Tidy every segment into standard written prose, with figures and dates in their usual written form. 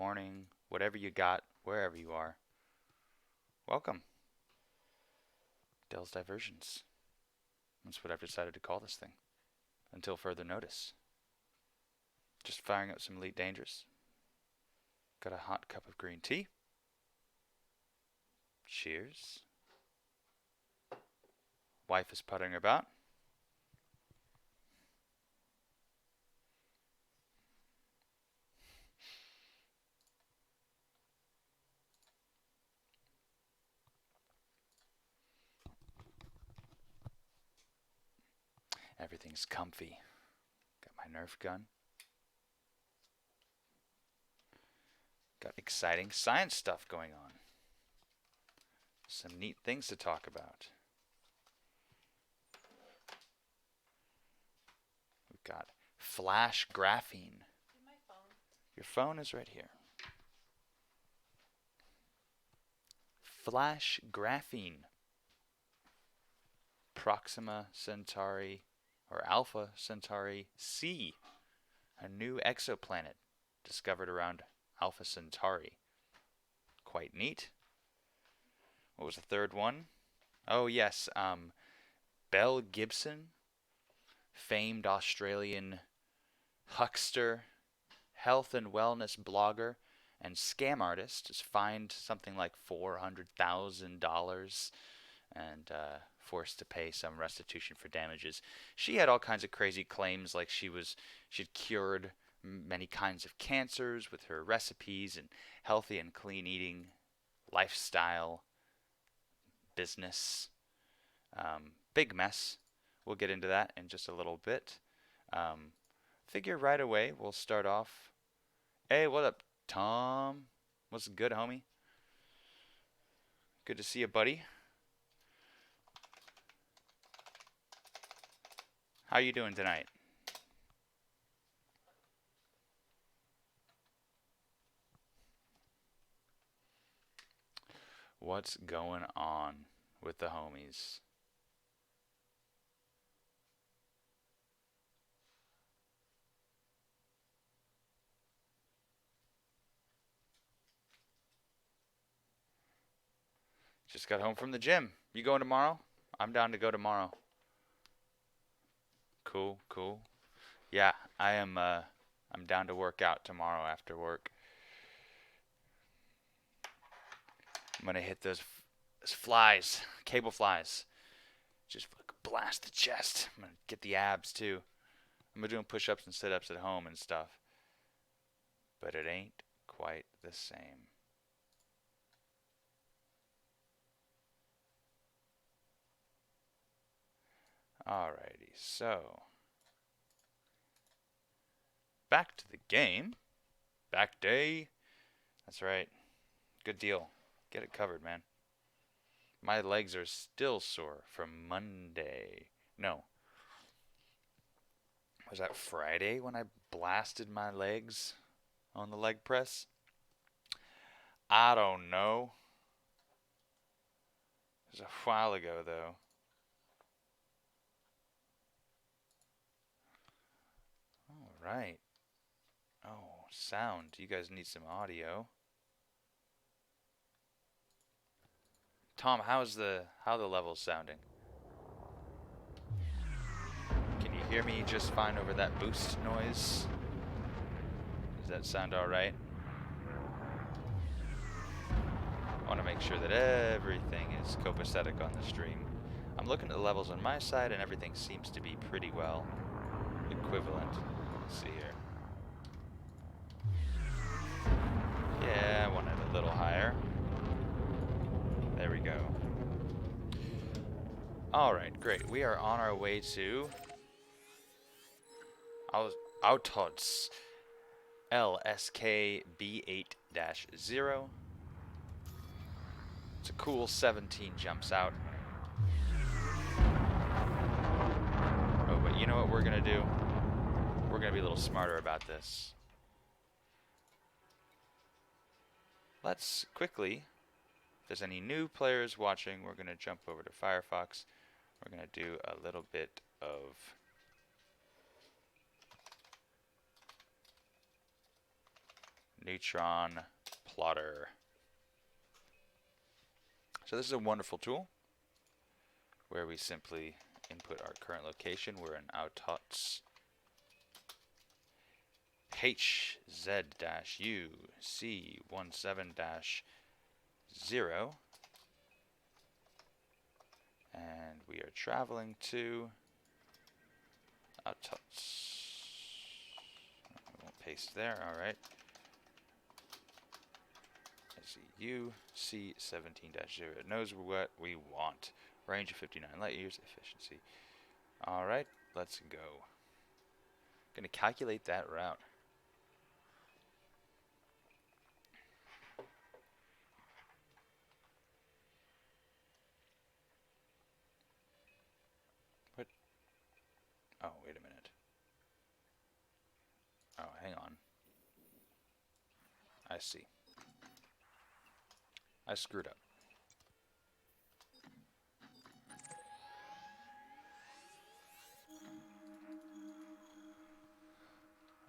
morning, whatever you got, wherever you are. Welcome. Dell's Diversions. That's what I've decided to call this thing. Until further notice. Just firing up some Elite Dangerous. Got a hot cup of green tea. Cheers. Wife is puttering about. Everything's comfy. Got my Nerf gun. Got exciting science stuff going on. Some neat things to talk about. We've got flash graphene. My phone. Your phone is right here. Flash graphene. Proxima Centauri, or Alpha Centauri C, a new exoplanet discovered around Alpha Centauri. Quite neat. What was the third one? Oh yes, Belle Gibson, famed Australian huckster, health and wellness blogger, and scam artist, is fined something like $400,000 and forced to pay some restitution for damages. She had all kinds of crazy claims, like she'd cured many kinds of cancers with her recipes and healthy and clean eating lifestyle business. Big mess. We'll get into that in just a little bit. Figure right away we'll start off. Hey, what up, Tom? What's good, homie? Good to see you, buddy. How you doing tonight? What's going on with the homies? Just got home from the gym. You going tomorrow? I'm down to go tomorrow. Cool, cool. Yeah, I am. I'm down to work out tomorrow after work. I'm gonna hit those flies, cable flies. Just blast the chest. I'm gonna get the abs too. I'm gonna doing push-ups and sit-ups at home and stuff. But it ain't quite the same. Alrighty, so back to the game. Back day. That's right. Good deal. Get it covered, man. My legs are still sore from Monday. No. Was that Friday when I blasted my legs on the leg press? I don't know. It was a while ago, though. All right. Oh, sound. You guys need some audio. Tom, how the levels sounding? Can you hear me just fine over that boost noise? Does that sound all right? I want to make sure that everything is copacetic on the stream. I'm looking at the levels on my side, and everything seems to be pretty well equivalent. Let's see here. Yeah, I want it a little higher. There we go. Alright, great. We are on our way to Autods LSKB8-0. It's a cool 17 jumps out. Oh, but you know what we're gonna do? We're gonna be a little smarter about this. Let's quickly, if there's any new players watching, we're gonna jump over to Firefox. We're gonna do a little bit of neutron plotter. So this is a wonderful tool where we simply input our current location. We're in autots HZ-U C17-0, and we are traveling to autots. I won't paste there. All right. U C17-0. It knows what we want. Range of 59 light years. Efficiency. All right. Let's go. Going to calculate that route. What? Oh, wait a minute. Oh, hang on. I see. I screwed up.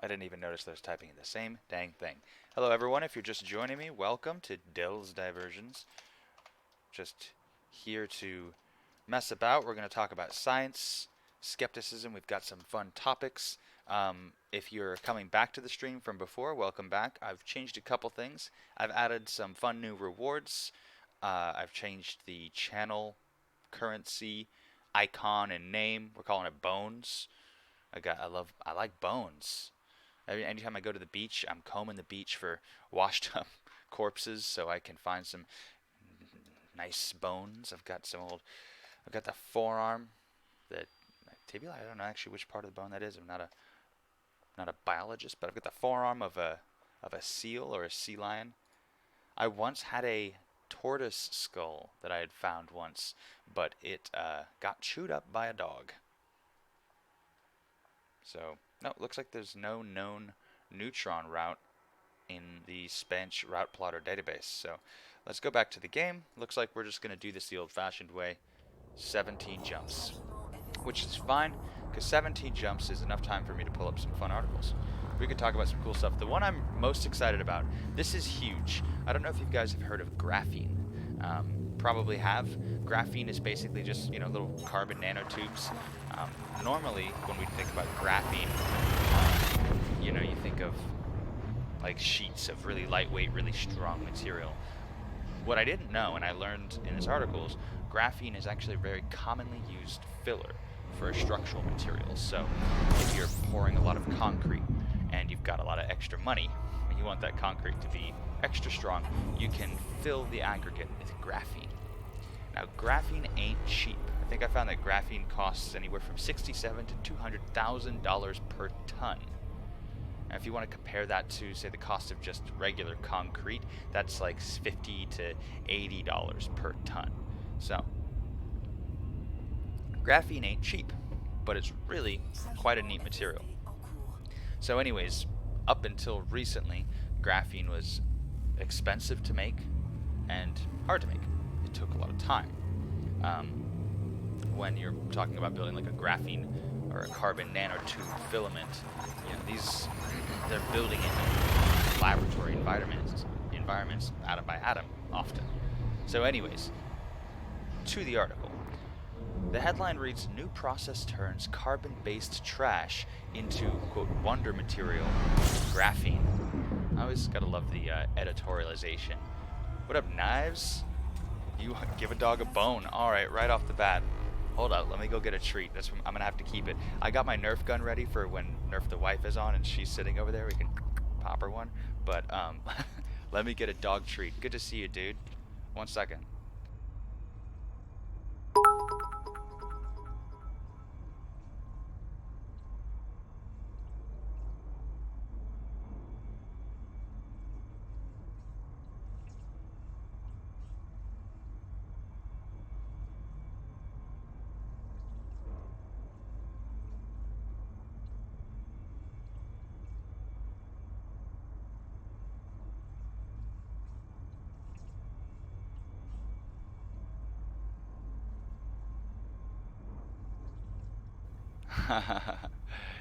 I didn't even notice I was typing in the same dang thing. Hello everyone, if you're just joining me, welcome to Dell's Diversions. Just here to mess about. We're going to talk about science, skepticism. We've got some fun topics. If you're coming back to the stream from before, welcome back. I've changed a couple things. I've added some fun new rewards. I've changed the channel currency icon and name. We're calling it Bones. I like bones. Anytime I go to the beach, I'm combing the beach for washed up corpses so I can find some nice bones. I've got the forearm, the tibia. I don't know actually which part of the bone that is. I'm not a biologist, but I've got the forearm of a seal or a sea lion. I once had a tortoise skull that I had found once, but it got chewed up by a dog. So, no, it looks like there's no known neutron route in the Spanch route plotter database. So, let's go back to the game. Looks like we're just going to do this the old-fashioned way. 17 jumps, which is fine, because 17 jumps is enough time for me to pull up some fun articles. We could talk about some cool stuff. The one I'm most excited about, this is huge. I don't know if you guys have heard of graphene. Probably have. Graphene is basically just, little carbon nanotubes. Normally, when we think about graphene, you think of like sheets of really lightweight, really strong material. What I didn't know, and I learned in this article, is graphene is actually a very commonly used filler for structural materials. So if you're pouring a lot of concrete and you've got a lot of extra money and you want that concrete to be extra strong, you can fill the aggregate with graphene. Now, graphene ain't cheap. I think I found that graphene costs anywhere from $67,000 to $200,000 per ton. Now, if you want to compare that to, say, the cost of just regular concrete, that's like $50 to $80 per ton. So, graphene ain't cheap, but it's really quite a neat material. So anyways, up until recently, graphene was expensive to make and hard to make. It took a lot of time. When you're talking about building like a graphene or a carbon nanotube filament, they're building it in laboratory environments atom by atom often. So anyways, to the article. The headline reads, "New process turns carbon-based trash into, quote, wonder material, graphene." I always gotta love the editorialization. What up, Knives? You give a dog a bone. Alright, right off the bat. Hold up, let me go get a treat. I'm gonna have to keep it. I got my Nerf gun ready for when Nerf the wife is on and she's sitting over there. We can pop her one. But, let me get a dog treat. Good to see you, dude. 1 second.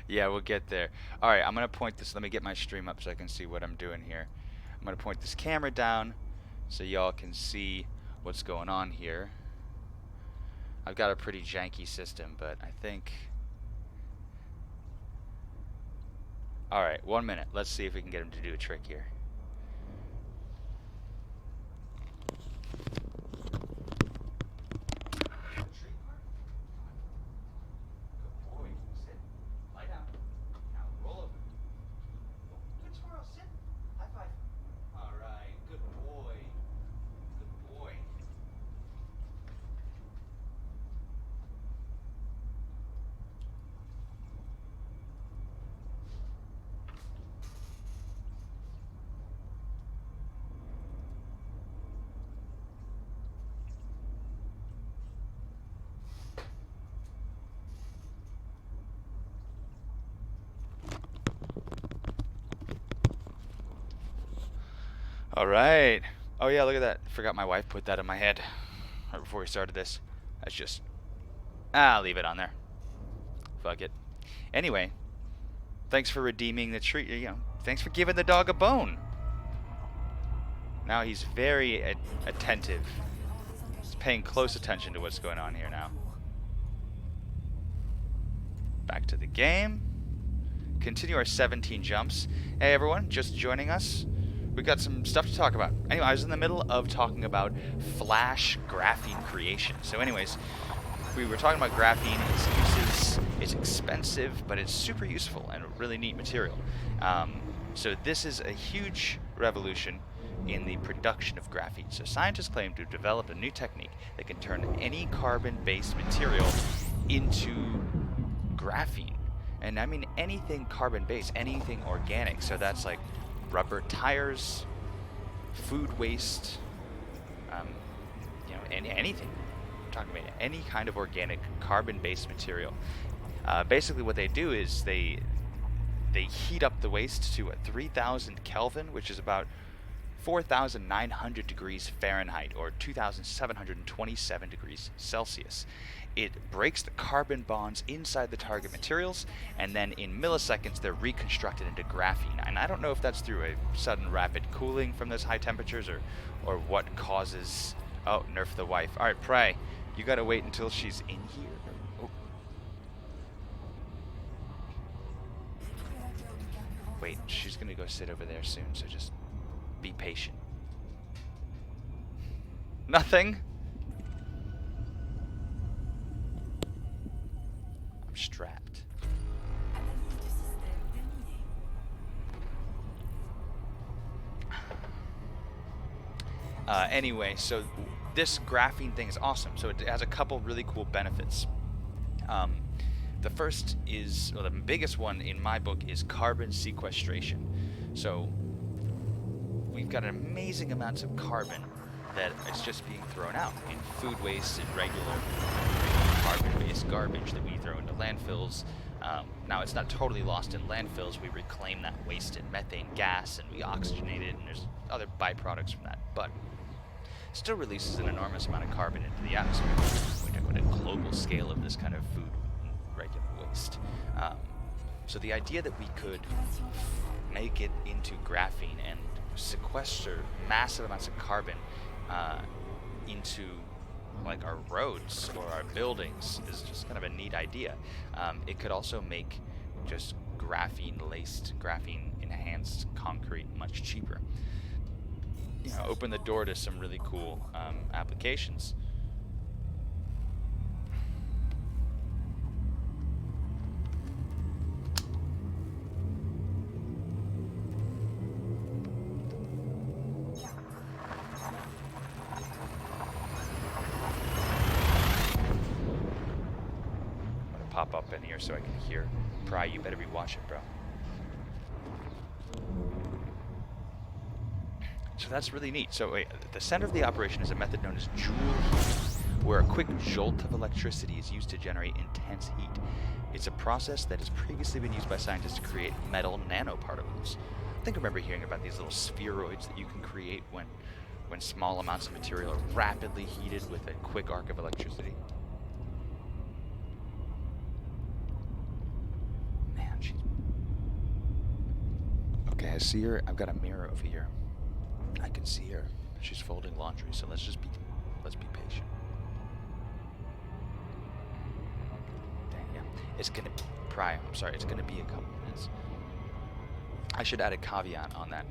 Yeah, we'll get there. All right, I'm gonna point this. Let me get my stream up so I can see what I'm doing here. I'm gonna point this camera down so y'all can see what's going on here. I've got a pretty janky system, but I think. All right, 1 minute. Let's see if we can get him to do a trick here. All right. Oh yeah, look at that. Forgot my wife put that in my head right before we started this. That's just I'll leave it on there. Fuck it. Anyway, thanks for redeeming the treat. Thanks for giving the dog a bone. Now he's very attentive. He's paying close attention to what's going on here now. Back to the game. Continue our 17 jumps. Hey everyone, just joining us. We've got some stuff to talk about. Anyway, I was in the middle of talking about Flash graphene creation. So anyways, we were talking about graphene, its uses. It's expensive, but it's super useful and a really neat material. So this is a huge revolution in the production of graphene. So scientists claim to have developed a new technique that can turn any carbon-based material into graphene. And I mean anything carbon-based, anything organic. So that's like rubber tires, food waste, and anything. I'm talking about any kind of organic carbon-based material. Basically, what they do is they heat up the waste to 3,000 Kelvin, which is about 4,900 degrees Fahrenheit, or 2,727 degrees Celsius. It breaks the carbon bonds inside the target materials, and then in milliseconds they're reconstructed into graphene. And I don't know if that's through a sudden rapid cooling from those high temperatures, or what causes... Oh, nerf the wife. Alright, Pry, you gotta wait until she's in here. Oh. Wait, she's gonna go sit over there soon, so just be patient. Nothing? I'm strapped. Anyway, so this graphene thing is awesome. So it has a couple really cool benefits. The first is, or the biggest one in my book, is carbon sequestration. So we've got amazing amounts of carbon that is just being thrown out in food waste and regular carbon-based garbage that we throw into landfills. Now, it's not totally lost in landfills. We reclaim that waste in methane gas, and we oxygenate it, and there's other byproducts from that. But it still releases an enormous amount of carbon into the atmosphere. We're talking about a global scale of this kind of food and regular waste. So the idea that we could make it into graphene and sequester massive amounts of carbon into like our roads or our buildings is just kind of a neat idea. It could also make just graphene-laced, graphene-enhanced concrete much cheaper. Open the door to some really cool applications. Pop up in here so I can hear. Pry, you better be watching, bro. So that's really neat. So wait, the center of the operation is a method known as joule heat, where a quick jolt of electricity is used to generate intense heat. It's a process that has previously been used by scientists to create metal nanoparticles. I think I remember hearing about these little spheroids that you can create when small amounts of material are rapidly heated with a quick arc of electricity. I see her. I've got a mirror over here. I can see her. She's folding laundry, so let's be patient. Dang, yeah. It's gonna I'm sorry, it's gonna be a couple minutes. I should add a caveat on that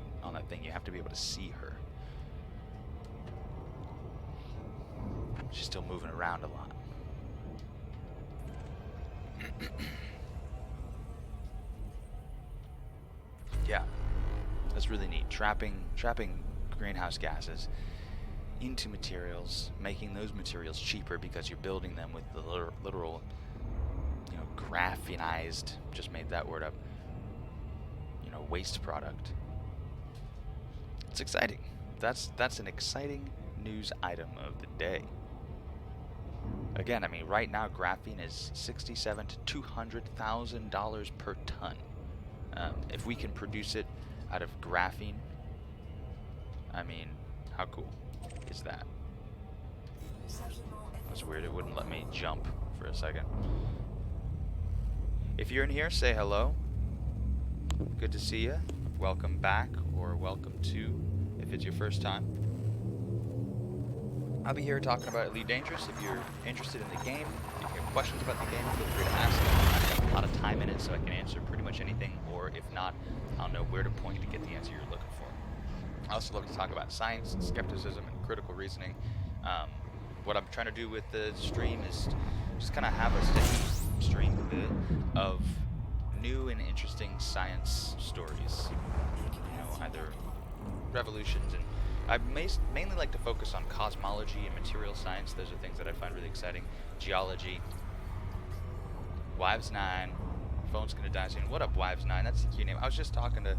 thing. You have to be able to see her. She's still moving around a lot. Yeah, that's really neat. Trapping greenhouse gases into materials, making those materials cheaper because you're building them with the literal, graphenized, just made that word up, waste product. It's exciting. That's an exciting news item of the day. Again, I mean, right now graphene is $67,000 to $200,000 per ton. If we can produce it out of graphene, I mean, how cool is that? That was weird. It wouldn't let me jump for a second. If you're in here, say hello. Good to see you. Welcome back, or welcome to, if it's your first time. I'll be here talking about Elite Dangerous. If you're interested in the game, if you have questions about the game, feel free to ask them. I've got a lot of time in it, so I can answer pretty much anything, or if not, I'll know where to point to get the answer you're looking for. I also love to talk about science and skepticism and critical reasoning. What I'm trying to do with the stream is just kind of have a steady stream of new and interesting science stories. Either revolutions, and I mainly like to focus on cosmology and material science. Those are things that I find really exciting. Geology. Wives 9. Phone's gonna die soon. What up, Wives 9? That's a cute name. I was just talking to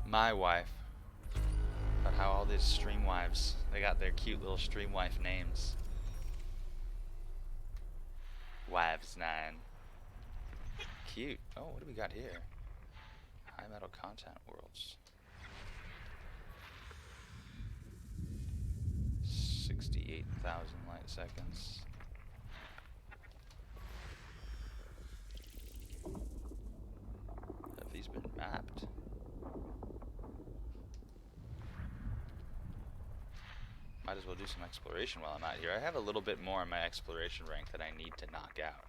my wife about how all these stream wives, they got their cute little stream wife names. Wives 9. Cute. Oh, what do we got here? High metal content worlds. 68,000 light seconds. Have these been mapped? Might as well do some exploration while I'm out here. I have a little bit more on my exploration rank that I need to knock out.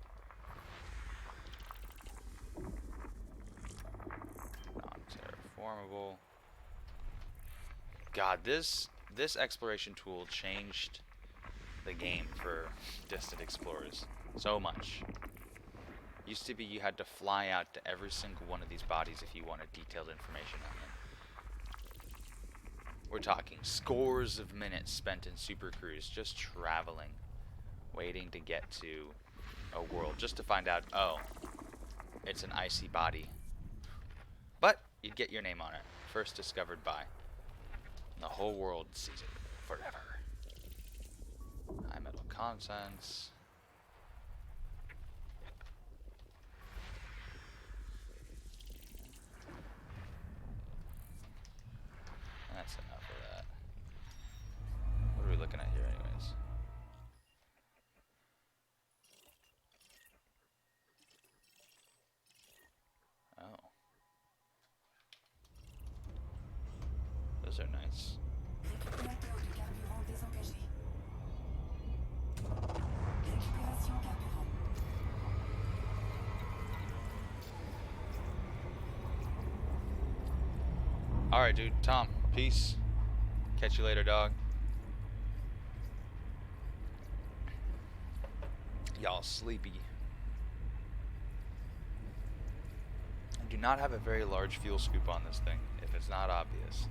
Non-terraformable. God, this exploration tool changed the game for distant explorers so much. Used to be you had to fly out to every single one of these bodies if you wanted detailed information on them. We're talking scores of minutes spent in Super Cruise just traveling, waiting to get to a world just to find out, oh, it's an icy body. But you'd get your name on it. First discovered by. And the whole world sees it forever. High metal contents. That's enough of that. What are we looking at here anyways? Oh. Those are nice. Alright, dude. Tom, peace. Catch you later, dog. Y'all sleepy. I do not have a very large fuel scoop on this thing, if it's not obvious.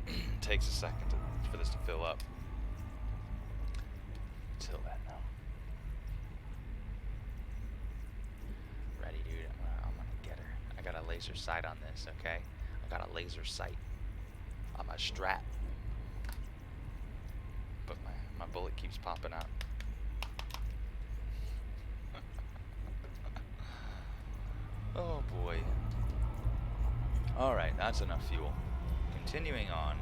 It takes a second for this to fill up. Till then, though. Ready, dude. I'm gonna get her. I got a laser sight on this, okay? I got a laser sight on my strap. But my bullet keeps popping out. Oh boy. Alright, that's enough fuel. Continuing on.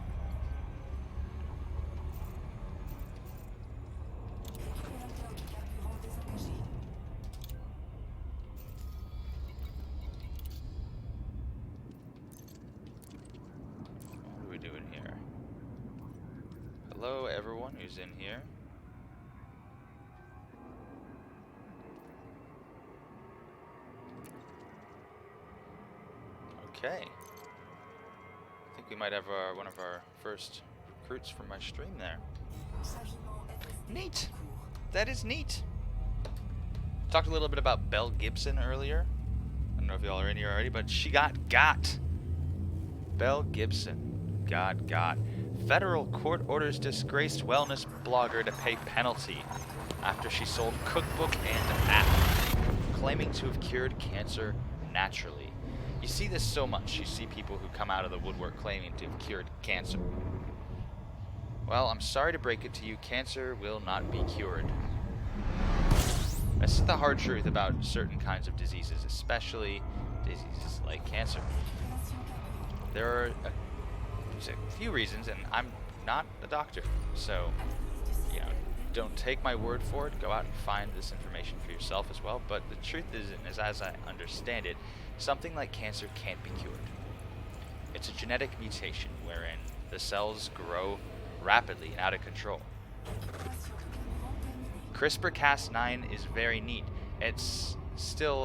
everyone who's in here. Okay. I think we might have one of our first recruits from my stream there. Neat. That is neat. Talked a little bit about Belle Gibson earlier. I don't know if y'all are in here already, but she got. Belle Gibson got. Federal court orders disgraced wellness blogger to pay penalty after she sold cookbook and app, claiming to have cured cancer naturally. You see this so much. You see people who come out of the woodwork claiming to have cured cancer. Well, I'm sorry to break it to you, cancer will not be cured. This is the hard truth about certain kinds of diseases, especially diseases like cancer. There are a few reasons, and I'm not a doctor, so, you know, don't take my word for it. Go out and find this information for yourself as well. But the truth is, as I understand it, something like cancer can't be cured. It's a genetic mutation wherein the cells grow rapidly and out of control. CRISPR-Cas9 is very neat. It's still,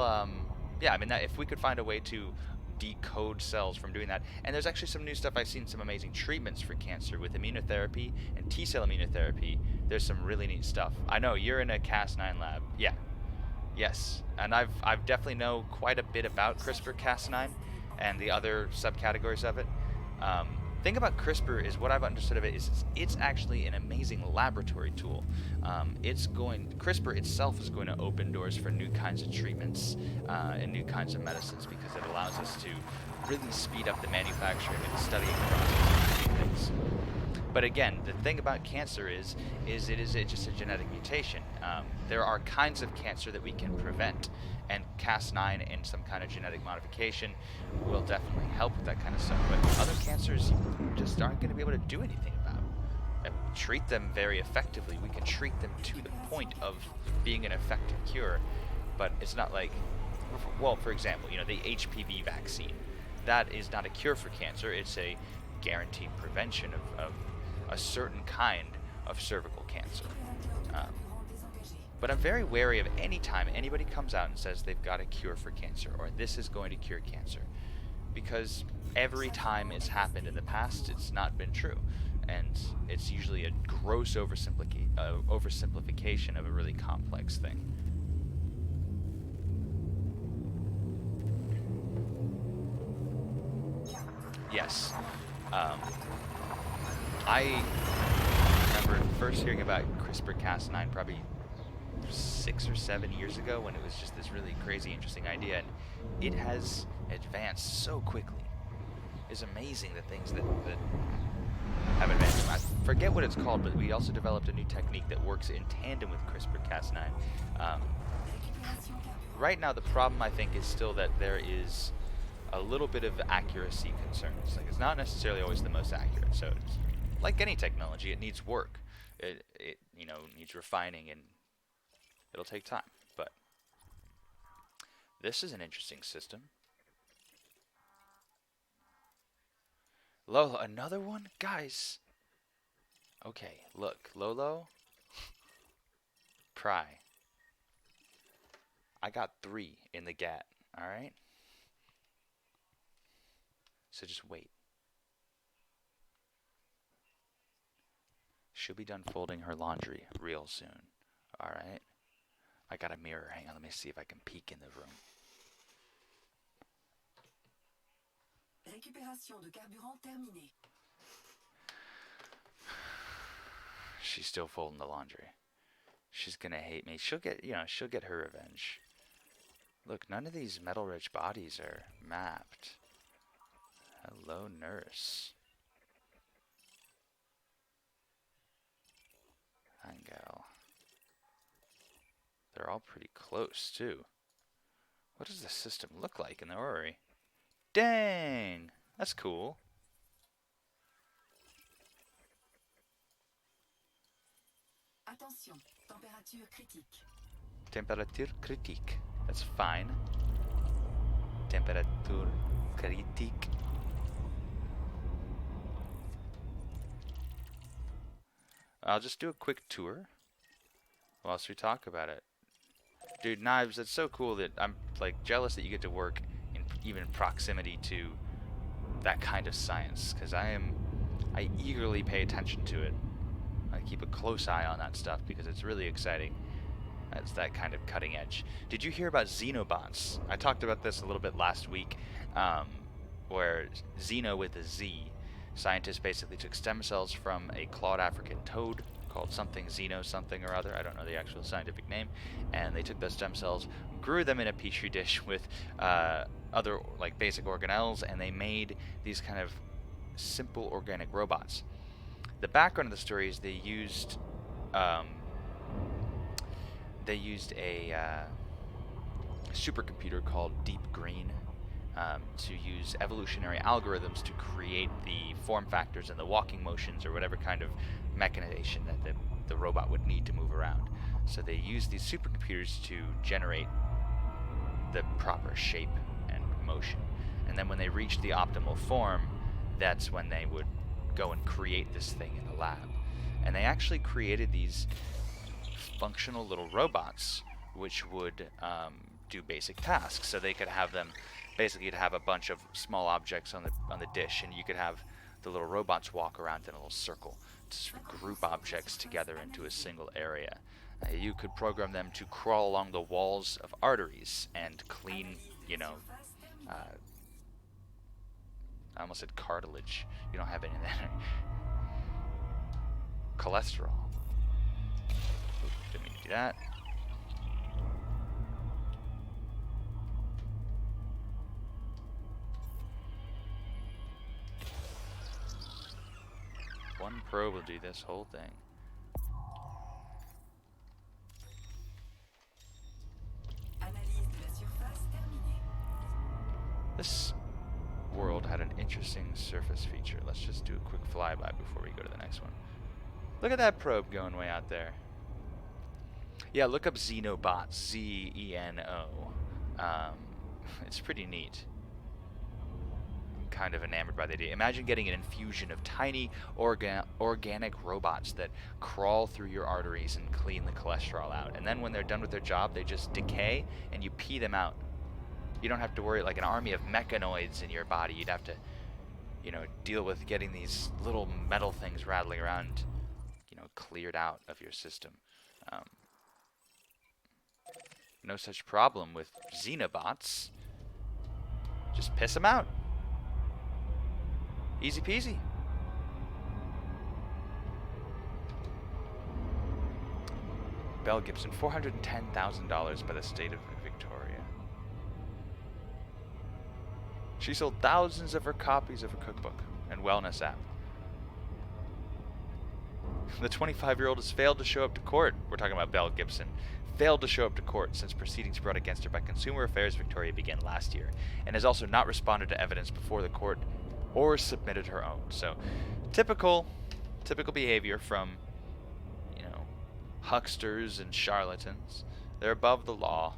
yeah, I mean, if we could find a way to decode cells from doing that, and there's actually some new stuff. I've seen some amazing treatments for cancer with immunotherapy and T-cell immunotherapy. There's some really neat stuff. I know you're in a Cas9 lab. Yeah, yes, and I've definitely know quite a bit about CRISPR-Cas9 and the other subcategories of it. Thing about CRISPR is what I've understood of it is it's actually an amazing laboratory tool. CRISPR itself is going to open doors for new kinds of treatments and new kinds of medicines because it allows us to really speed up the manufacturing and the studying process of new things. But again, the thing about cancer is it is just a genetic mutation. There are kinds of cancer that we can prevent, and Cas9 and some kind of genetic modification will definitely help with that kind of stuff. But other cancers just aren't going to be able to do anything about. Treat them very effectively. We can treat them to the point of being an effective cure, but it's not like, well, for example, you know, the HPV vaccine. That is not a cure for cancer. It's a guaranteed prevention of a certain kind of cervical cancer. But I'm very wary of any time anybody comes out and says they've got a cure for cancer or this is going to cure cancer, because every time it's happened in the past, it's not been true, and it's usually a gross oversimplification of a really complex thing. Yes. I remember first hearing about CRISPR-Cas9 probably 6 or 7 years ago when it was just this really crazy, interesting idea, and it has advanced so quickly. It's amazing the things that have advanced. I forget what it's called, but we also developed a new technique that works in tandem with CRISPR-Cas9. Right now, the problem, I think, is still that there is a little bit of accuracy concerns. Like, it's not necessarily always the most accurate, so it's like any technology, it needs work. It you know, needs refining, and it'll take time. But this is an interesting system. Lolo, another one? Guys. Okay, look. Lolo. Pry. I got 3 in the GAT, alright? So just wait. She'll be done folding her laundry real soon. Alright? I got a mirror. Hang on, let me see if I can peek in the room. Récupération de carburant terminée. She's still folding the laundry. She's gonna hate me. She'll get, you know, she'll get her revenge. Look, none of these metal-rich bodies are mapped. Hello, nurse. Angel. They're all pretty close, too. What does the system look like in the orrery? Dang! That's cool. Attention, température critique. Température critique. That's fine. Température critique. I'll just do a quick tour whilst we talk about it. Dude, Knives, it's so cool that I'm like jealous that you get to work in even proximity to that kind of science, because I eagerly pay attention to it. I keep a close eye on that stuff because it's really exciting. It's that kind of cutting edge. Did you hear about xenobots? I talked about this a little bit last week, where xeno with a Z, scientists basically took stem cells from a clawed African toad called something xeno something or other, I don't know the actual scientific name, and they took those stem cells, grew them in a petri dish with other like basic organelles, and they made these kind of simple organic robots. The background of the story is they used a supercomputer called Deep Green to use evolutionary algorithms to create the form factors and the walking motions or whatever kind of mechanization that the robot would need to move around. So they used these supercomputers to generate the proper shape and motion. And then when they reached the optimal form, that's when they would go and create this thing in the lab. And they actually created these functional little robots which would do basic tasks. So they could have them, basically you'd have a bunch of small objects on the dish, and you could have the little robots walk around in a little circle to group objects together into a single area. You could program them to crawl along the walls of arteries and clean, I almost said cartilage. You don't have any of that. Cholesterol. Oops, didn't mean to do that. One probe will do this whole thing. This world had an interesting surface feature. Let's just do a quick flyby before we go to the next one. Look at that probe going way out there. Yeah, look up Xenobots, Z-E-N-O. It's pretty neat. I'm kind of enamored by the idea. Imagine getting an infusion of tiny organic robots that crawl through your arteries and clean the cholesterol out. And then when they're done with their job, they just decay and you pee them out. You don't have to worry like an army of mechanoids in your body. You'd have to, deal with getting these little metal things rattling around, cleared out of your system. No such problem with Xenobots. Just piss them out. Easy peasy. Belle Gibson, $410,000 by the state of Victoria. She sold thousands of her copies of her cookbook and wellness app. The 25-year-old has failed to show up to court. We're talking about Belle Gibson. Failed to show up to court since proceedings brought against her by Consumer Affairs Victoria began last year, and has also not responded to evidence before the court or submitted her own. So, typical behavior from, hucksters and charlatans. They're above the law,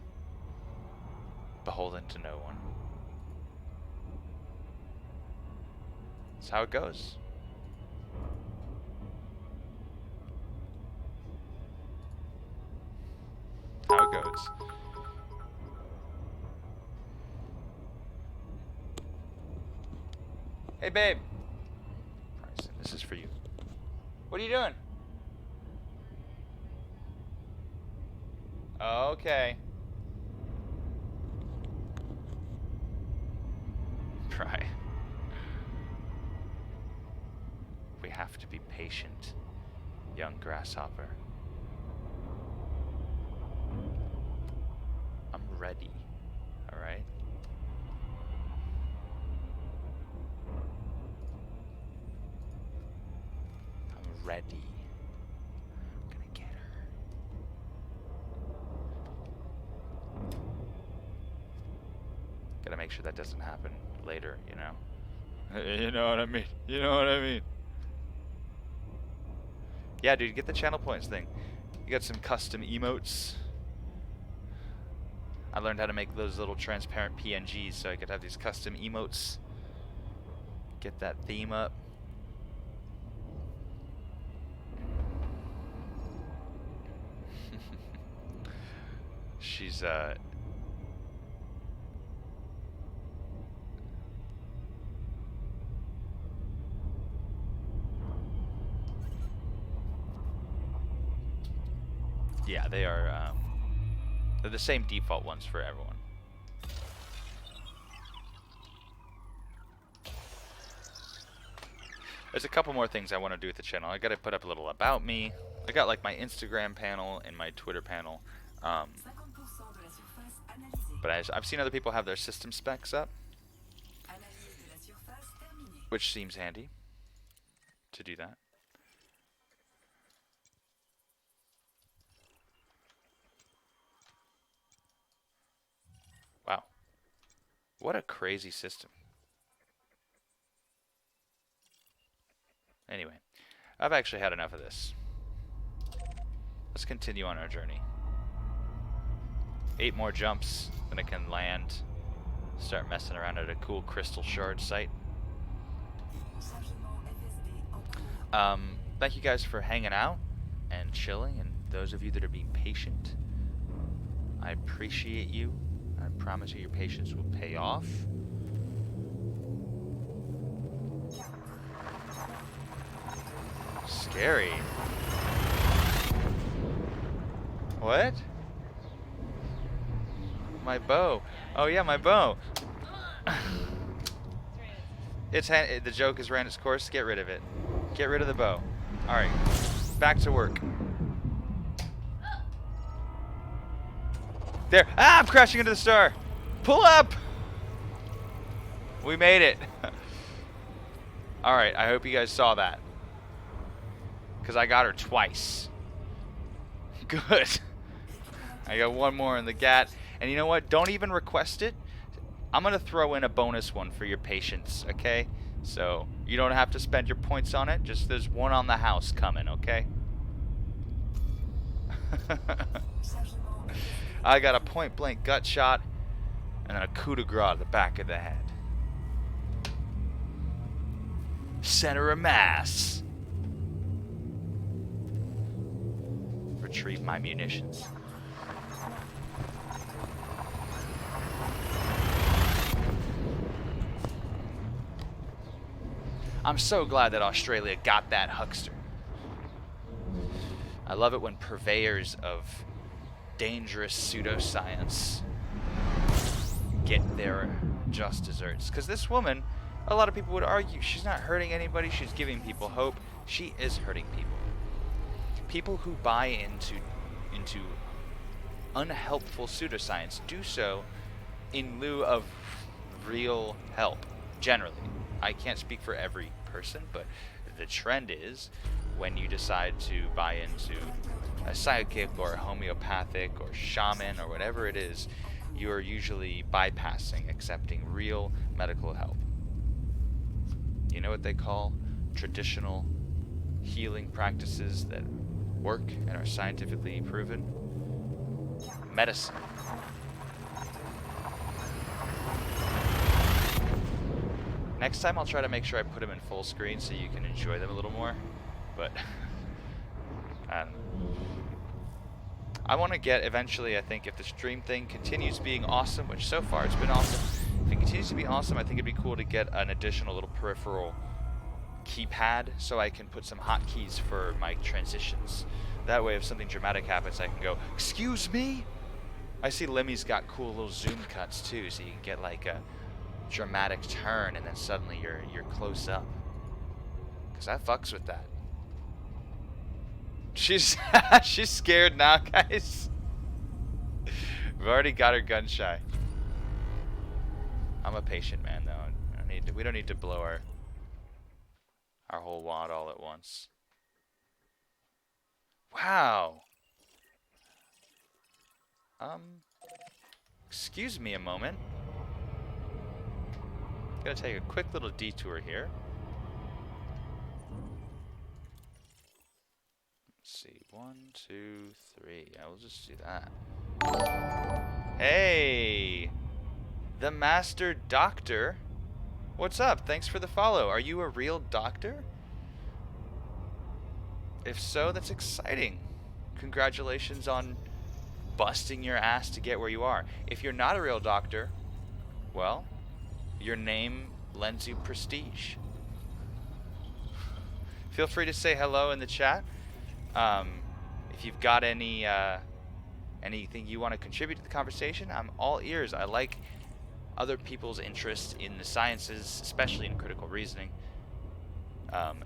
beholden to no one. That's how it goes. How it goes. Hey, babe. Bryson, this is for you. What are you doing? Okay. Right. We have to be patient, young grasshopper. I'm ready, alright? I'm ready. I'm gonna get her. Gotta make sure that doesn't happen later, You know what I mean? You know what I mean? Yeah, dude, get the channel points thing. You got some custom emotes. I learned how to make those little transparent PNGs so I could have these custom emotes. Get that theme up. She's yeah, they are they're the same default ones for everyone. There's a couple more things I want to do with the channel. I got to put up a little about me. I got like my Instagram panel and my Twitter panel. But I've seen other people have their system specs up, which seems handy to do that. Wow. What a crazy system. Anyway, I've actually had enough of this. Let's continue on our journey. 8 more jumps, then I can land, start messing around at a cool crystal shard site. Thank you guys for hanging out and chilling, and those of you that are being patient. I appreciate you. I promise you your patience will pay off. Scary. What? My bow. Oh yeah, my bow. The joke has ran its course. Get rid of it. Get rid of the bow. All right, back to work. There. Ah, I'm crashing into the star. Pull up. We made it. All right, I hope you guys saw that, because I got her twice. Good. I got one more in the GAT. And you know what? Don't even request it. I'm going to throw in a bonus one for your patience, okay? So you don't have to spend your points on it. Just there's one on the house coming, okay? I got a point-blank gut shot and then a coup de grace to the back of the head. Center of mass. Retrieve my munitions. I'm so glad that Australia got that huckster. I love it when purveyors of dangerous pseudoscience get their just desserts. Because this woman, a lot of people would argue, she's not hurting anybody, she's giving people hope. She is hurting people. People who buy into unhelpful pseudoscience do so in lieu of real help, generally. I can't speak for every person, but the trend is when you decide to buy into a psychic or a homeopathic or shaman or whatever it is, you're usually bypassing accepting real medical help. You know what they call traditional healing practices that work and are scientifically proven? Medicine. Next time I'll try to make sure I put them in full screen so you can enjoy them a little more. But I want to get eventually, I think, if the stream thing continues being awesome, which so far it's been awesome. If it continues to be awesome, I think it'd be cool to get an additional little peripheral keypad so I can put some hotkeys for my transitions. That way if something dramatic happens, I can go, "Excuse me?" I see Lemmy's got cool little zoom cuts too, so you can get like a dramatic turn and then suddenly you're close up. Cause I fucks with that. She's she's scared now, guys. We've already got her gun shy. I'm a patient man though. We don't need to blow our whole wad all at once. Wow. Excuse me a moment. Gonna take a quick little detour here. Let's see, 1, 2, 3. I will just do that. Hey, the Master Doctor. What's up? Thanks for the follow. Are you a real doctor? If so, that's exciting. congratulations on busting your ass to get where you are. If you're not a real doctor, well, your name lends you prestige. Feel free to say hello in the chat. Um, if you've got anything you want to contribute to the conversation, I'm all ears. I like other people's interest in the sciences, especially in critical reasoning.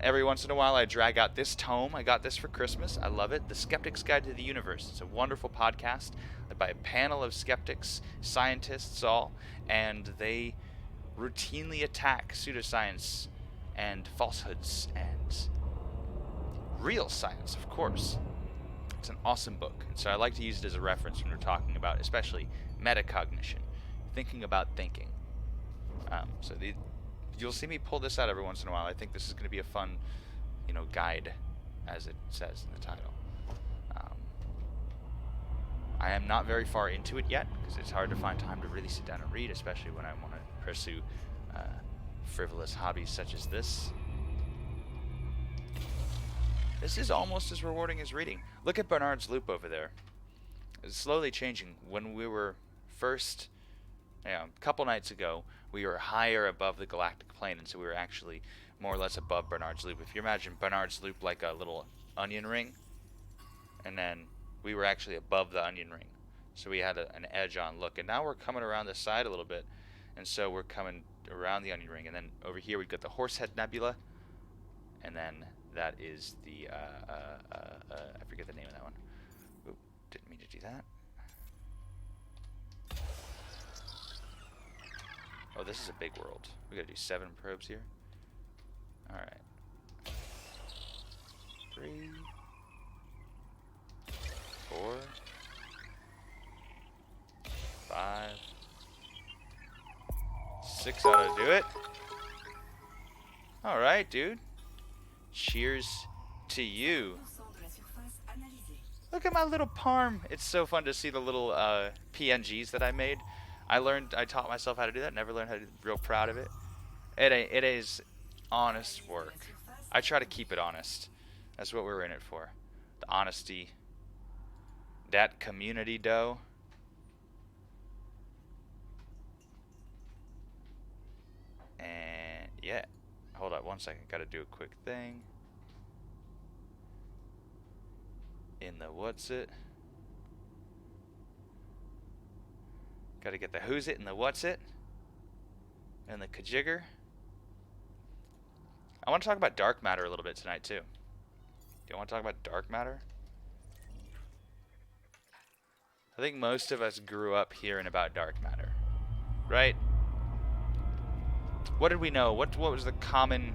Every once in a while I drag out this tome. I got this for Christmas. I love it. The Skeptic's Guide to the Universe. It's a wonderful podcast led by a panel of skeptics, scientists all, and they routinely attack pseudoscience and falsehoods and real science, of course. It's an awesome book, and so I like to use it as a reference when we're talking about especially metacognition, thinking about thinking. You'll see me pull this out every once in a while. I think this is going to be a fun, guide, as it says in the title. I am not very far into it yet, because it's hard to find time to really sit down and read, especially when I want to pursue frivolous hobbies such as this. This is almost as rewarding as reading. Look at Bernard's Loop over there. It's slowly changing. When we were first, a couple nights ago, we were higher above the galactic plane, and so we were actually more or less above Bernard's Loop. If you imagine Bernard's Loop like a little onion ring, and then we were actually above the onion ring. So we had an edge-on look, and now we're coming around the side a little bit, and so we're coming around the onion ring, and then over here we've got the Horsehead Nebula, and then that is the, I forget the name of that one. Oop, didn't mean to do that. Oh, this is a big world. We gotta do 7 probes here. Alright. 3, 4, 5, 6 ought to do it. Alright, dude. Cheers to you. Look at my little parm. It's so fun to see the little PNGs that I made. I taught myself how to do that. Never learned how to do. Real proud of it. It is honest work. I try to keep it honest. That's what we're in it for. The honesty. That community dough. And yeah. Hold up 1 second. Gotta do a quick thing. In the what's it? Gotta get the who's it and the what's it. And the kajigger. I want to talk about dark matter a little bit tonight too. Do you want to talk about dark matter? I think most of us grew up hearing about dark matter. Right? What did we know? What was the common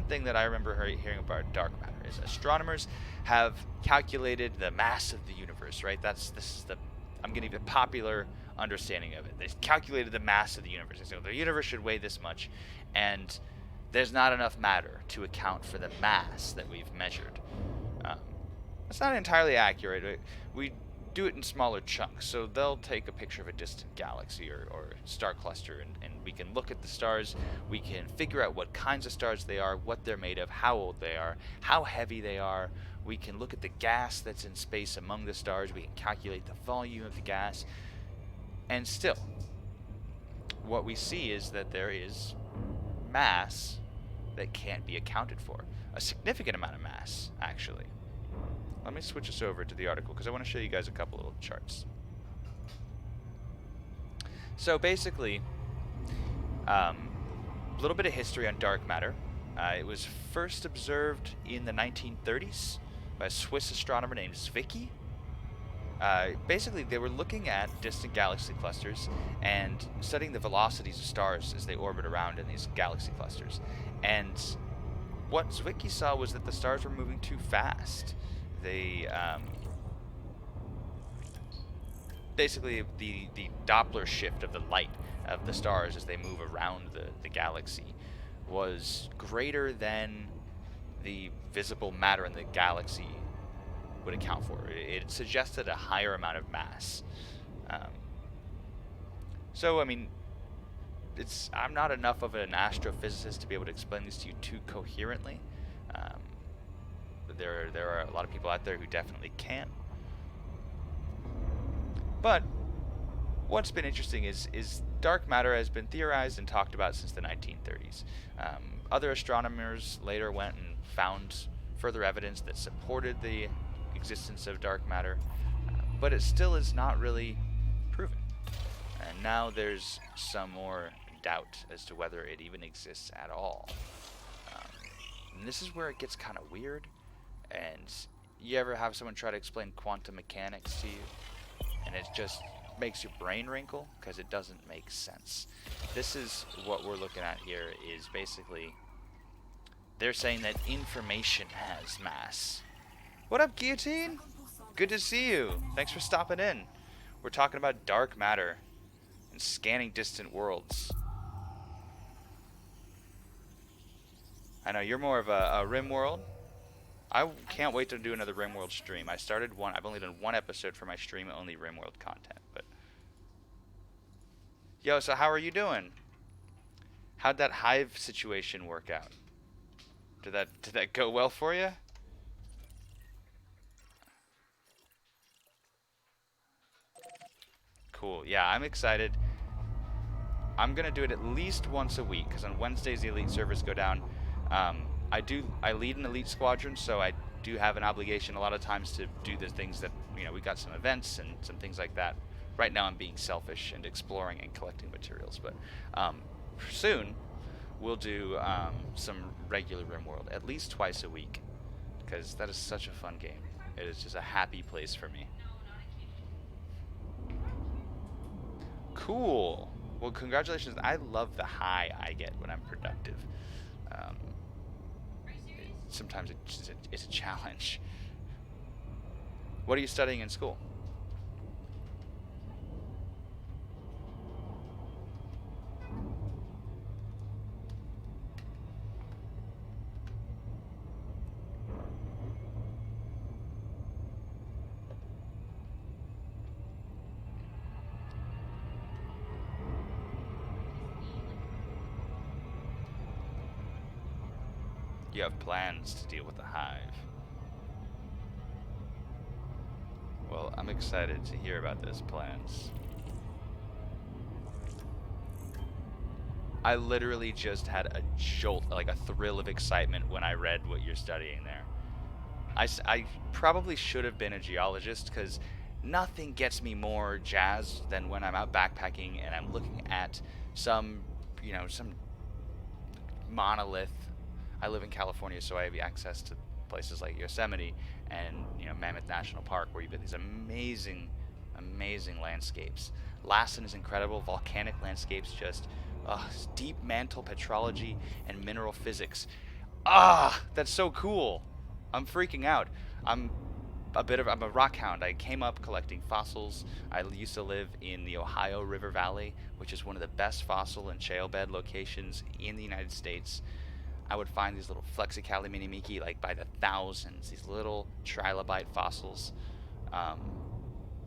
thing that I remember hearing about dark matter is astronomers have calculated the mass of the universe, right? I'm going to give a popular understanding of it. They calculated the mass of the universe. They said the universe should weigh this much, and there's not enough matter to account for the mass that we've measured. That's not entirely accurate. We do it in smaller chunks. So they'll take a picture of a distant galaxy or star cluster, and we can look at the stars. We can figure out what kinds of stars they are, what they're made of, how old they are, how heavy they are. We can look at the gas that's in space among the stars. We can calculate the volume of the gas. And still, what we see is that there is mass that can't be accounted for. A significant amount of mass, actually. Let me switch us over to the article because I want to show you guys a couple little charts. So basically, a little bit of history on dark matter. It was first observed in the 1930s by a Swiss astronomer named Zwicky. Basically, they were looking at distant galaxy clusters and studying the velocities of stars as they orbit around in these galaxy clusters. And what Zwicky saw was that the stars were moving too fast. They basically the Doppler shift of the light of the stars as they move around the galaxy was greater than the visible matter in the galaxy would account for. It suggested a higher amount of mass. So I mean, I'm not enough of an astrophysicist to be able to explain these to you too coherently. There are a lot of people out there who definitely can. But what's been interesting is dark matter has been theorized and talked about since the 1930s. Other astronomers later went and found further evidence that supported the existence of dark matter, but it still is not really proven. And now there's some more doubt as to whether it even exists at all. Um, and this is where it gets kind of weird. And you ever have someone try to explain quantum mechanics to you, and it just makes your brain wrinkle because it doesn't make sense. This is what we're looking at here is basically they're saying that information has mass. What up, Guillotine? Good to see you. Thanks for stopping in. We're talking about dark matter and scanning distant worlds. I know you're more of a RimWorld. I can't wait to do another RimWorld stream. I started one. I've only done one episode for my stream, only RimWorld content. But yo, so how are you doing? How'd that hive situation work out? Did that go well for you? Cool. Yeah, I'm excited. I'm gonna do it at least once a week because on Wednesdays the elite servers go down. I lead an elite squadron, so I do have an obligation a lot of times to do the things that we got some events and some things like that. Right now I'm being selfish and exploring and collecting materials, but soon we'll do some regular RimWorld at least twice a week because that is such a fun game. It is just a happy place for me. Cool. Well, congratulations. I love the high I get when I'm productive. Um, Sometimes it's a challenge. What are you studying in school? You have plans to deal with the hive. Well, I'm excited to hear about those plans. I literally just had a jolt, like a thrill of excitement when I read what you're studying there. I probably should have been a geologist because nothing gets me more jazzed than when I'm out backpacking and I'm looking at some monolith. I live in California, so I have access to places like Yosemite and Mammoth National Park, where you've got these amazing, amazing landscapes. Lassen is incredible. Volcanic landscapes, just deep mantle petrology and mineral physics. That's so cool. I'm freaking out. I'm I'm a rock hound. I came up collecting fossils. I used to live in the Ohio River Valley, which is one of the best fossil and shale bed locations in the United States. I would find these little Flexicali like by the thousands, these little trilobite fossils. Um,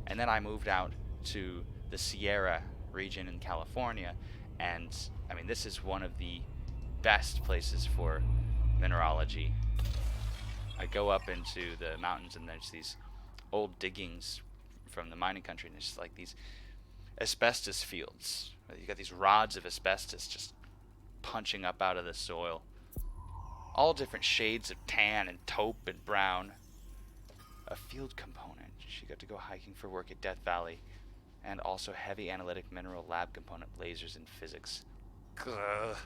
and then I moved out to the Sierra region in California, and I mean, this is one of the best places for mineralogy. I go up into the mountains, and there's these old diggings from the mining country, and there's just like these asbestos fields. You got these rods of asbestos just punching up out of the soil. All different shades of tan and taupe and brown. A field component. She got to go hiking for work at Death Valley. And also heavy analytic mineral lab component, lasers and physics. Ugh.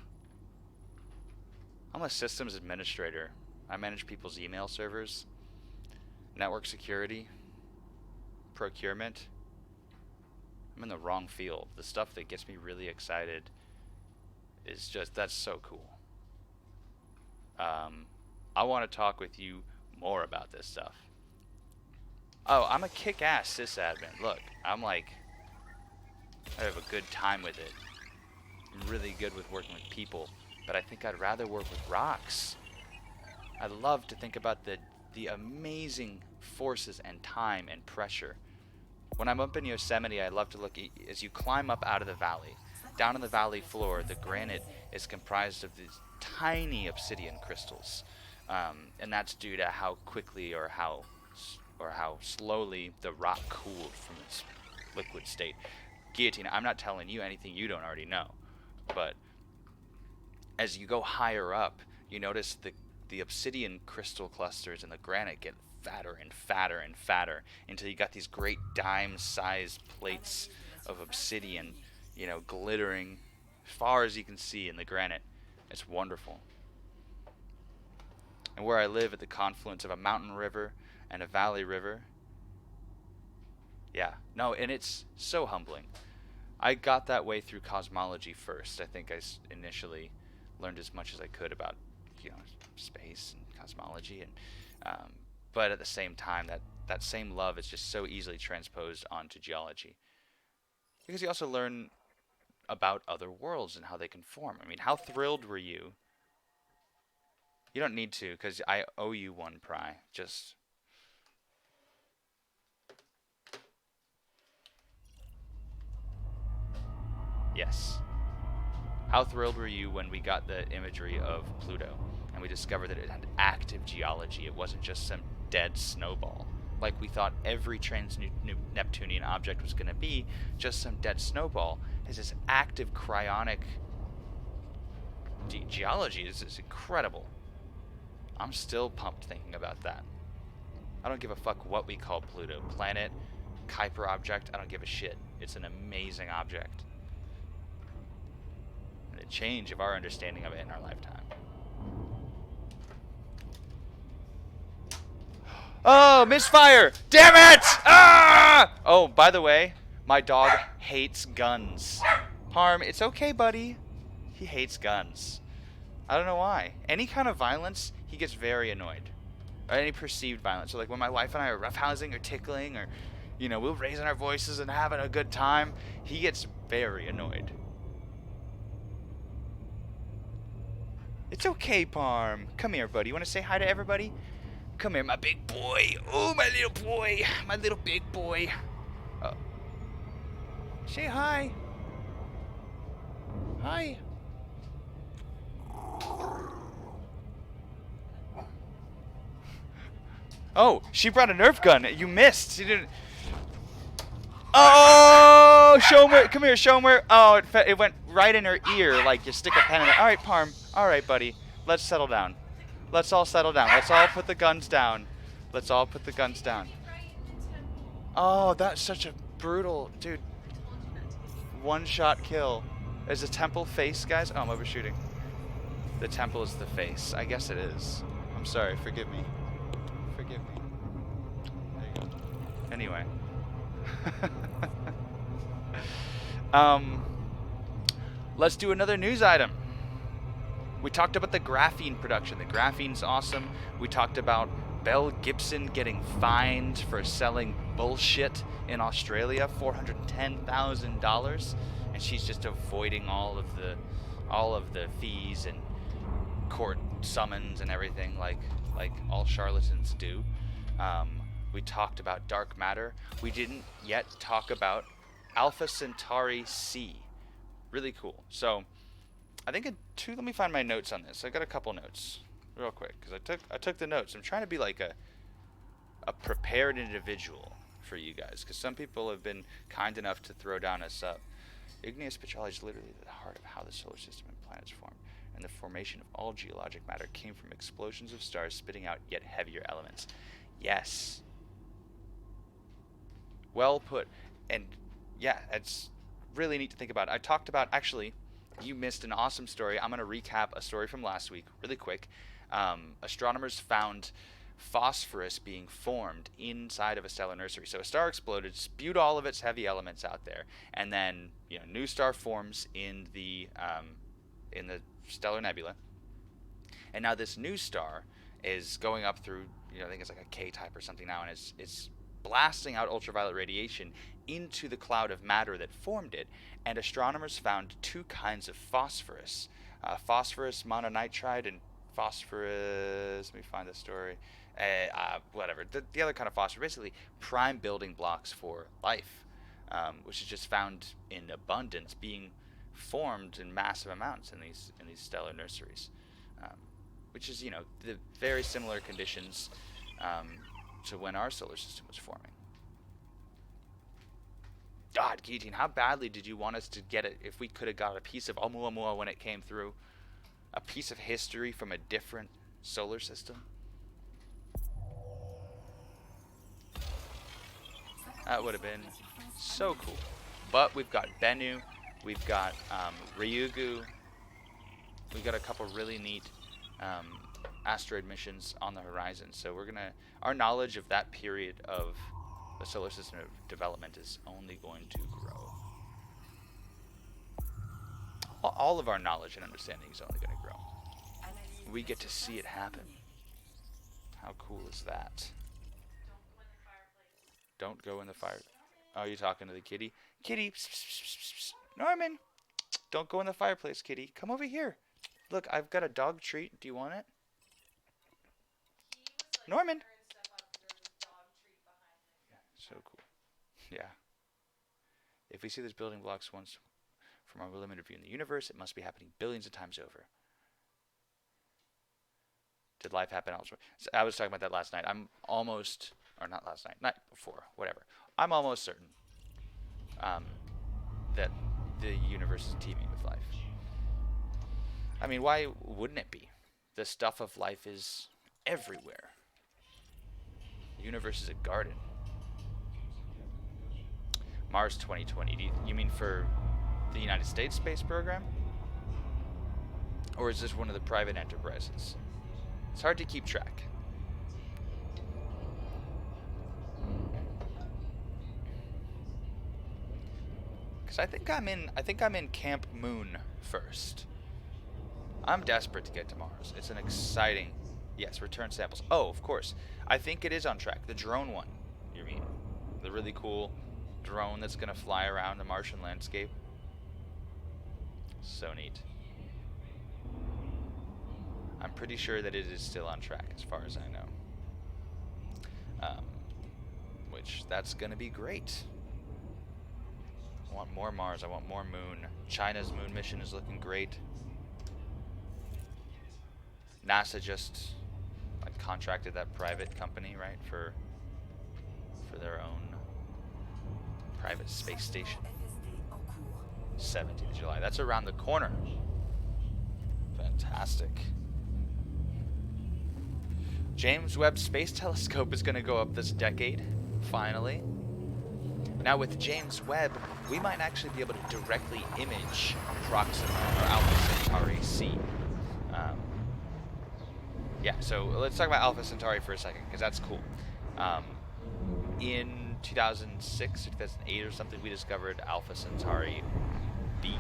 I'm a systems administrator. I manage people's email servers, network security, procurement. I'm in the wrong field. The stuff that gets me really excited is just, that's so cool. I want to talk with you more about this stuff. Oh, I'm a kick-ass sysadmin. Look, I have a good time with it. I'm really good with working with people, but I think I'd rather work with rocks. I love to think about the amazing forces and time and pressure. When I'm up in Yosemite, I love to look as you climb up out of the valley. Down on the valley floor, the granite is comprised of these tiny obsidian crystals, and that's due to how quickly or how slowly the rock cooled from its liquid state. Guillotine, I'm not telling you anything you don't already know, but as you go higher up, you notice the obsidian crystal clusters in the granite get fatter and fatter and fatter until you got these great dime-sized plates of obsidian, glittering as far as you can see in the granite. It's wonderful. And where I live at the confluence of a mountain river and a valley river, yeah, no, and it's so humbling. I got that way through cosmology first. I think I initially learned as much as I could about, space and cosmology, and but at the same time, that same love is just so easily transposed onto geology, because you also learn about other worlds and how they can form. I mean, how thrilled were you? You don't need to, because I owe you one, Pry. Just yes. How thrilled were you when we got the imagery of Pluto and we discovered that it had active geology? It wasn't just some dead snowball, like we thought every trans-Neptunian object was going to be, just some dead snowball. It's this active cryonic geology. Is incredible. I'm still pumped thinking about that. I don't give a fuck what we call Pluto. Planet, Kuiper object, I don't give a shit. It's an amazing object. And the change of our understanding of it in our lifetime. Oh, misfire! Damn it! Ah! Oh, by the way, my dog hates guns. Parm, it's okay, buddy. He hates guns. I don't know why. Any kind of violence, he gets very annoyed. Or any perceived violence. So like when my wife and I are roughhousing or tickling or, we're raising our voices and having a good time, he gets very annoyed. It's okay, Parm. Come here, buddy. You want to say hi to everybody? Come here, my big boy. Oh, my little boy. My little big boy. Oh. Say hi. Hi. Oh, she brought a Nerf gun. You missed. You didn't. Oh, show me. Come here, show me. Oh, it went right in her ear, like you stick a pen in it. All right, Parm. All right, buddy. Let's settle down. Let's all settle down. Let's all put the guns down. Let's all put the guns down. Oh, that's such a brutal, dude. One-shot kill. Is the temple face, guys? Oh, I'm overshooting. The temple is the face. I guess it is. I'm sorry. Forgive me. Forgive me. There you go. Anyway. Let's do another news item. We talked about the graphene production. The graphene's awesome. We talked about Belle Gibson getting fined for selling bullshit in Australia, $410,000, and she's just avoiding all of the fees and court summons and everything like all charlatans do. We talked about dark matter. We didn't yet talk about Alpha Centauri C. Really cool. So I think let me find my notes on this. I got a couple notes real quick because I took the notes. I'm trying to be like a prepared individual for you guys, because some people have been kind enough to throw down a sub. Igneous petrology is literally the heart of how the solar system and planets form, and the formation of all geologic matter came from explosions of stars spitting out yet heavier elements. Yes. Well put. And yeah, it's really neat to think about. I talked about, actually, you missed an awesome story. I'm going to recap a story from last week really quick. Astronomers found phosphorus being formed inside of a stellar nursery. So a star exploded, spewed all of its heavy elements out there, and then new star forms in the stellar nebula. And now this new star is going up through, I think it's like a K-type or something now, and it's blasting out ultraviolet radiation into the cloud of matter that formed it. And astronomers found two kinds of phosphorus, phosphorus mononitride and phosphorus, let me find the story, whatever, the other kind of phosphorus, basically prime building blocks for life, which is just found in abundance, being formed in massive amounts in these stellar nurseries, which is, the very similar conditions to when our solar system was forming. God, Guillotine, how badly did you want us to get it if we could have got a piece of Oumuamua when it came through? A piece of history from a different solar system? That would have been so cool. But we've got Bennu, we've got Ryugu, we've got a couple really neat um, asteroid missions on the horizon. So we're gonna, our knowledge of that period of the solar system development is only going to grow. All of our knowledge and understanding is only going to grow. We get to see it happen. How cool is that? Don't go in the fire. Oh, you talking to the kitty? Kitty, pss, pss, pss, pss. Norman, don't go in the fireplace, kitty. Come over here. Look, I've got a dog treat. Do you want it? Norman. So cool. Yeah. If we see those building blocks once from our limited view in the universe, it must be happening billions of times over. Did life happen elsewhere? So I was talking about that last night. I'm almost, or not last night, night before, whatever. I'm almost certain that the universe is teeming with life. I mean, why wouldn't it be? The stuff of life is everywhere. The universe is a garden. Mars 2020. You mean for the United States space program? Or is this one of the private enterprises? It's hard to keep track. Cause I think I'm in Camp Moon first. I'm desperate to get to Mars. It's an exciting, yes, return samples. Oh, of course. I think it is on track. The drone one, you mean? The really cool drone that's gonna fly around the Martian landscape. So neat. I'm pretty sure that it is still on track as far as I know. Which, that's gonna be great. I want more Mars, I want more Moon. China's moon mission is looking great. NASA just contracted that private company, right, for their own private space station. 17th of July. That's around the corner. Fantastic. James Webb Space Telescope is going to go up this decade, finally. Now with James Webb, we might actually be able to directly image Proxima or Alpha Centauri C. Yeah, so let's talk about Alpha Centauri for a second, because that's cool. In 2006 or 2008 or something, we discovered Alpha Centauri B,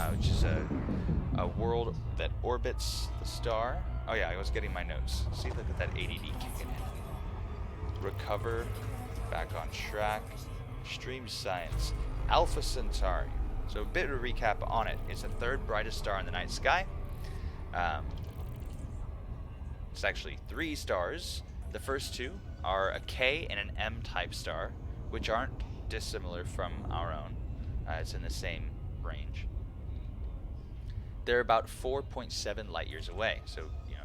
which is a world that orbits the star. Oh yeah, I was getting my notes. See, look at that ADD kicking in. Recover, back on track, extreme science. Alpha Centauri. So a bit of a recap on it. It's the third brightest star in the night sky. It's actually 3 stars. The first 2 are a K and an M type star, which aren't dissimilar from our own. It's in the same range. They're about 4.7 light years away. So, you know,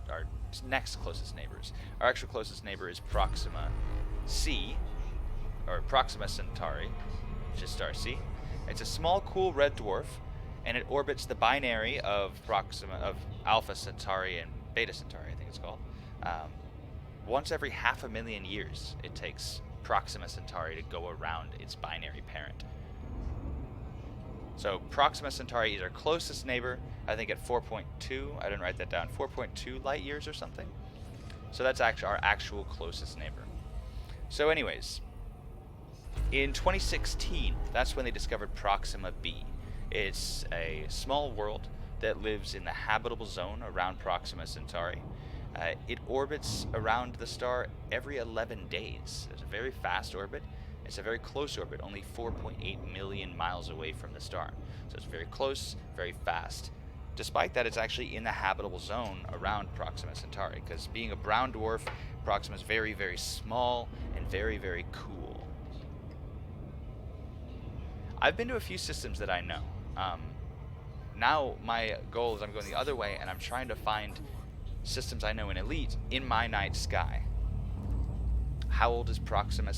our next closest neighbors. Our actual closest neighbor is Proxima C, or Proxima Centauri, which is star C. It's a small, cool red dwarf, and it orbits the binary of Alpha Centauri and Beta Centauri, I think it's called. Once every 500,000 years, it takes Proxima Centauri to go around its binary parent. So Proxima Centauri is our closest neighbor, I think at 4.2, I didn't write that down, 4.2 light years or something. So that's actually our actual closest neighbor. So anyways, in 2016, that's when they discovered Proxima B. It's a small world that lives in the habitable zone around Proxima Centauri. It orbits around the star every 11 days. It's a very fast orbit. It's a very close orbit, only 4.8 million miles away from the star. So it's very close, very fast. Despite that, it's actually in the habitable zone around Proxima Centauri, because being a brown dwarf, Proxima is very, very small and very, very cool. I've been to a few systems that I know. Now my goal is I'm going the other way, and I'm trying to find systems I know in Elite in my night sky. How old is Proxima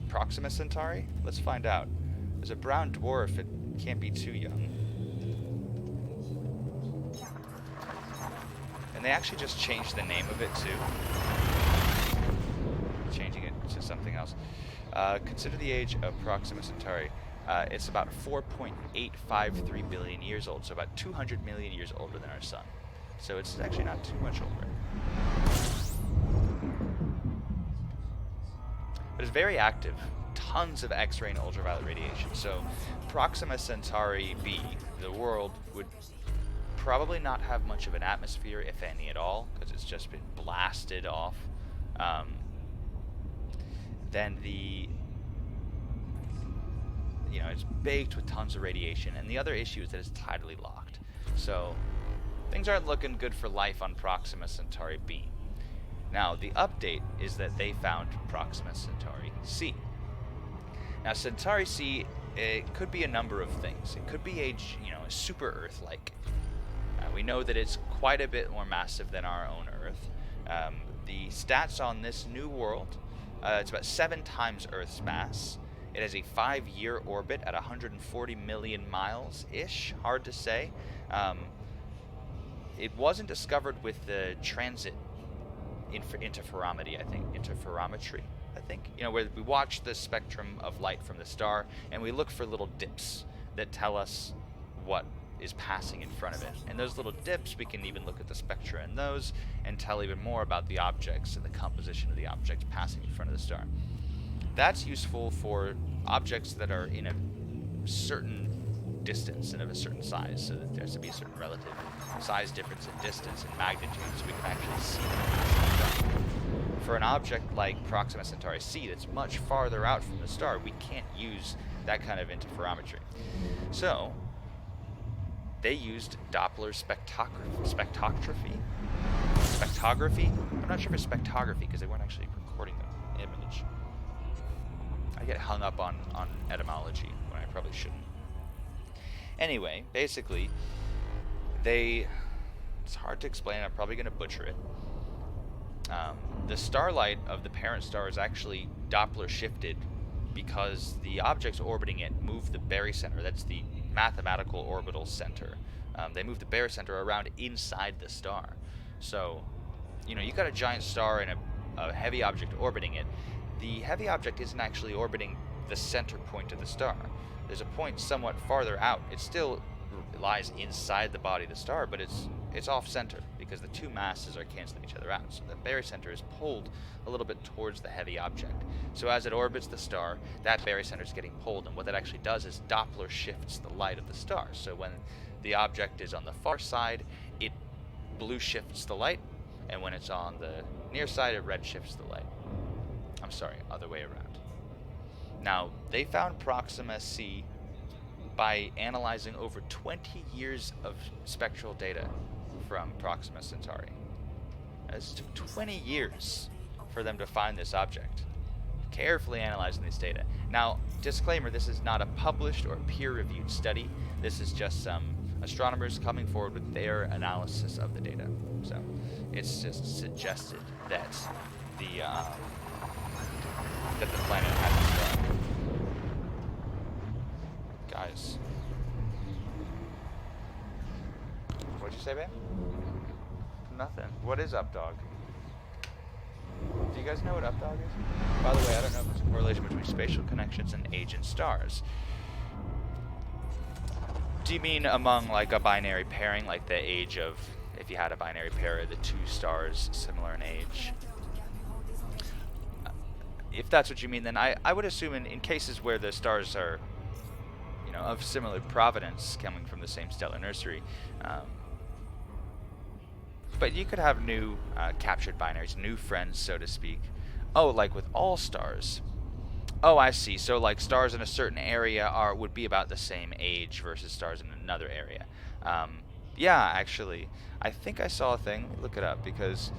Proxima Centauri? Let's find out. There's a brown dwarf. It can't be too young. And they actually just changed the name of it too, changing it to something else. Consider the age of Proxima Centauri. It's about 4.853 billion years old, so about 200 million years older than our sun. So it's actually not too much older. But it's very active. Tons of X-ray and ultraviolet radiation. So Proxima Centauri b, the world, would probably not have much of an atmosphere, if any at all, because it's just been blasted off. Then it's baked with tons of radiation, and the other issue is that it's tidally locked. So things aren't looking good for life on Proxima Centauri b. Now, the update is that they found Proxima Centauri c. Now, Centauri c, it could be a number of things. It could be a super Earth-like. We know that it's quite a bit more massive than our own Earth. The stats on this new world, it's about 7 times Earth's mass. It has a 5-year orbit at 140 million miles-ish. Hard to say. It wasn't discovered with the transit interferometry, I think. Where we watch the spectrum of light from the star, and we look for little dips that tell us what is passing in front of it. And those little dips, we can even look at the spectra in those and tell even more about the objects and the composition of the objects passing in front of the star. That's useful for objects that are in a certain distance and of a certain size, so that there has to be a certain relative size difference in distance and magnitude, so we can actually see them passing the star. For an object like Proxima Centauri c that's much farther out from the star, we can't use that kind of interferometry. So they used Doppler spectrography. I'm not sure if it's spectrography because they weren't actually recording the image. I get hung up on etymology when I probably shouldn't. Anyway, basically, it's hard to explain. I'm probably going to butcher it. The starlight of the parent star is actually Doppler shifted because the objects orbiting it move the barycenter. That's the mathematical orbital center. They move the barycenter around inside the star. So, you got a giant star and a heavy object orbiting it. The heavy object isn't actually orbiting the center point of the star. There's a point somewhat farther out. It still lies inside the body of the star, but it's off center because the two masses are canceling each other out. So the barycenter is pulled a little bit towards the heavy object. So as it orbits the star, that barycenter is getting pulled, and what that actually does is Doppler shifts the light of the star. So when the object is on the far side, it blue shifts the light, and when it's on the near side, it red shifts the light. I'm sorry, other way around. Now, they found Proxima c by analyzing over 20 years of spectral data from Proxima Centauri. It took 20 years for them to find this object, carefully analyzing this data. Now, disclaimer, this is not a published or peer-reviewed study. This is just some astronomers coming forward with their analysis of the data. So, it's just suggested that the planet has a star. Guys. What'd you say, babe? Nothing. What is updog? Do you guys know what updog is? By the way, I don't know if there's a correlation between spatial connections and age in stars. Do you mean among like a binary pairing, like the age of, if you had a binary pair of the two stars similar in age? If that's what you mean, then I would assume in cases where the stars are, of similar provenance coming from the same stellar nursery, but you could have new captured binaries, new friends, so to speak. Oh, like with all stars. Oh, I see. So like stars in a certain area would be about the same age versus stars in another area. Yeah, actually, I think I saw a thing. Let me look it up, because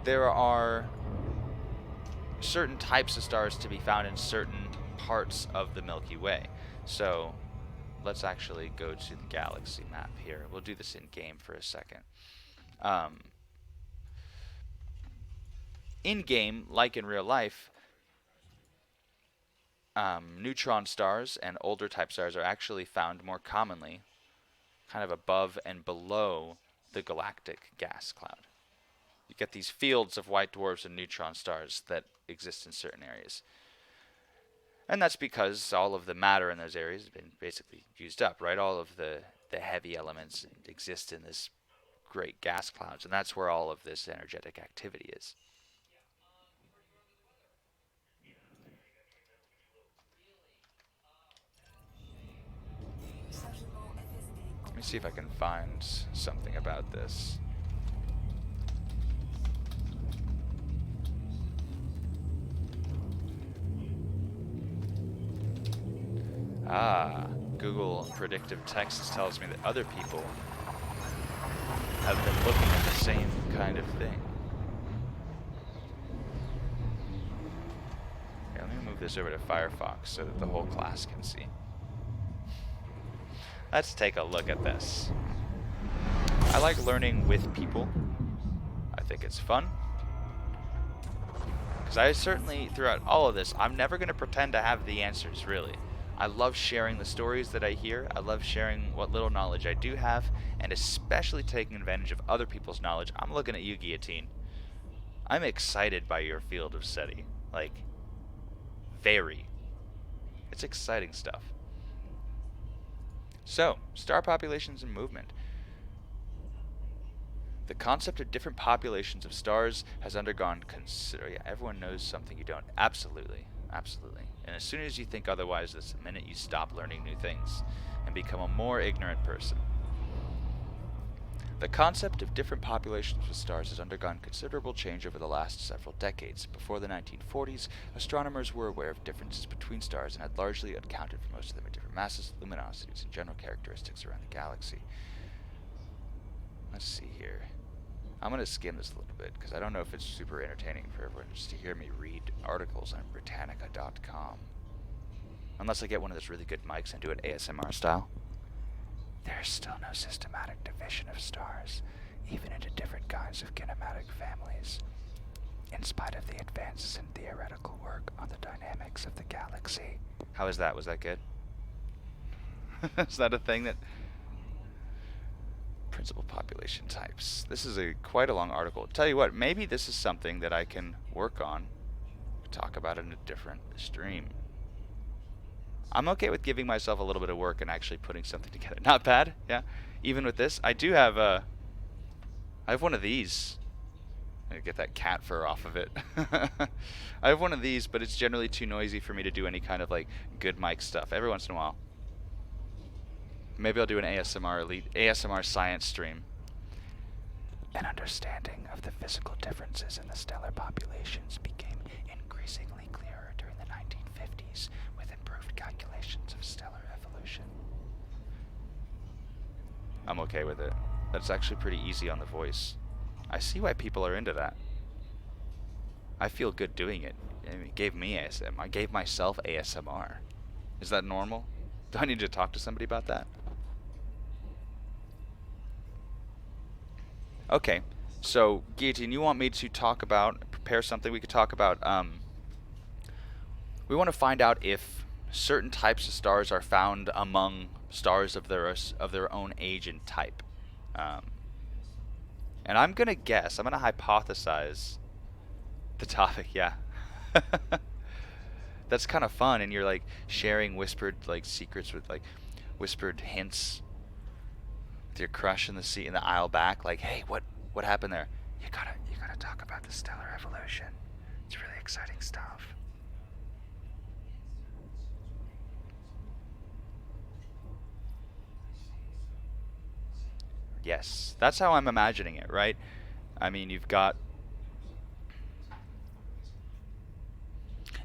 there are certain types of stars to be found in certain parts of the Milky Way. So let's actually go to the galaxy map here. We'll do this in game for a second. In game, like in real life, neutron stars and older type stars are actually found more commonly kind of above and below the galactic gas cloud. You get these fields of white dwarfs and neutron stars that exist in certain areas. And that's because all of the matter in those areas has been basically used up, right? All of the heavy elements exist in this great gas clouds, and that's where all of this energetic activity is. Let me see if I can find something about this. Ah, Google predictive texts tells me that other people have been looking at the same kind of thing. Here, let me move this over to Firefox so that the whole class can see. Let's take a look at this. I like learning with people. I think it's fun. Because I certainly, throughout all of this, I'm never going to pretend to have the answers, really. I love sharing the stories that I hear. I love sharing what little knowledge I do have, and especially taking advantage of other people's knowledge. I'm looking at you, Guillotine. I'm excited by your field of SETI. Like, very. It's exciting stuff. So, star populations and movement. The concept of different populations of stars has undergone yeah, everyone knows something you don't. Absolutely. Absolutely. And as soon as you think otherwise, that's the minute you stop learning new things and become a more ignorant person. The concept of different populations of stars has undergone considerable change over the last several decades. Before the 1940s, astronomers were aware of differences between stars and had largely accounted for most of them in different masses, luminosities, and general characteristics around the galaxy. Let's see here. I'm going to skim this a little bit because I don't know if it's super entertaining for everyone just to hear me read articles on Britannica.com. Unless I get one of those really good mics and do it ASMR style. There's still no systematic division of stars, even into different kinds of kinematic families. In spite of the advances in theoretical work on the dynamics of the galaxy. How is that? Was that good? Is that a thing that... Principal population types. This is quite a long article. Tell you what, maybe this is something that I can work on, talk about in a different stream. I'm okay with giving myself a little bit of work and actually putting something together. Not bad, yeah. Even with this, I do have I have one of these. I'm gonna get that cat fur off of it. I have one of these, but it's generally too noisy for me to do any kind of like good mic stuff. Every once in a while. Maybe I'll do an ASMR science stream. An understanding of the physical differences in the stellar populations became increasingly clearer during the 1950s with improved calculations of stellar evolution. I'm okay with it. That's actually pretty easy on the voice. I see why people are into that. I feel good doing it. It gave me ASMR. I gave myself ASMR. Is that normal? Do I need to talk to somebody about that? Okay, so Guillotine, you want me to prepare something we could talk about? We want to find out if certain types of stars are found among stars of their own age and type. And I'm gonna hypothesize the topic. Yeah, that's kind of fun, and you're like sharing whispered like secrets with like whispered hints. Your crush in the aisle back, like, hey, what happened there? You gotta talk about the stellar evolution. It's really exciting stuff. Yes, that's how I'm imagining it, right? I mean, you've got...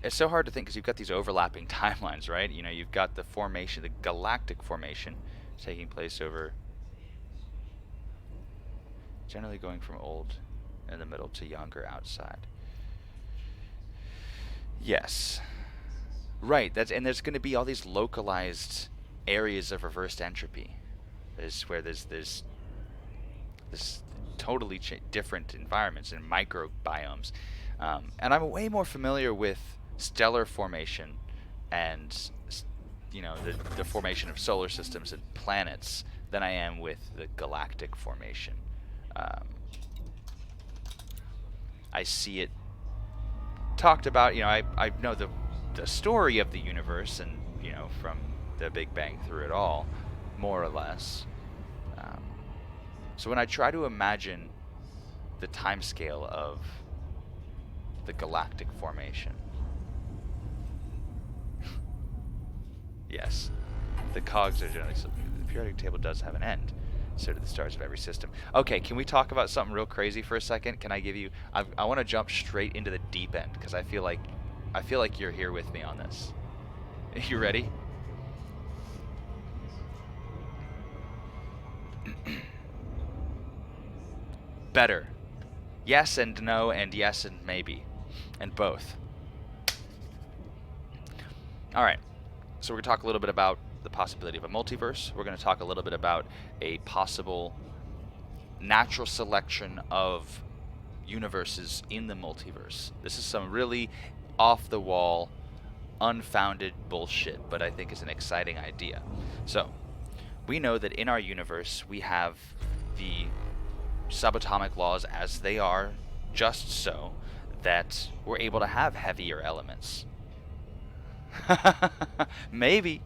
It's so hard to think because you've got these overlapping timelines, right? You know, you've got the formation, the galactic formation, taking place over... generally going from old in the middle to younger outside. Yes. Right, and there's going to be all these localized areas of reversed entropy. There's where there's this totally different environments and microbiomes. And I'm way more familiar with stellar formation and the formation of solar systems and planets than I am with the galactic formation. Um, I see it talked about. I know the story of the universe, and from the Big Bang through it all, more or less. Um, so when I try to imagine the timescale of the galactic formation, yes, the cogs are generally. The periodic table does have an end. So do the stars of every system. Okay, can we talk about something real crazy for a second? Can I give you? I want to jump straight into the deep end because I feel like you're here with me on this. You ready? Better. Yes and no, and yes and maybe, and both. All right. So we're going to talk a little bit about the possibility of a multiverse. We're going to talk a little bit about a possible natural selection of universes in the multiverse. This is some really off the wall, unfounded bullshit, but I think is an exciting idea. So, we know that in our universe we have the subatomic laws as they are, just so that we're able to have heavier elements. Maybe.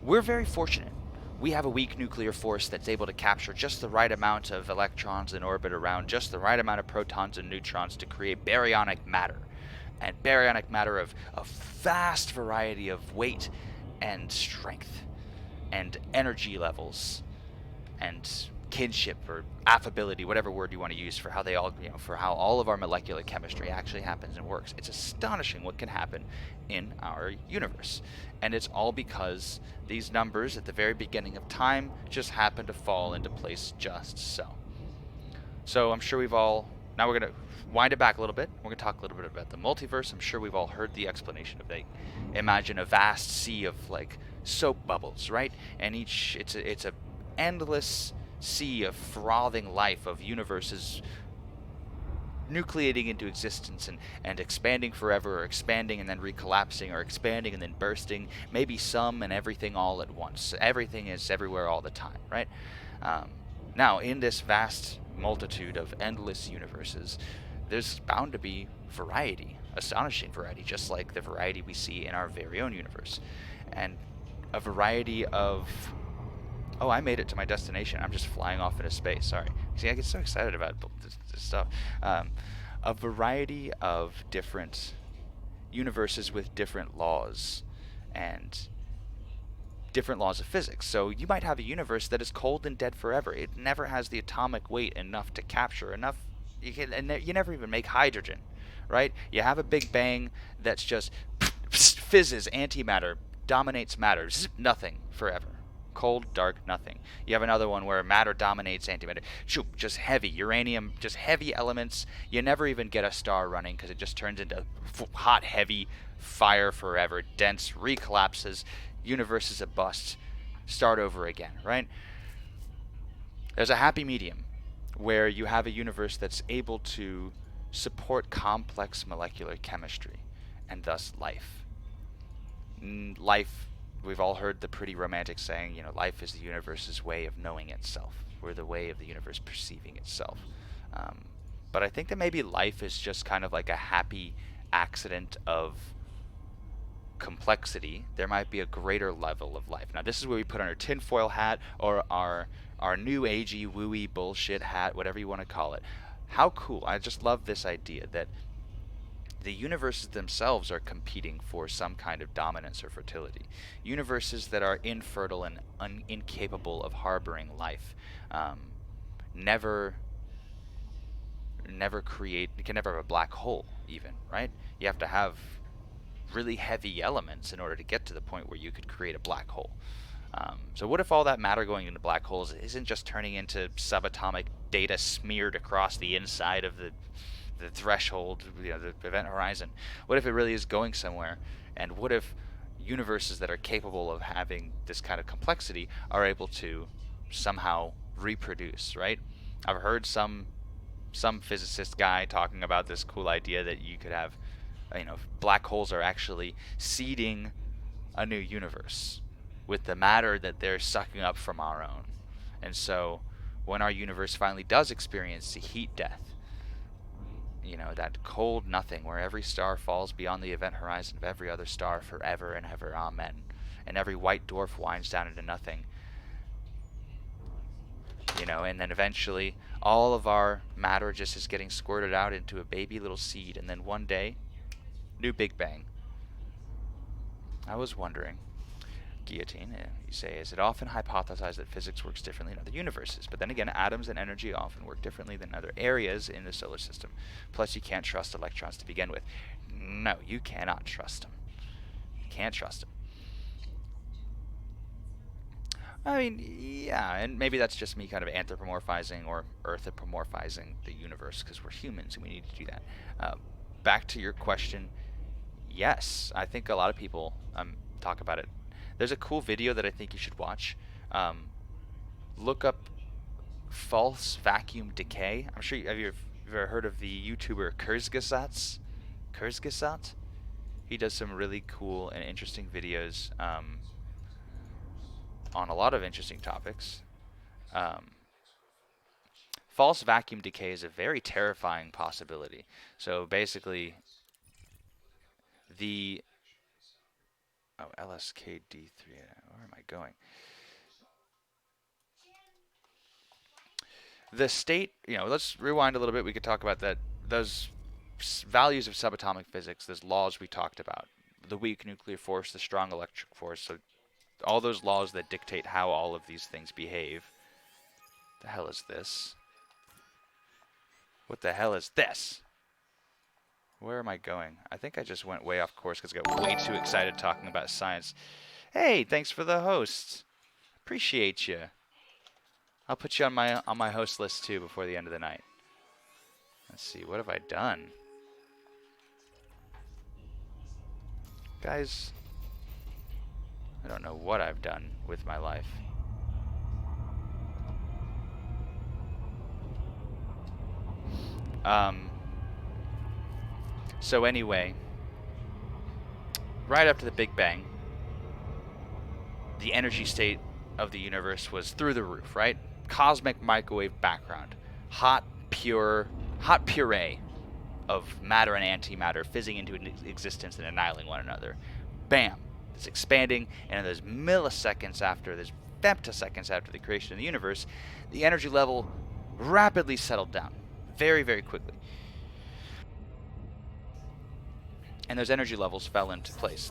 We're very fortunate. We have a weak nuclear force that's able to capture just the right amount of electrons in orbit around just the right amount of protons and neutrons to create baryonic matter. And baryonic matter of a vast variety of weight and strength and energy levels and kinship or affability, whatever word you want to use for how they all, for how all of our molecular chemistry actually happens and works. It's astonishing what can happen in our universe. And it's all because these numbers at the very beginning of time just happen to fall into place just so. So I'm sure we've all, now we're going to wind it back a little bit. We're going to talk a little bit about the multiverse. I'm sure we've all heard the explanation of they imagine a vast sea of like soap bubbles, right? And it's a endless sea of frothing life of universes nucleating into existence and expanding forever, or expanding and then recollapsing, or expanding and then bursting, maybe some and everything all at once. Everything is everywhere all the time, right? Now, in this vast multitude of endless universes, there's bound to be variety, astonishing variety, just like the variety we see in our very own universe. And a variety of... Oh, I made it to my destination. I'm just flying off into space. Sorry. See, I get so excited about this stuff. A variety of different universes with different laws and different laws of physics. So you might have a universe that is cold and dead forever. It never has the atomic weight enough to capture enough. You never even make hydrogen, right? You have a Big Bang that's just fizzes antimatter, dominates matter, nothing forever. Cold, dark, nothing. You have another one where matter dominates antimatter. Just heavy. Uranium, just heavy elements. You never even get a star running because it just turns into hot, heavy fire forever. Dense, recollapses. Universe is a bust. Start over again, right? There's a happy medium where you have a universe that's able to support complex molecular chemistry and thus life. Life, we've all heard the pretty romantic saying, life is the universe's way of knowing itself. We're the way of the universe perceiving itself. But I think that maybe life is just kind of like a happy accident of complexity. There might be a greater level of life. Now, this is where we put on our tinfoil hat or our new agey, wooey bullshit hat, whatever you want to call it. How cool. I just love this idea that the universes themselves are competing for some kind of dominance or fertility. Universes that are infertile and incapable of harboring life never create, you can never have a black hole even, right? You have to have really heavy elements in order to get to the point where you could create a black hole. So what if all that matter going into black holes isn't just turning into subatomic data smeared across the inside of the threshold, the event horizon? What if it really is going somewhere? And what if universes that are capable of having this kind of complexity are able to somehow reproduce, right? I've heard some physicist guy talking about this cool idea that you could have black holes are actually seeding a new universe with the matter that they're sucking up from our own. And so when our universe finally does experience the heat death, that cold nothing where every star falls beyond the event horizon of every other star forever and ever, amen, and every white dwarf winds down into nothing, and then eventually all of our matter just is getting squirted out into a baby little seed, and then one day, new Big Bang. I was wondering, Guillotine, you say, is it often hypothesized that physics works differently in other universes? But then again, atoms and energy often work differently than other areas in the solar system. Plus, you can't trust electrons to begin with. No, you cannot trust them. You can't trust them. I mean, yeah, and maybe that's just me kind of anthropomorphizing or earthopomorphizing the universe because we're humans and we need to do that. Back to your question, yes, I think a lot of people talk about it. There's a cool video that I think you should watch. Look up false vacuum decay. I'm sure have you ever heard of the YouTuber Kurzgesagt? Kurzgesagt? He does some really cool and interesting videos on a lot of interesting topics. False vacuum decay is a very terrifying possibility. So basically, LSKD3, where am I going? The state, let's rewind a little bit. We could talk about that. Those values of subatomic physics, those laws we talked about, the weak nuclear force, the strong electric force, so all those laws that dictate how all of these things behave. The hell is this? What the hell is this? Where am I going? I think I just went way off course because I got way too excited talking about science. Hey, thanks for the host. Appreciate you. I'll put you on my host list too before the end of the night. Let's see, what have I done? Guys, I don't know what I've done with my life. So anyway, right after the Big Bang, the energy state of the universe was through the roof, right? Cosmic microwave background. Hot puree of matter and antimatter fizzing into existence and annihilating one another. Bam! It's expanding, and in those milliseconds after, those femtoseconds after the creation of the universe, the energy level rapidly settled down. Very, very quickly. And those energy levels fell into place.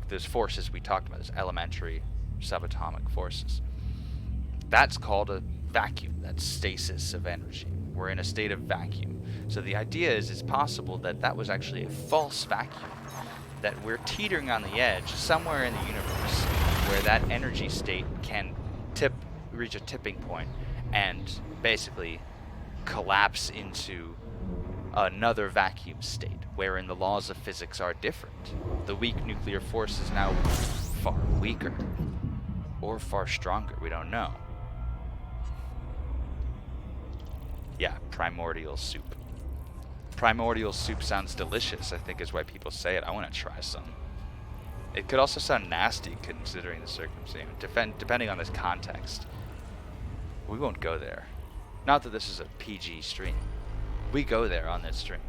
Those forces we talked about, those elementary subatomic forces. That's called a vacuum. That's stasis of energy. We're in a state of vacuum. So the idea is it's possible that was actually a false vacuum. That we're teetering on the edge somewhere in the universe where that energy state can reach a tipping point and basically collapse into another vacuum state, wherein the laws of physics are different. The weak nuclear force is now far weaker, or far stronger, we don't know. Yeah, primordial soup. Primordial soup sounds delicious, I think is why people say it. I want to try some. It could also sound nasty considering the circumstance, depending on this context. We won't go there. Not that this is a PG stream. We go there on this stream.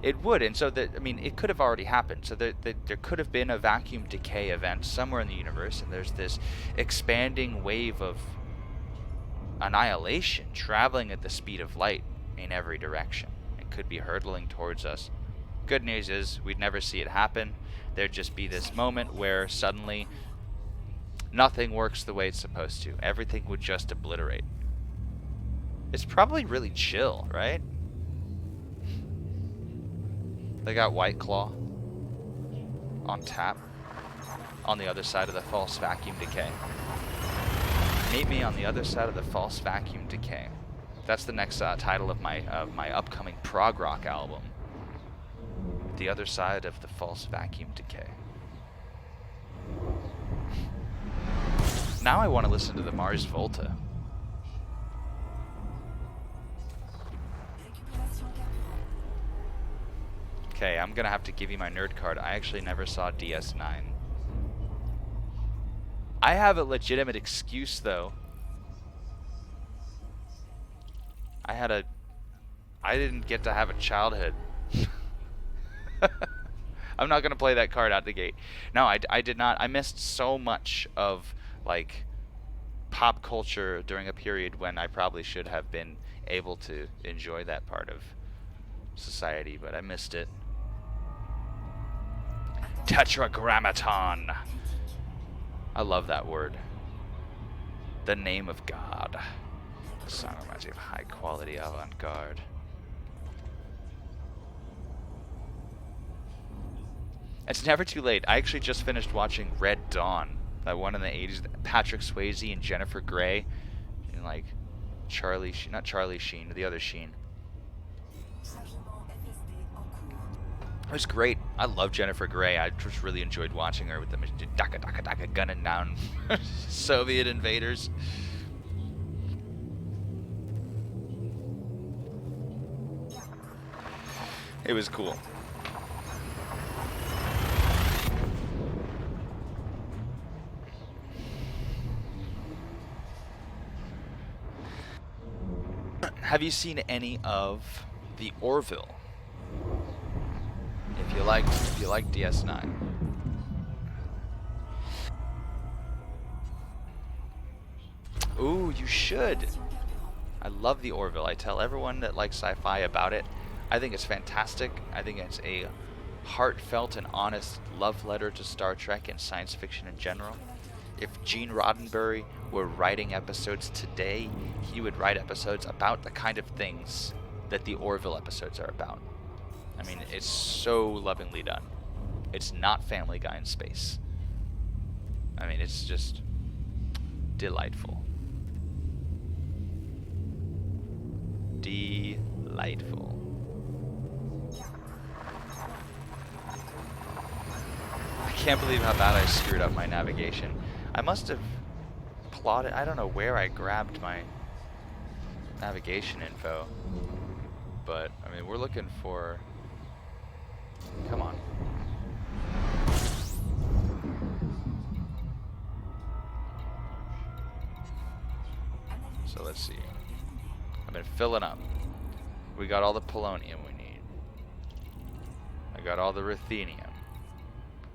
It would, and so it could have already happened. So there could have been a vacuum decay event somewhere in the universe, and there's this expanding wave of annihilation traveling at the speed of light in every direction. It could be hurtling towards us. Good news is we'd never see it happen. There'd just be this moment where suddenly nothing works the way it's supposed to. Everything would just obliterate. It's probably really chill, right? They got White Claw on tap on the other side of the false vacuum decay. Meet me on the other side of the false vacuum decay. That's the next title of my upcoming prog rock album. The other side of the false vacuum decay. Now I want to listen to the Mars Volta. Okay, I'm gonna have to give you my nerd card. I actually never saw DS9. I have a legitimate excuse, though. I didn't get to have a childhood. I'm not gonna play that card out the gate. No, I did not. I missed so much of, like, pop culture during a period when I probably should have been able to enjoy that part of society, but I missed it. Tetragrammaton. I love that word. The name of God. The song reminds me of high quality avant-garde. It's never too late. I actually just finished watching Red Dawn, that one in the 80s. Patrick Swayze and Jennifer Grey, and like not Charlie Sheen, the other Sheen. It was great. I love Jennifer Grey. I just really enjoyed watching her with the daka daka daka gunning down Soviet invaders. It was cool. Have you seen any of the Orville? If you like DS9. Ooh, you should. I love the Orville. I tell everyone that likes sci-fi about it. I think it's fantastic. I think it's a heartfelt and honest love letter to Star Trek and science fiction in general. If Gene Roddenberry were writing episodes today, he would write episodes about the kind of things that the Orville episodes are about. I mean, it's so lovingly done. It's not Family Guy in space. I mean, it's just delightful. Delightful. I can't believe how bad I screwed up my navigation. I must have plotted, I don't know where I grabbed my navigation info, but I mean, we're looking for, come on. So let's see. I've been filling up. We got all the polonium we need. I got all the ruthenium.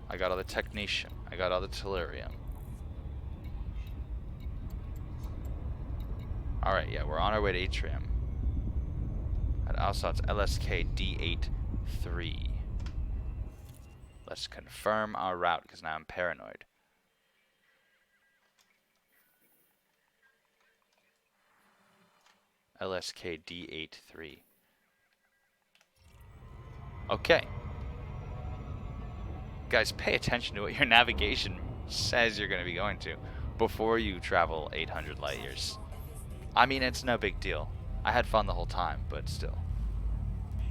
I got all the technetium. I got all the tellurium. Alright, yeah, we're on our way to Atrium. And also it's LSK D83. Let's confirm our route, because now I'm paranoid. LSK D83. Okay. Guys, pay attention to what your navigation says you're going to be going to before you travel 800 light years. I mean, it's no big deal. I had fun the whole time, but still.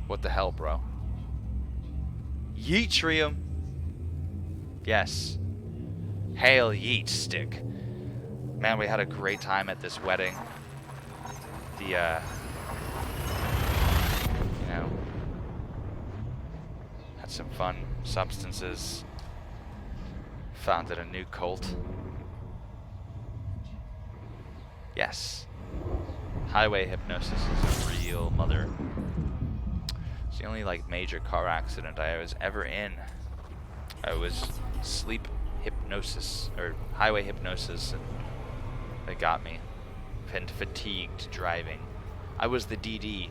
What the hell, bro? Yeetrium! Yes. Hail Yeet Stick. Man, we had a great time at this wedding. The, you know, had some fun substances. Founded a new cult. Yes. Highway hypnosis is a real mother. It's the only, like, major car accident I was ever in. I was sleep hypnosis, or highway hypnosis, and they got me. And fatigued driving. I was the DD,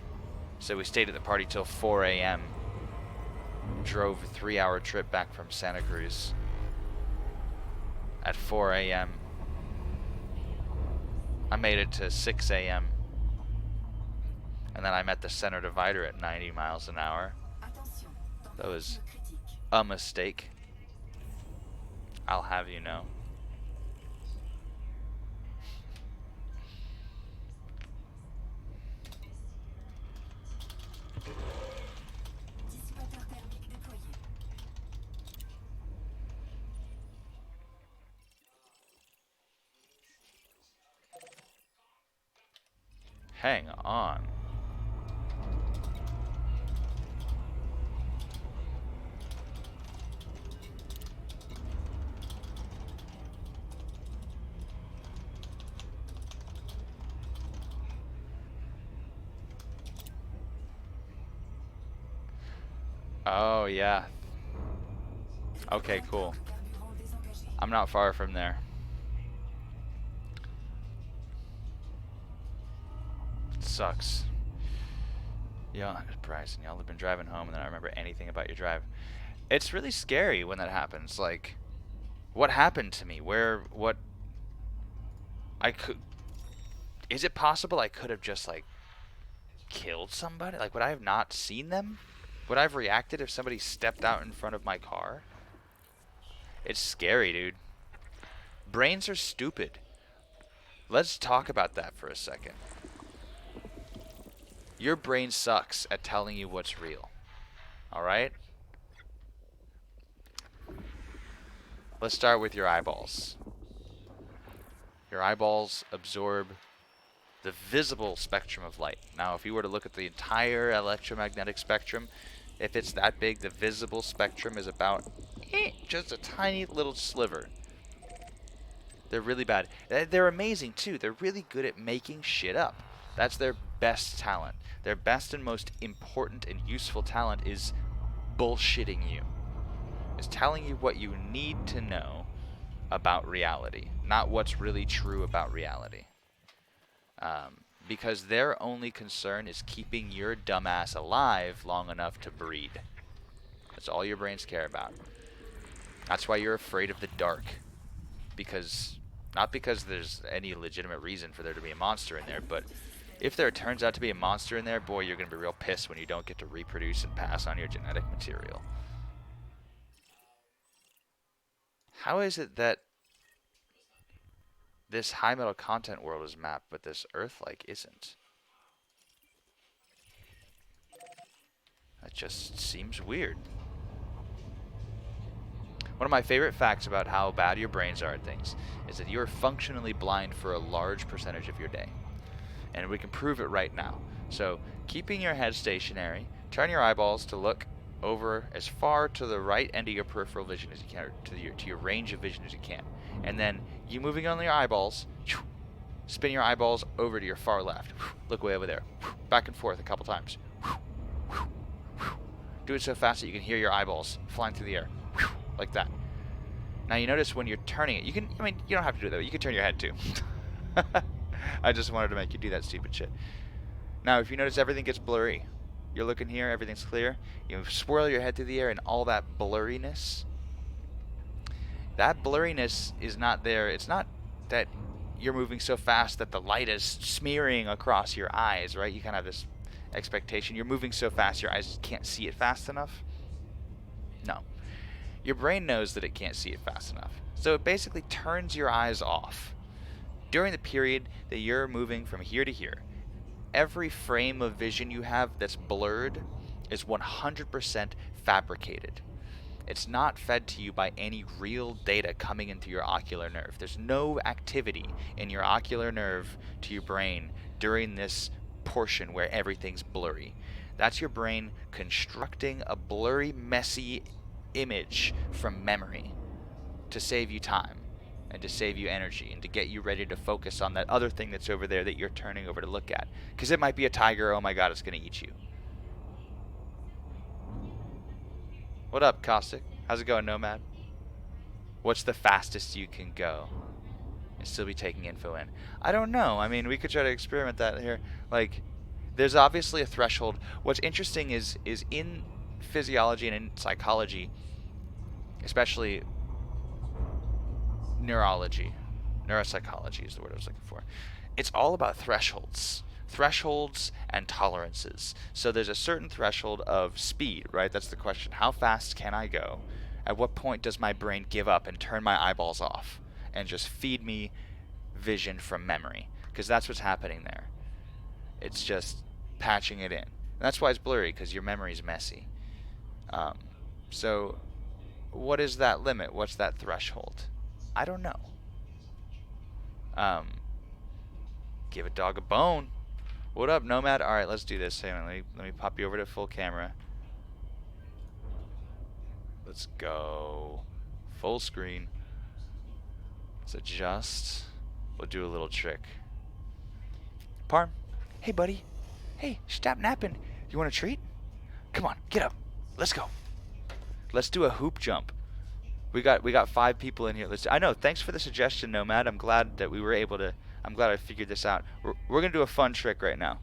so we stayed at the party till 4 a.m. Drove a 3-hour trip back from Santa Cruz at 4 a.m. I made it to 6 a.m. And then I met the center divider at 90 miles an hour. That was a mistake. I'll have you know. Hang on. Oh, yeah. Okay, cool. I'm not far from there. It sucks. Yeah, Bryson, y'all have been driving home and then I remember anything about your drive. It's really scary when that happens. Like, what happened to me? What, I could, is it possible I could have just, like, killed somebody? Like, would I have not seen them? Would I have reacted if somebody stepped out in front of my car? It's scary, dude. Brains are stupid. Let's talk about that for a second. Your brain sucks at telling you what's real. Alright? Let's start with your eyeballs. Your eyeballs absorb the visible spectrum of light. Now, if you were to look at the entire electromagnetic spectrum, if it's that big, the visible spectrum is about just a tiny little sliver. They're really bad. They're amazing, too. They're really good at making shit up. That's their best talent. Their best and most important and useful talent is bullshitting you. Is telling you what you need to know about reality, not what's really true about reality. Because their only concern is keeping your dumbass alive long enough to breed. That's all your brains care about. That's why you're afraid of the dark. Not because there's any legitimate reason for there to be a monster in there, but if there turns out to be a monster in there, boy, you're going to be real pissed when you don't get to reproduce and pass on your genetic material. How is it that this high metal content world is mapped, but this Earth-like isn't? That just seems weird. One of my favorite facts about how bad your brains are at things is that you are functionally blind for a large percentage of your day. And we can prove it right now. So, keeping your head stationary, turn your eyeballs to look over as far to the right end of your peripheral vision as you can, or to your range of vision as you can. And then, you moving on your eyeballs, spin your eyeballs over to your far left. Look way over there. Back and forth a couple times. Do it so fast that you can hear your eyeballs flying through the air. Like that. Now you notice when you're turning it, you don't have to do it though. You can turn your head too. I just wanted to make you do that stupid shit. Now, if you notice everything gets blurry, you're looking here, everything's clear, you swirl your head through the air and all that blurriness is not there. It's not that you're moving so fast that the light is smearing across your eyes, right? You kind of have this expectation. You're moving so fast your eyes can't see it fast enough. No. Your brain knows that it can't see it fast enough. So it basically turns your eyes off. During the period that you're moving from here to here, every frame of vision you have that's blurred is 100% fabricated. It's not fed to you by any real data coming into your ocular nerve. There's no activity in your ocular nerve to your brain during this portion where everything's blurry. That's your brain constructing a blurry, messy image from memory to save you time and to save you energy and to get you ready to focus on that other thing that's over there that you're turning over to look at. Because it might be a tiger. Oh my god, it's going to eat you. What up, Caustic? How's it going, Nomad? What's the fastest you can go and still be taking info in? I don't know. I mean, we could try to experiment that here. Like, there's obviously a threshold. What's interesting is in physiology and in psychology, especially neuropsychology is the word I was looking for. It's all about thresholds and tolerances. So there's a certain threshold of speed, right? That's the question. How fast can I go? At what point does my brain give up and turn my eyeballs off and just feed me vision from memory? Because that's what's happening there. It's just patching it in. And that's why it's blurry, because your memory's messy. So what is that limit? What's that threshold? I don't know. Give a dog a bone. What up, Nomad? Alright, let's do this. Hang on, let me pop you over to full camera. Let's go. Full screen. Let's adjust. We'll do a little trick. Parm. Hey, buddy. Hey, stop napping. You want a treat? Come on, get up. Let's go. Let's do a hoop jump. We got 5 people in here. I know. Thanks for the suggestion, Nomad. I'm glad that we were able to. I'm glad I figured this out. We're gonna do a fun trick right now.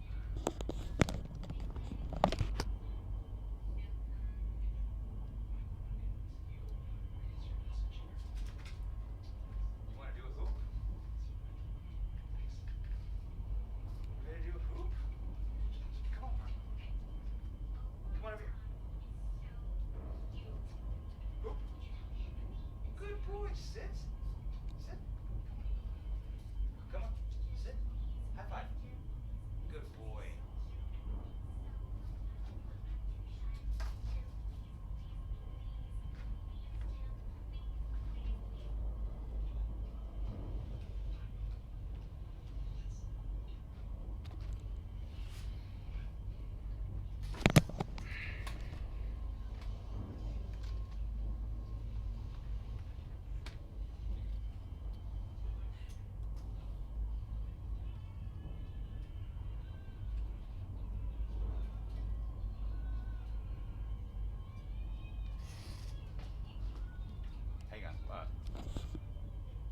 Hang on.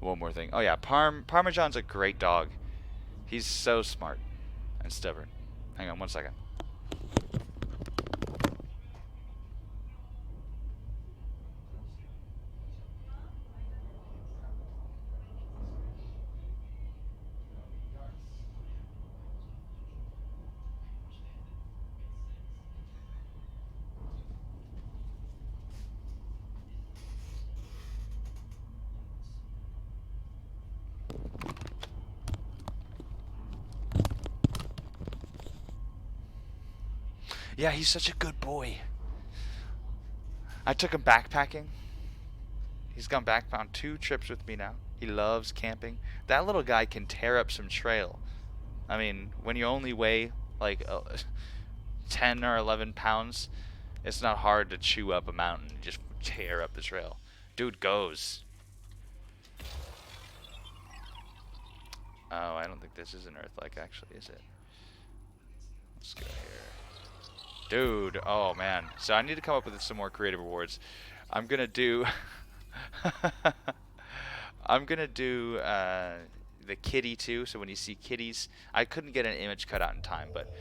One more thing. Oh yeah, Parmesan's a great dog. He's so smart and stubborn. Hang on 1 second. Yeah, he's such a good boy. I took him backpacking. He's gone back on 2 trips with me now. He loves camping. That little guy can tear up some trail. I mean, when you only weigh like 10 or 11 pounds, it's not hard to chew up a mountain and just tear up the trail. Dude goes. Oh, I don't think this is an Earth-like, actually, is it? Let's go here. Dude, oh man. So I need to come up with some more creative rewards. I'm gonna do... I'm gonna do the kitty too, so when you see kitties... I couldn't get an image cut out in time, but...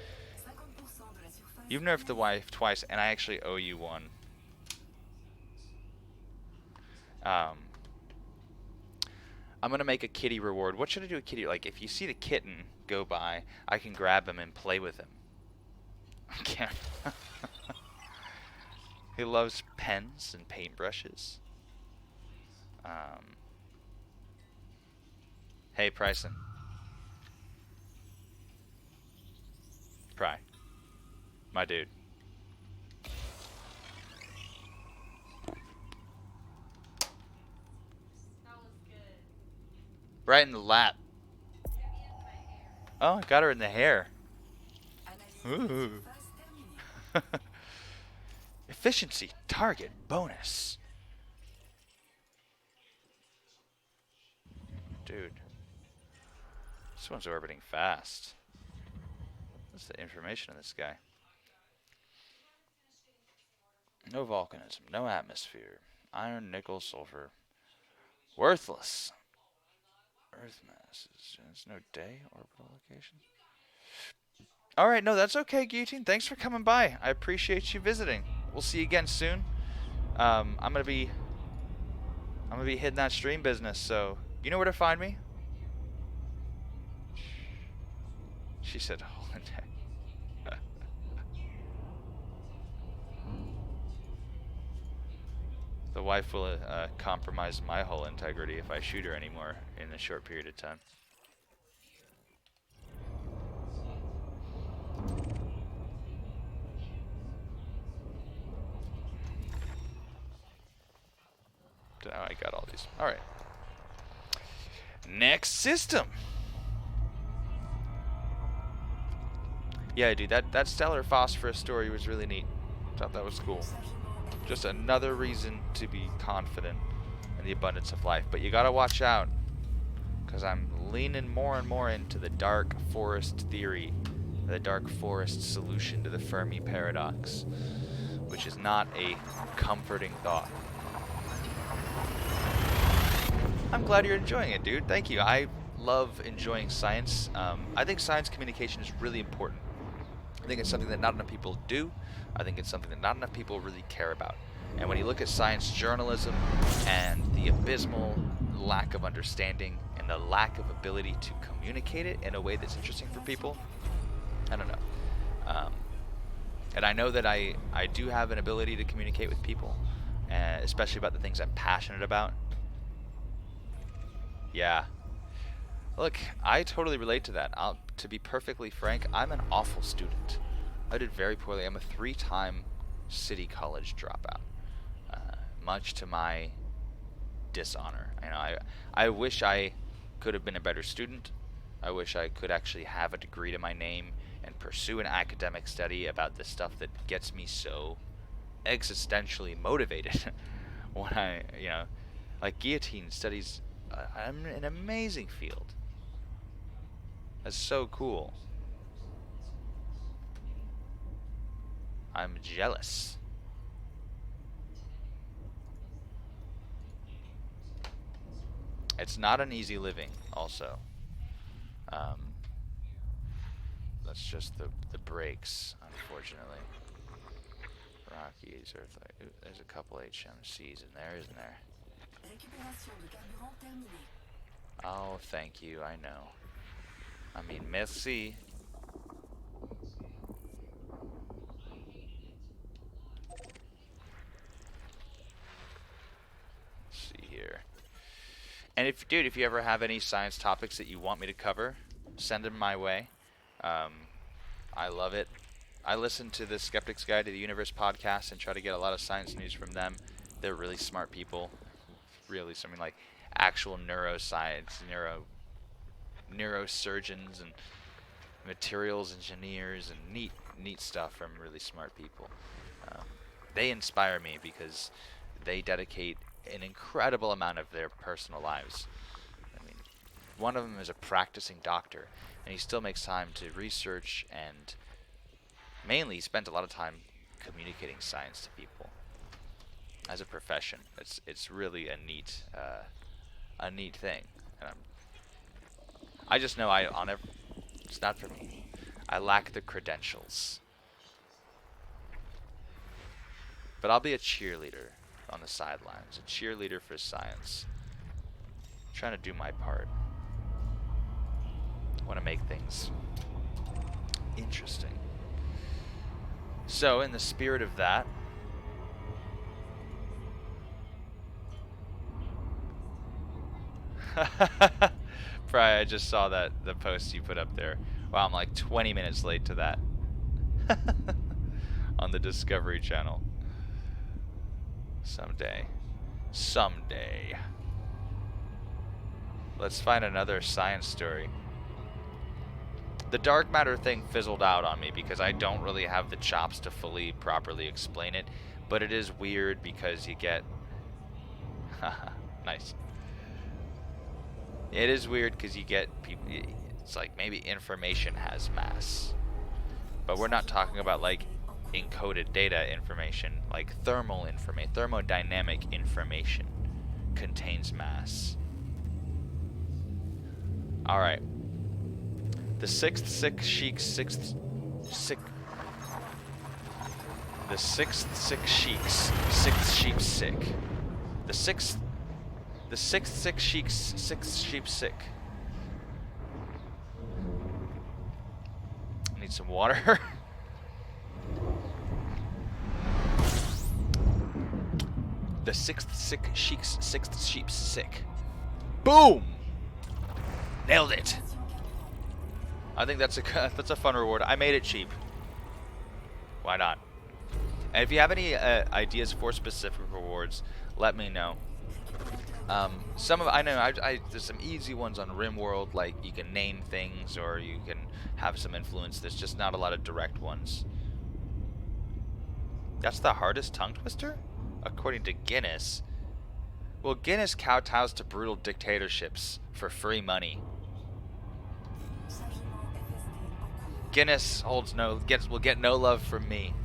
You've nerfed the wife twice, and I actually owe you one. I'm gonna make a kitty reward. What should I do with kitty? Like, if you see the kitten go by, I can grab him and play with him. I can't. He loves pens and paintbrushes. Hey, Bryson. Pry. My dude. Right in the lap. Oh, I got her in the hair. Ooh. Efficiency target bonus. Dude. This one's orbiting fast. What's the information on this guy? No volcanism, no atmosphere. Iron, nickel, sulfur. Worthless. Earth masses. There's no day, orbital location. Alright, no, that's okay, Guillotine. Thanks for coming by. I appreciate you visiting. We'll see you again soon. I'm gonna be hitting that stream business, so you know where to find me? She said hole in neck. The wife will compromise my whole integrity if I shoot her anymore in a short period of time. Now I got all these. Alright. Next system. Yeah, dude, that stellar phosphorus story was really neat. Thought that was cool. Just another reason to be confident in the abundance of life. But you gotta watch out, because I'm leaning more and more into the dark forest theory, the dark forest solution to the Fermi paradox, which is not a comforting thought. I'm glad you're enjoying it, dude. Thank you. I love enjoying science. I think science communication is really important. I think it's something that not enough people do. I think it's something that not enough people really care about. And when you look at science journalism and the abysmal lack of understanding and the lack of ability to communicate it in a way that's interesting for people, I don't know. And I know that I do have an ability to communicate with people, especially about the things I'm passionate about. Yeah. Look, I totally relate to that. To be perfectly frank, I'm an awful student. I did very poorly. I'm a 3-time city college dropout, much to my dishonor. I wish I could have been a better student. I wish I could actually have a degree to my name and pursue an academic study about the stuff that gets me so existentially motivated. When like guillotine studies, an amazing field. That's so cool. I'm jealous. It's not an easy living, also. That's just the breaks, unfortunately. Rockies, Earth. There's a couple HMCs in there, isn't there? Oh, thank you. I know. I mean, merci. Let's see here. And if you ever have any science topics that you want me to cover, send them my way. I love it. I listen to the Skeptic's Guide to the Universe podcast and try to get a lot of science news from them. They're really smart people. Really, something like actual neuroscience, neurosurgeons and materials engineers and neat stuff from really smart people. They inspire me because they dedicate an incredible amount of their personal lives. I mean, one of them is a practicing doctor, and he still makes time to research, and mainly he spends a lot of time communicating science to people as a profession. It's really a neat thing, and I just know it's not for me. I lack the credentials. But I'll be a cheerleader on the sidelines, a cheerleader for science. I'm trying to do my part. I want to make things interesting. So, in the spirit of that, Probably I just saw the post you put up there. Wow, I'm like 20 minutes late to that. On the Discovery Channel. Someday. Let's find another science story. The dark matter thing fizzled out on me because I don't really have the chops to fully properly explain it, but it is weird because you get nice. It is weird because you get people. It's like maybe information has mass, but we're not talking about like encoded data information. Like thermodynamic information contains mass. All right. The sixth sick sheik's sixth sick sick. The sixth sick sheik's sixth sheep sick. I need some water. The sixth sick sheik's sixth sheep sick. Boom! Nailed it. I think that's a fun reward. I made it cheap. Why not? And if you have any ideas for specific rewards, let me know. There's some easy ones on RimWorld, like you can name things or you can have some influence. There's just not a lot of direct ones. That's the hardest tongue twister? According to Guinness. Well, Guinness kowtows to brutal dictatorships for free money. Guinness will get no love from me.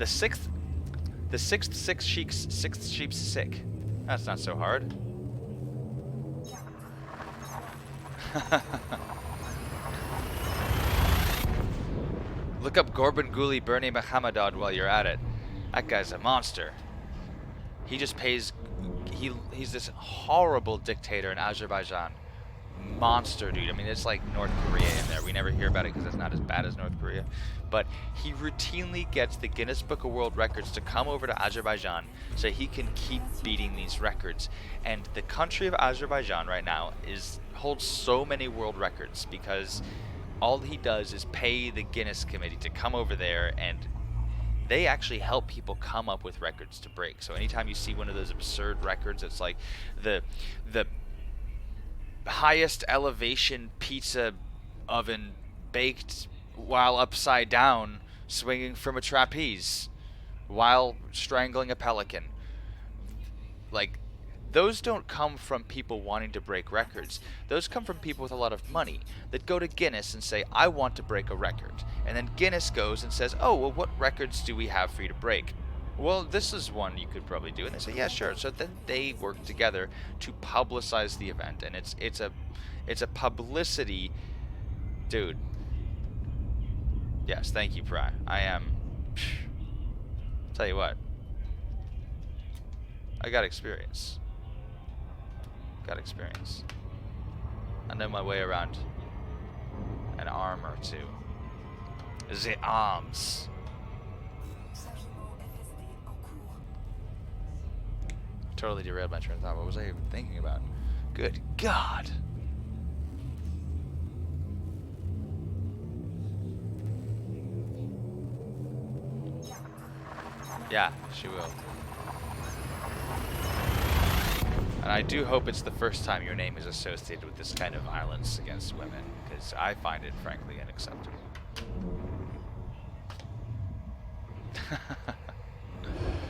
The sixth sheep's sick. That's not so hard. Look up Gorban Guli Bernie Mohammadad while you're at it. That guy's a monster. He just pays. He's this horrible dictator in Azerbaijan. Monster dude. I mean, it's like North Korea in there. We never hear about it because it's not as bad as North Korea. But he routinely gets the Guinness Book of World Records to come over to Azerbaijan so he can keep beating these records. And the country of Azerbaijan right now holds so many world records because all he does is pay the Guinness Committee to come over there, and they actually help people come up with records to break. So anytime you see one of those absurd records, it's like the highest elevation pizza oven baked while upside down, swinging from a trapeze while strangling a pelican. Like, those don't come from people wanting to break records. Those come from people with a lot of money that go to Guinness and say, I want to break a record. And then Guinness goes and says, oh, well, what records do we have for you to break? Well, this is one you could probably do. And they say, yeah, sure. So then they work together to publicize the event. And it's a publicity. Dude. Yes, thank you, Pry. I am. Tell you what. I got experience. I know my way around an arm or two. The arms. Totally derailed my train of thought. What was I even thinking about? Good God. Yeah, she will. And I do hope it's the first time your name is associated with this kind of violence against women, because I find it frankly unacceptable.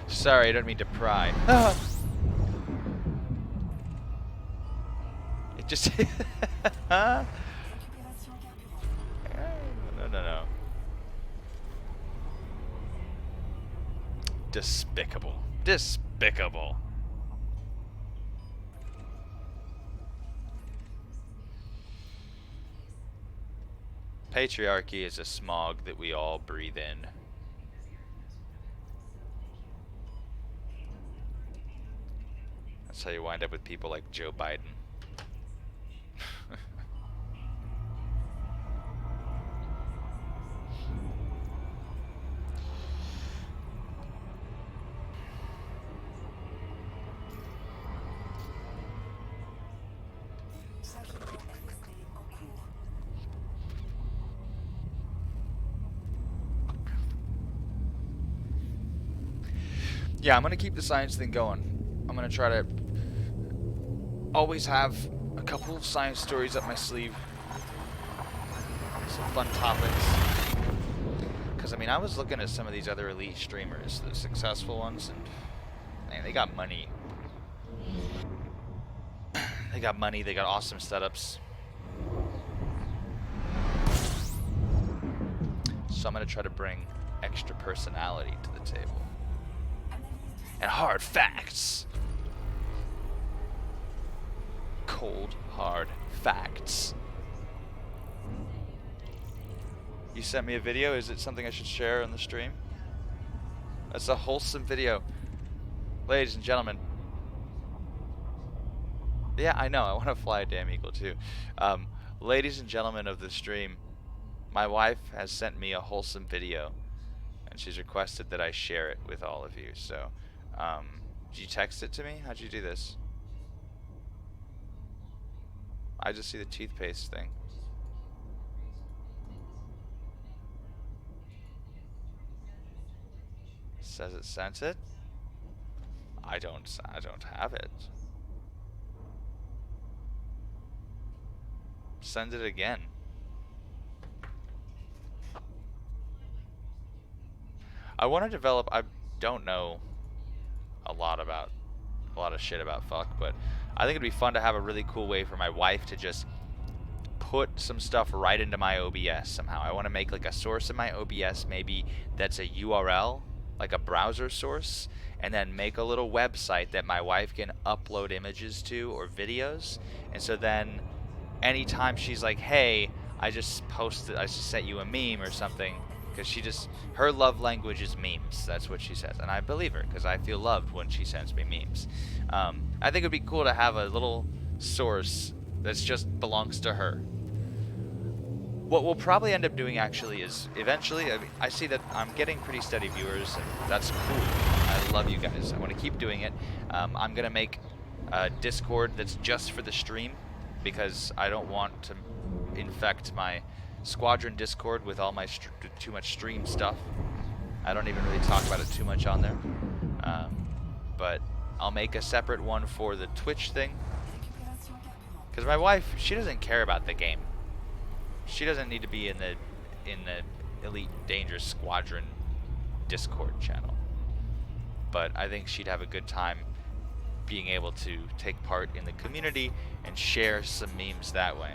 Sorry, I don't mean to pry. It just... No. Despicable. Despicable. Patriarchy is a smog that we all breathe in. That's how you wind up with people like Joe Biden. Yeah, I'm going to keep the science thing going. I'm going to try to always have a couple of science stories up my sleeve. Some fun topics. Because, I mean, I was looking at some of these other elite streamers, the successful ones, and man, they got money. They got money, they got awesome setups. So I'm going to try to bring extra personality to the table. And hard facts. Cold, hard facts. You sent me a video. Is it something I should share on the stream? That's a wholesome video. Ladies and gentlemen. Yeah, I know. I want to fly a damn eagle too. Ladies and gentlemen of the stream, my wife has sent me a wholesome video. And she's requested that I share it with all of you. So... did you text it to me? How'd you do this? I just see the toothpaste thing. Says it sent it? I don't have it. Send it again. I want to develop, I don't know a lot of shit about fuck, but I think it'd be fun to have a really cool way for my wife to just put some stuff right into my OBS somehow. I want to make like a source in my OBS, maybe that's a URL, like a browser source, and then make a little website that my wife can upload images to or videos. And so then anytime she's like, hey, I just sent you a meme or something, because her love language is memes. That's what she says. And I believe her, because I feel loved when she sends me memes. I think it would be cool to have a little source that just belongs to her. What we'll probably end up doing actually is eventually, I see that I'm getting pretty steady viewers, and that's cool. I love you guys. I want to keep doing it. I'm going to make a Discord that's just for the stream, because I don't want to infect my Squadron Discord with all my too much stream stuff. I don't even really talk about it too much on there. But I'll make a separate one for the Twitch thing, because my wife, she doesn't care about the game. She doesn't need to be in the Elite Dangerous Squadron Discord channel. But I think she'd have a good time being able to take part in the community and share some memes that way.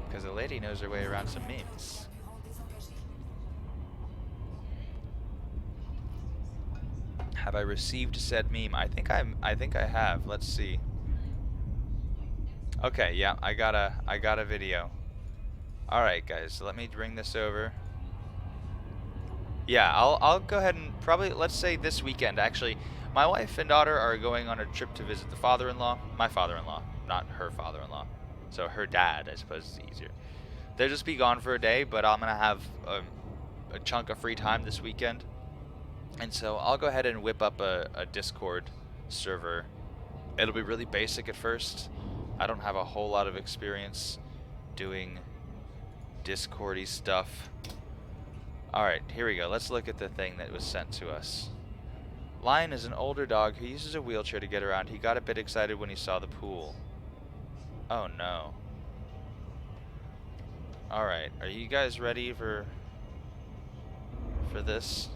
Because the lady knows her way around some memes. Have I received said meme? I think I have. Let's see. Okay, yeah, I got a video. Alright guys, so let me bring this over. Yeah, I'll go ahead and probably, let's say this weekend, actually, my wife and daughter are going on a trip to visit the father-in-law. My father-in-law, not her father-in-law. So her dad, I suppose, is easier. They'll just be gone for a day, but I'm going to have a chunk of free time this weekend. And so I'll go ahead and whip up a Discord server. It'll be really basic at first. I don't have a whole lot of experience doing Discord-y stuff. Alright, here we go. Let's look at the thing that was sent to us. Lion is an older dog who uses a wheelchair to get around. He got a bit excited when he saw the pool. Oh no. Alright, are you guys ready for this?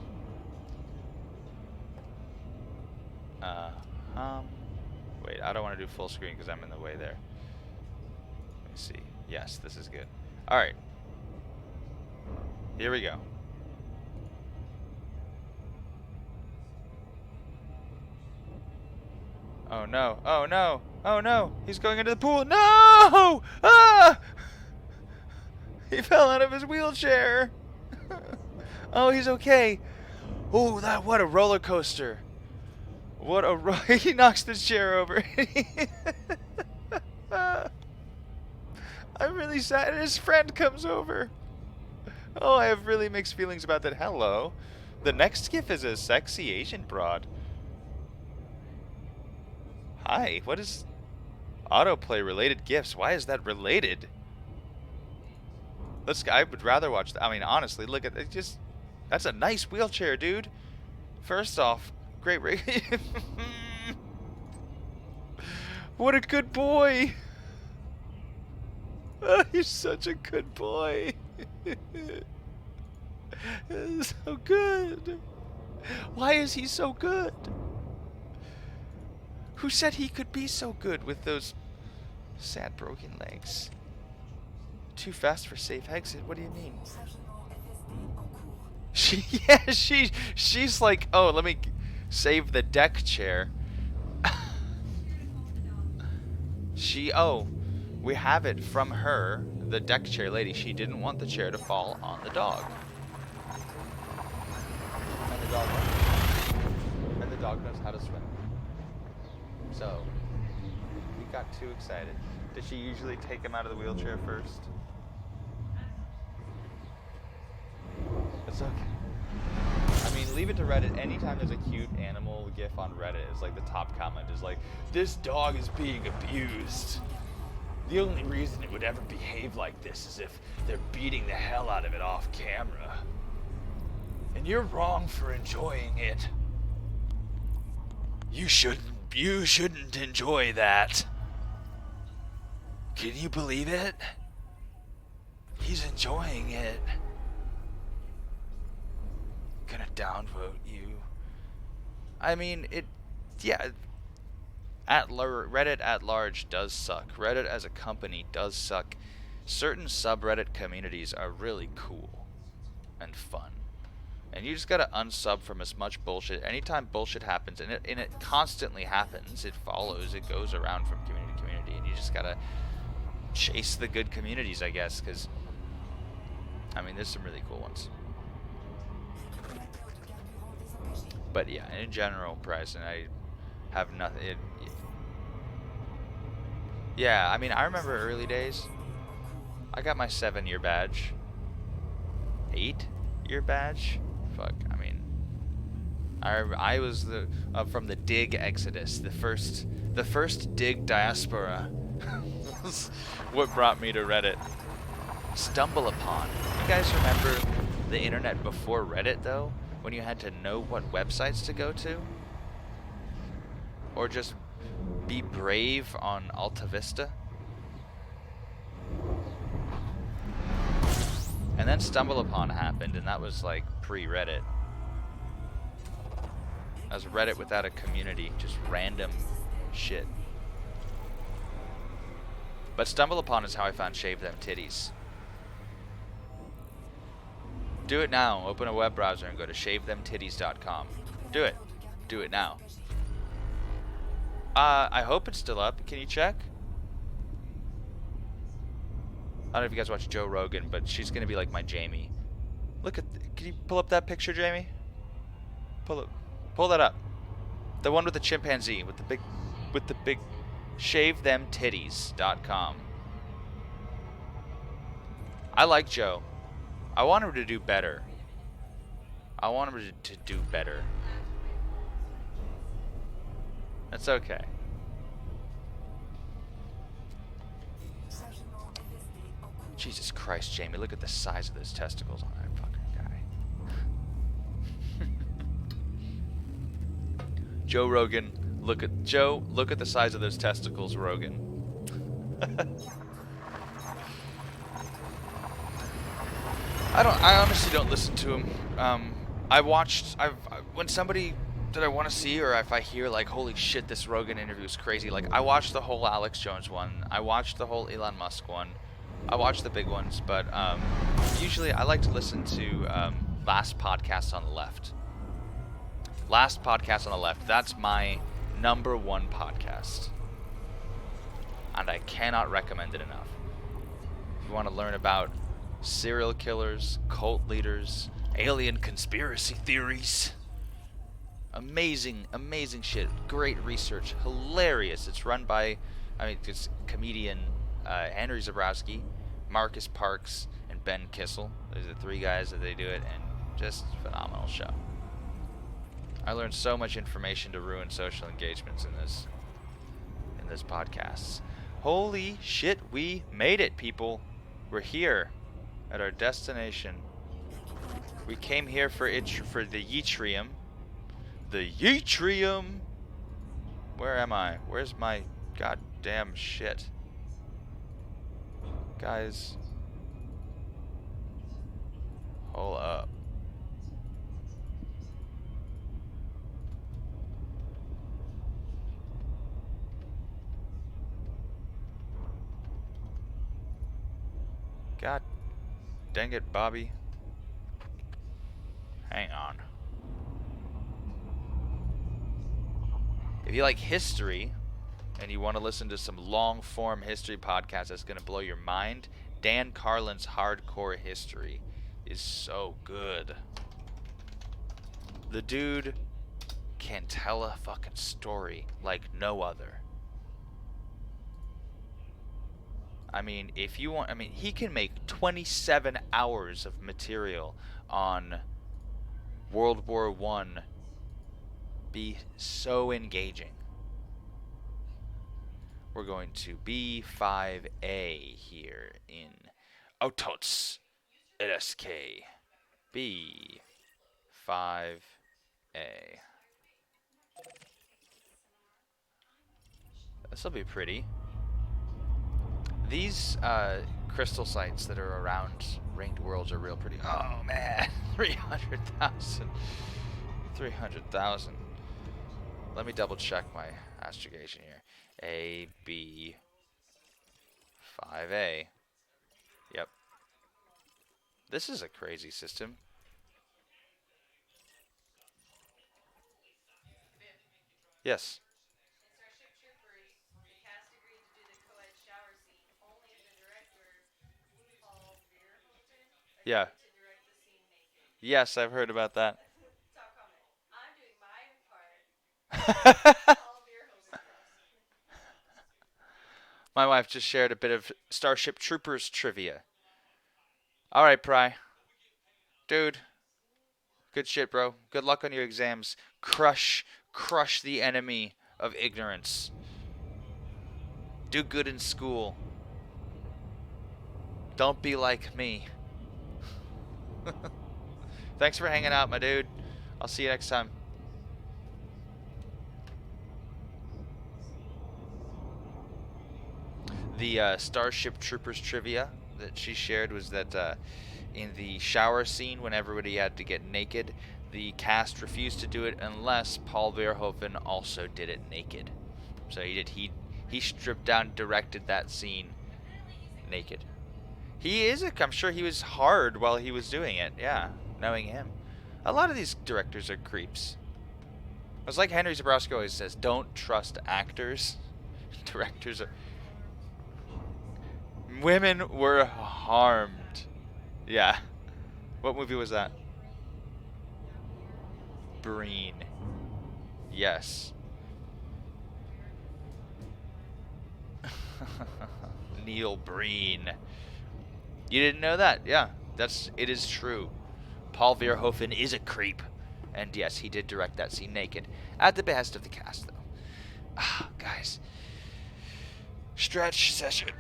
Wait, I don't want to do full screen because I'm in the way there. Let me see. Yes, this is good. Alright. Here we go. Oh no, oh no, oh no, he's going into the pool. No! Ah! He fell out of his wheelchair. Oh, he's okay. Oh, what a roller coaster. What a he knocks the chair over. I'm really sad. His friend comes over. Oh, I have really mixed feelings about that. Hello. The next GIF is a sexy Asian broad. Hi, what is autoplay related GIFs? Why is that related? I would rather watch that. I mean, honestly, look at it. That's a nice wheelchair, dude. First off, great what a good boy. Oh, he's such a good boy. So good. Why is he so good? Who said he could be so good with those sad broken legs? Too fast for safe exit? What do you mean? She's like, oh, let me save the deck chair. We have it from her, the deck chair lady. She didn't want the chair to fall on the dog. And the dog knows how to swim. So, we got too excited. Does she usually take him out of the wheelchair first? It's okay. I mean, leave it to Reddit. Anytime there's a cute animal gif on Reddit, it's like the top comment is like, this dog is being abused. The only reason it would ever behave like this is if they're beating the hell out of it off camera. And you're wrong for enjoying it. You shouldn't enjoy that. Can you believe it? He's enjoying it. Gonna downvote you. I mean, yeah. Reddit at large does suck. Reddit as a company does suck. Certain subreddit communities are really cool and fun. And you just gotta unsub from as much bullshit. Anytime bullshit happens, and it constantly happens, it follows, it goes around from community to community, and you just gotta chase the good communities, I guess, because, I mean, there's some really cool ones. But yeah, in general, Bryson, I have nothing. Yeah, I mean, I remember early days. I got my 7-year badge. 8-year badge? Fuck, I mean, I was from the Dig Exodus, the first Dig diaspora. Was what brought me to Reddit. Stumble upon. You guys remember the internet before Reddit though, when you had to know what websites to go to, or just be brave on Alta Vista? And then Stumble Upon happened, and that was like pre-Reddit. That was Reddit without a community, just random shit. But Stumble Upon is how I found Shave Them Titties. Do it now. Open a web browser and go to shavethemtitties.com. Do it. Do it now. I hope it's still up. Can you check? I don't know if you guys watch Joe Rogan, but she's gonna be like my Jamie. Look at. Can you pull up that picture, Jamie? Pull that up. The one with the chimpanzee with the big shavethemtitties.com. I like Joe. I want him to do better. I want him to do better. That's okay. Jesus Christ, Jamie, look at the size of those testicles on that fucking guy. Joe Rogan, look at the size of those testicles, Rogan. I honestly don't listen to him. When somebody that I want to see, or if I hear like, holy shit, this Rogan interview is crazy, like I watched the whole Alex Jones one, I watched the whole Elon Musk one, I watched the big ones, but usually I like to listen to Last Podcast on the Left. Last Podcast on the Left, that's my #1 podcast. And I cannot recommend it enough. If you want to learn about serial killers, cult leaders, alien conspiracy theories. Amazing, amazing shit. Great research. Hilarious. It's run by, it's comedian Henry Zabrowski, Marcus Parks, and Ben Kissel. Those are the 3 guys that they do it, and just phenomenal show. I learned so much information to ruin social engagements in this podcast. Holy shit, we made it, people. We're here at our destination. We came here for the Yttrium. The Yttrium! Where am I? Where's my goddamn shit? Guys. Hold up. God dang it, Bobby. Hang on. If you like history and you want to listen to some long-form history podcast that's going to blow your mind, Dan Carlin's Hardcore History is so good. The dude can tell a fucking story like no other. I mean, if you want, he can make 27 hours of material on World War I be so engaging. We're going to B5A here in Otots, LSK. B5A. This'll be pretty. These crystal sites that are around Ringed Worlds are real pretty. Oh man, 300,000. 300,000. Let me double check my astrogation here. A, B, 5A. Yep. This is a crazy system. Yes. Yeah. Yes, I've heard about that. My wife just shared a bit of Starship Troopers trivia. All right, Pry. Dude, good shit, bro. Good luck on your exams. Crush the enemy of ignorance. Do good in school. Don't be like me. Thanks for hanging out, my dude. I'll see you next time. The Starship Troopers trivia that she shared was that in the shower scene, when everybody had to get naked, the cast refused to do it unless Paul Verhoeven also did it naked. So he stripped down, directed that scene naked. He is. I'm sure he was hard while he was doing it. Yeah, knowing him. A lot of these directors are creeps. It's like Henry Zabrowski always says: don't trust actors. Directors are. Women were harmed. Yeah. What movie was that? Breen. Yes. Neil Breen. You didn't know that? Yeah. It is true. Paul Verhoeven is a creep. And yes, he did direct that scene naked. At the behest of the cast, though. Ah, guys. Stretch session.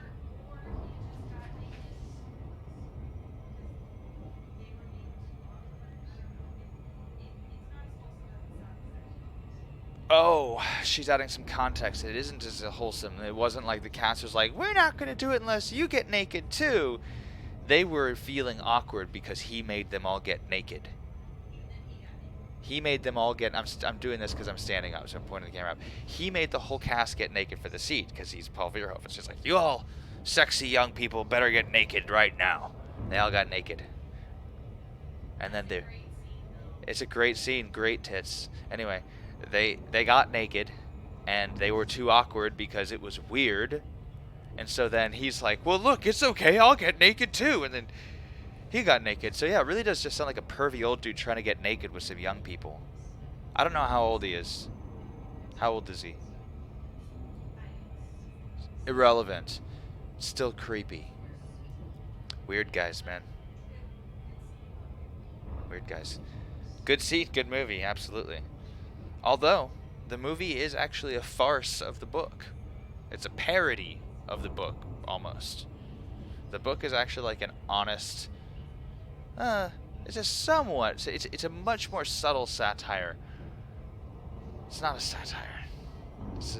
Oh, she's adding some context. It isn't as wholesome. It wasn't like the cast was like, we're not going to do it unless you get naked too. They were feeling awkward because he made them all get naked. He made them all get. I'm doing this because I'm standing up, so I'm pointing the camera up. He made the whole cast get naked for the seat because he's Paul Verhoeven. It's just like, you all sexy young people better get naked right now. They all got naked. And then they. It's a great scene, great tits. Anyway, they got naked, and they were too awkward because it was weird. And so then he's like, well, look, it's okay. I'll get naked too. And then he got naked. So yeah, it really does just sound like a pervy old dude trying to get naked with some young people. I don't know how old he is. How old is he? Irrelevant. Still creepy. Weird guys, man. Weird guys. Good scene, good movie, absolutely. Although, the movie is actually a farce of the book. It's a parody of the book, almost. The book is actually like an honest. It's a somewhat. It's a much more subtle satire. It's not a satire.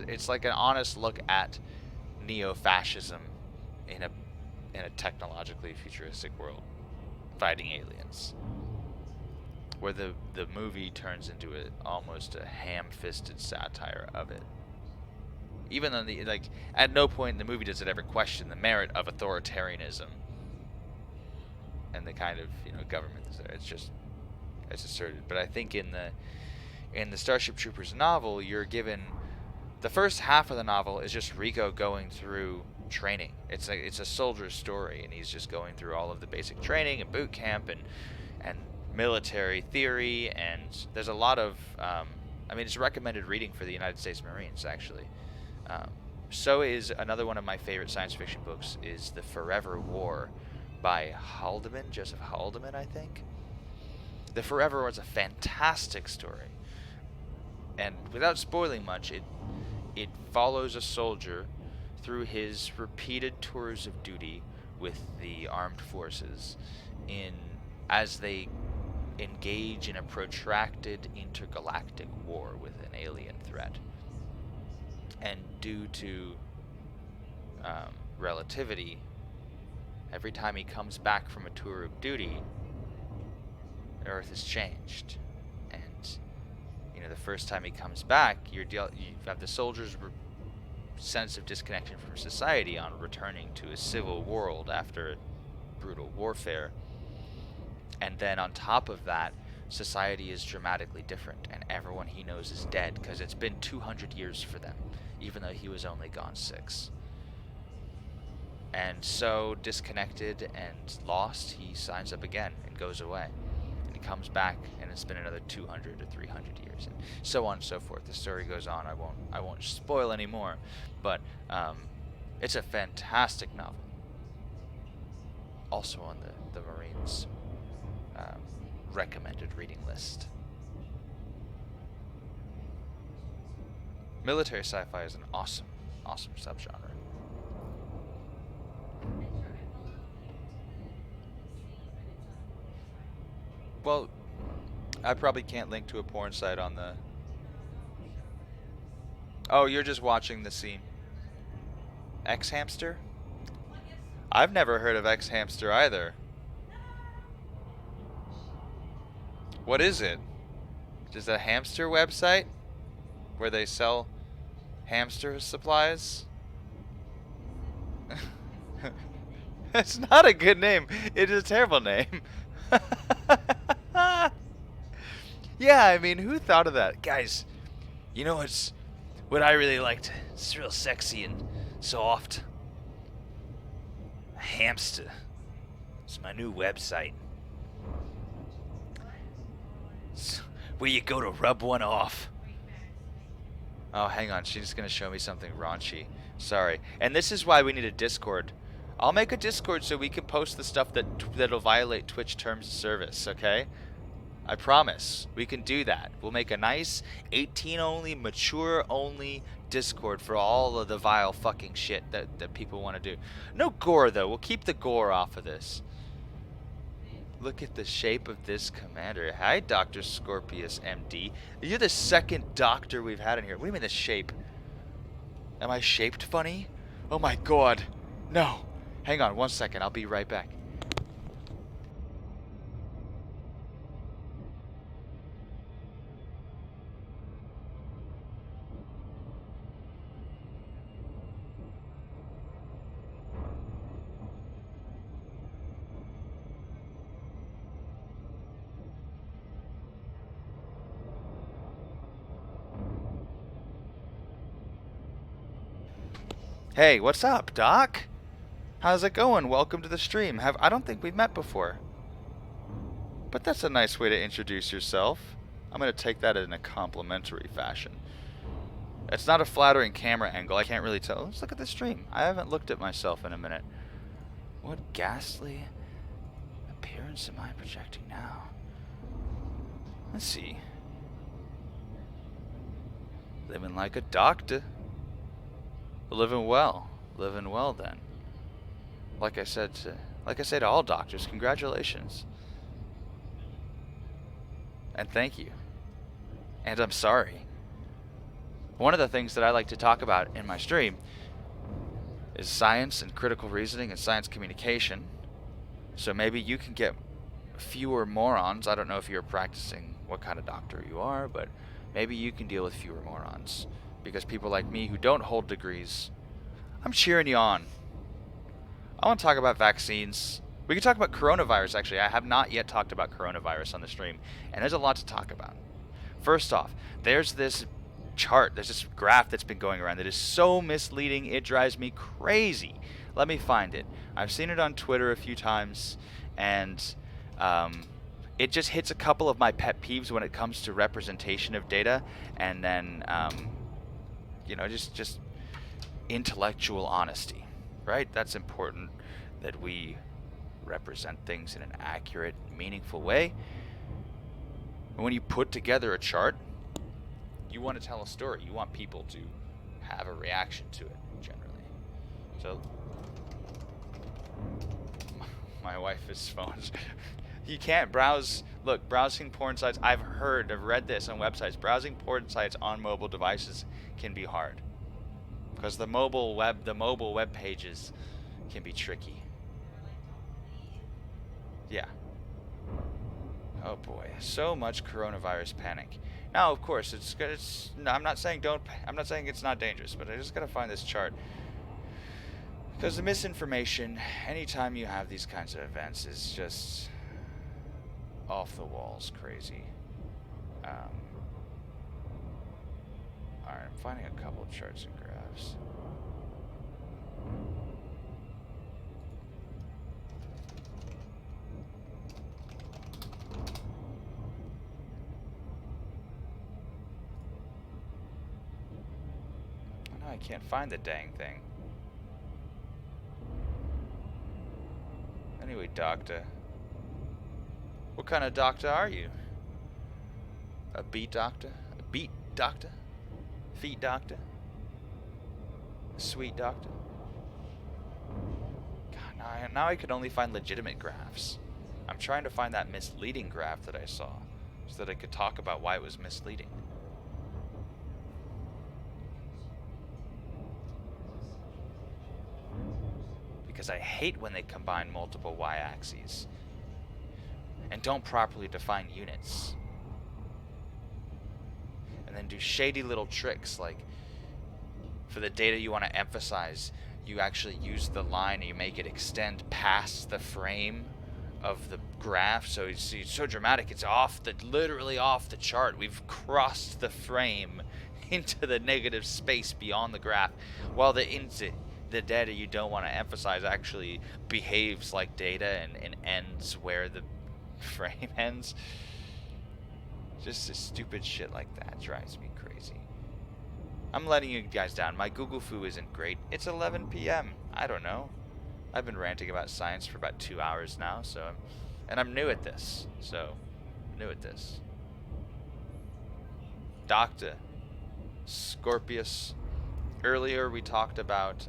It's like an honest look at neo-fascism in a technologically futuristic world, fighting aliens. Where the movie turns into almost a ham-fisted satire of it. Even though at no point in the movie does it ever question the merit of authoritarianism and the kind of government that's there. It's asserted. But I think in the Starship Troopers novel, you're given the first half of the novel is just Rico going through training. It's a soldier's story, and he's just going through all of the basic training and boot camp and military theory, and there's a lot of it's recommended reading for the United States Marines actually. So is another one of my favorite science fiction books is The Forever War by Joseph Haldeman, I think. The Forever War is a fantastic story, and without spoiling much, it follows a soldier through his repeated tours of duty with the armed forces as they engage in a protracted intergalactic war with an alien threat. And due to relativity, every time he comes back from a tour of duty, Earth has changed. And the first time he comes back, you have the soldiers' sense of disconnection from society on returning to a civil world after brutal warfare. And then on top of that, society is dramatically different, and everyone he knows is dead because it's been 200 years for them, even though he was only gone 6. And so disconnected and lost, he signs up again and goes away. And he comes back, and it's been another 200 or 300 years, and so on and so forth. The story goes on. I won't spoil any more, but it's a fantastic novel. Also on the Marines recommended reading list. Military sci-fi is an awesome subgenre. Well, I probably can't link to a porn site on the... Oh, you're just watching the scene. X-Hamster? I've never heard of X-Hamster either. What is it? Is it a hamster website where they sell hamster supplies? It's not a good name. It is a terrible name. Yeah, I mean, who thought of that? Guys, you know what I really liked? It's real sexy and soft. A hamster. It's my new website. It's where you go to rub one off. Oh, hang on. She's going to show me something raunchy. Sorry. And this is why we need a Discord. I'll make a Discord so we can post the stuff that'll violate Twitch terms of service, okay? I promise. We can do that. We'll make a nice 18-only, mature-only Discord for all of the vile fucking shit that people want to do. No gore, though. We'll keep the gore off of this. Look at the shape of this commander. Hi, Dr. Scorpius, MD. You're the second doctor we've had in here. What do you mean the shape? Am I shaped funny? Oh my god. No. Hang on 1 second. I'll be right back. Hey, what's up, Doc? How's it going? Welcome to the stream. I don't think we've met before. But that's a nice way to introduce yourself. I'm going to take that in a complimentary fashion. It's not a flattering camera angle. I can't really tell. Let's look at the stream. I haven't looked at myself in a minute. What ghastly appearance am I projecting now? Let's see. Living like a doctor. Living well then. Like I say to all doctors, congratulations. And thank you. And I'm sorry. One of the things that I like to talk about in my stream is science and critical reasoning and science communication. So maybe you can get fewer morons. I don't know if you're practicing what kind of doctor you are, but maybe you can deal with fewer morons. Because people like me who don't hold degrees, I'm cheering you on. I want to talk about vaccines. We can talk about coronavirus, actually. I have not yet talked about coronavirus on the stream, and there's a lot to talk about. First off, there's this chart, there's this graph that's been going around that is so misleading, it drives me crazy. Let me find it. I've seen it on Twitter a few times, and it just hits a couple of my pet peeves when it comes to representation of data, and then just intellectual honesty, right? That's important, that we represent things in an accurate, meaningful way. And when you put together a chart, you want to tell a story. You want people to have a reaction to it, generally. So, my wife is phones. You can't browse. Look, browsing porn sites. I've read this on websites. Browsing porn sites on mobile devices can be hard because the mobile web pages can be tricky. Yeah. Oh boy, so much coronavirus panic. Now, of course, it's good. I'm not saying it's not dangerous, but I just gotta find this chart because the misinformation, anytime you have these kinds of events, is just off the walls crazy. Alright, I'm finding a couple of charts and graphs. Oh, no, I can't find the dang thing. Anyway, doctor. What kind of doctor are you? A beat doctor? A beat doctor? Feet doctor? A sweet doctor? God, now I can only find legitimate graphs. I'm trying to find that misleading graph that I saw, so that I could talk about why it was misleading. Because I hate when they combine multiple y-axes and don't properly define units. And then do shady little tricks, like for the data you want to emphasize, you actually use the line and you make it extend past the frame of the graph. So it's so dramatic, it's literally off the chart. We've crossed the frame into the negative space beyond the graph, while the data you don't want to emphasize actually behaves like data and ends where the frame ends. Just a stupid shit like that drives me crazy. I'm letting you guys down. My Google Foo isn't great. It's 11 p.m. I don't know. I've been ranting about science for about 2 hours now, and I'm new at this. Doctor Scorpius. Earlier we talked about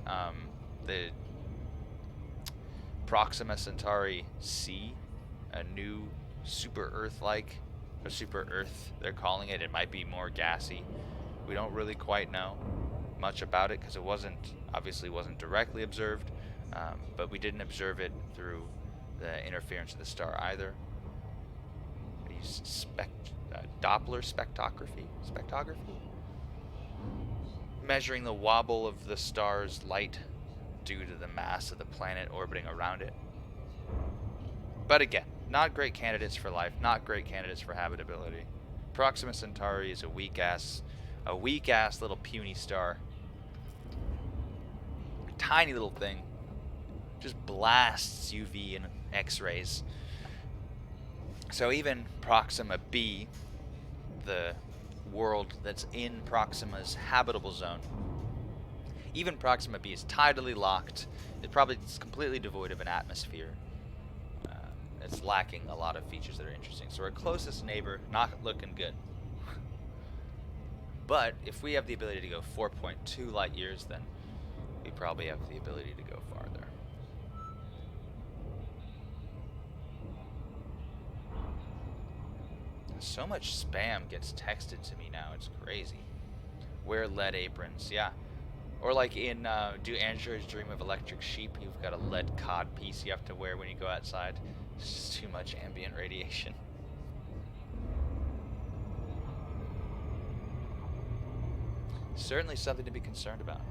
the Proxima Centauri C, a new super Earth-like, or super Earth they're calling it. It might be more gassy. We don't really quite know much about it because it obviously wasn't directly observed, but we didn't observe it through the interference of the star either. We use Doppler spectrography, measuring the wobble of the star's light due to the mass of the planet orbiting around it. But again, not great candidates for life, not great candidates for habitability. Proxima Centauri is a weak ass little puny star. A tiny little thing. Just blasts UV and X-rays. So even Proxima B, the world that's in Proxima's habitable zone, even Proxima B is tidally locked. It's completely devoid of an atmosphere. It's lacking a lot of features that are interesting. So our closest neighbor, not looking good. But if we have the ability to go 4.2 light years, then we probably have the ability to go farther. So much spam gets texted to me now, it's crazy. Wear lead aprons, yeah. Or like in Do Androids Dream of Electric Sheep, you've got a lead cod piece you have to wear when you go outside. It's just too much ambient radiation. Certainly something to be concerned about.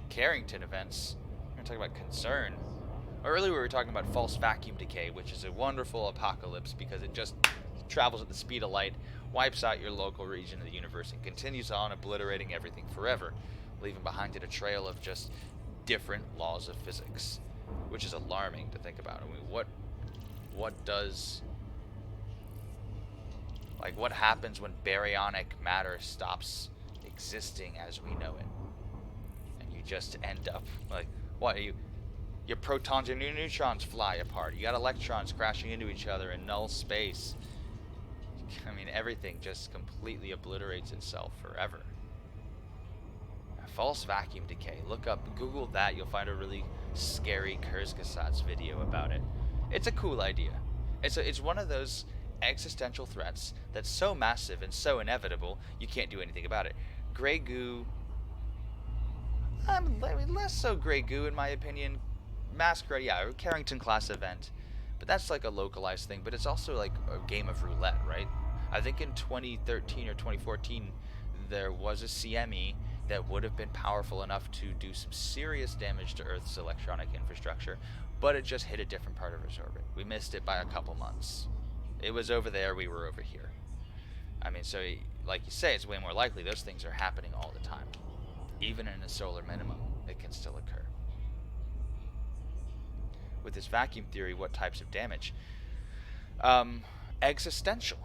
Carrington events. We're going to talk about concern. Earlier we were talking about false vacuum decay, which is a wonderful apocalypse because it just travels at the speed of light, wipes out your local region of the universe, and continues on obliterating everything forever, leaving behind it a trail of just different laws of physics, which is alarming to think about. I mean, what happens when baryonic matter stops existing as we know it, and you just end up like, what are you? Your protons and your neutrons fly apart. You got electrons crashing into each other in null space. I mean, everything just completely obliterates itself forever. False vacuum decay. Google that. You'll find a really scary Kurzgesagt's video about it. It's a cool idea. It's one of those existential threats that's so massive and so inevitable you can't do anything about it. Grey goo. Less so grey goo in my opinion. Masquerade, yeah, a Carrington class event, but that's like a localized thing. But it's also like a game of roulette, right? I think in 2013 or 2014 there was a CME that would have been powerful enough to do some serious damage to Earth's electronic infrastructure, but it just hit a different part of its orbit. We missed it by a couple months. It was over there, we were over here. I mean, so like you say, it's way more likely those things are happening all the time. Even in a solar minimum, it can still occur. With this vacuum theory, what types of damage? Um, Existential.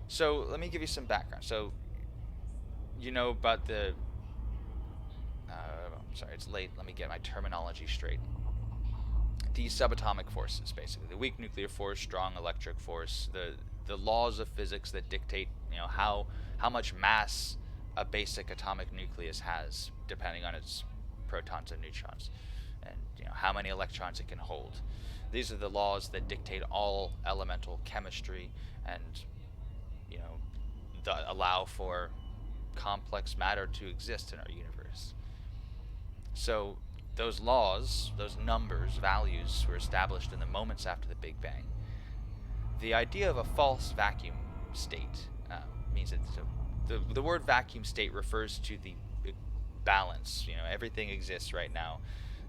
So let me give you some background. So you know about the. Sorry, it's late. Let me get my terminology straight. The subatomic forces, basically, the weak nuclear force, strong electric force, the laws of physics that dictate, how much mass a basic atomic nucleus has, depending on its protons and neutrons, and how many electrons it can hold. These are the laws that dictate all elemental chemistry, and you know, allow for complex matter to exist in our universe. So those laws, those numbers, values were established in the moments after the Big Bang. The idea of a false vacuum state means that the word vacuum state refers to the balance. Everything exists right now.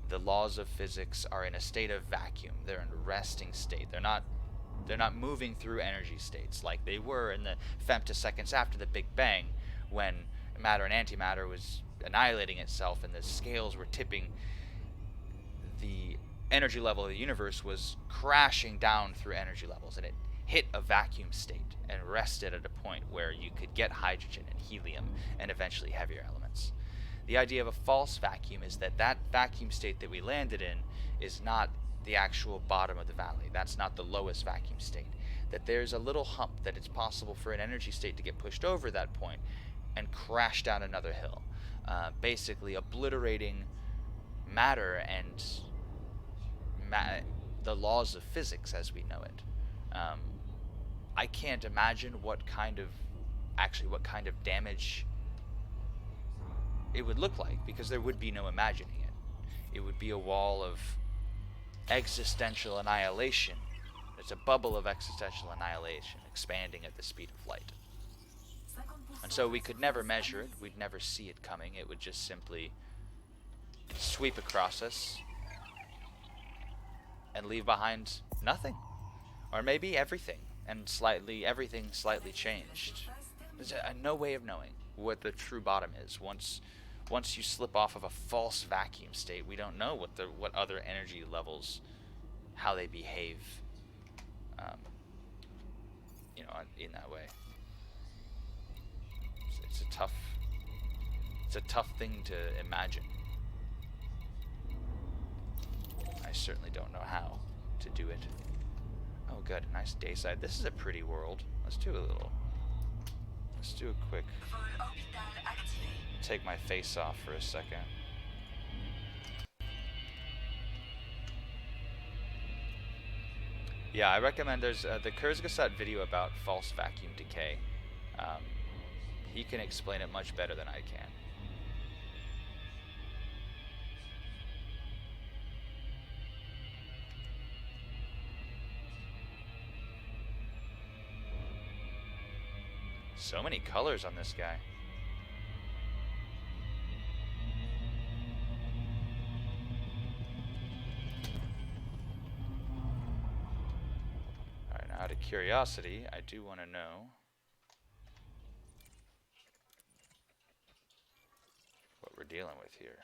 The laws of physics are in a state of vacuum. They're in a resting state. They're not moving through energy states like they were in the femtoseconds after the Big Bang, when matter and antimatter was annihilating itself and the scales were tipping. The energy level of the universe was crashing down through energy levels, and it hit a vacuum state and rested at a point where you could get hydrogen and helium and eventually heavier elements. The idea of a false vacuum is that vacuum state that we landed in is not the actual bottom of the valley. That's not the lowest vacuum state. That there's a little hump, that it's possible for an energy state to get pushed over that point and crash down another hill, basically obliterating matter and the laws of physics as we know it. I can't imagine what kind of damage it would look like, because there would be no imagining it. It would be a wall of existential annihilation. It's a bubble of existential annihilation expanding at the speed of light. And so we could never measure it, we'd never see it coming. It would just simply sweep across us and leave behind nothing. Or maybe everything, and everything slightly changed. There's no way of knowing what the true bottom is. Once you slip off of a false vacuum state, we don't know what other energy levels, how they behave, um, in that way. It's a tough thing to imagine. I certainly don't know how to do it. Oh, good, nice dayside. This is a pretty world. Let's do a quick. Take my face off for a second. Yeah, I recommend there's the Kurzgesagt video about false vacuum decay. He can explain it much better than I can. So many colors on this guy. Alright, now out of curiosity, I do want to know what we're dealing with here.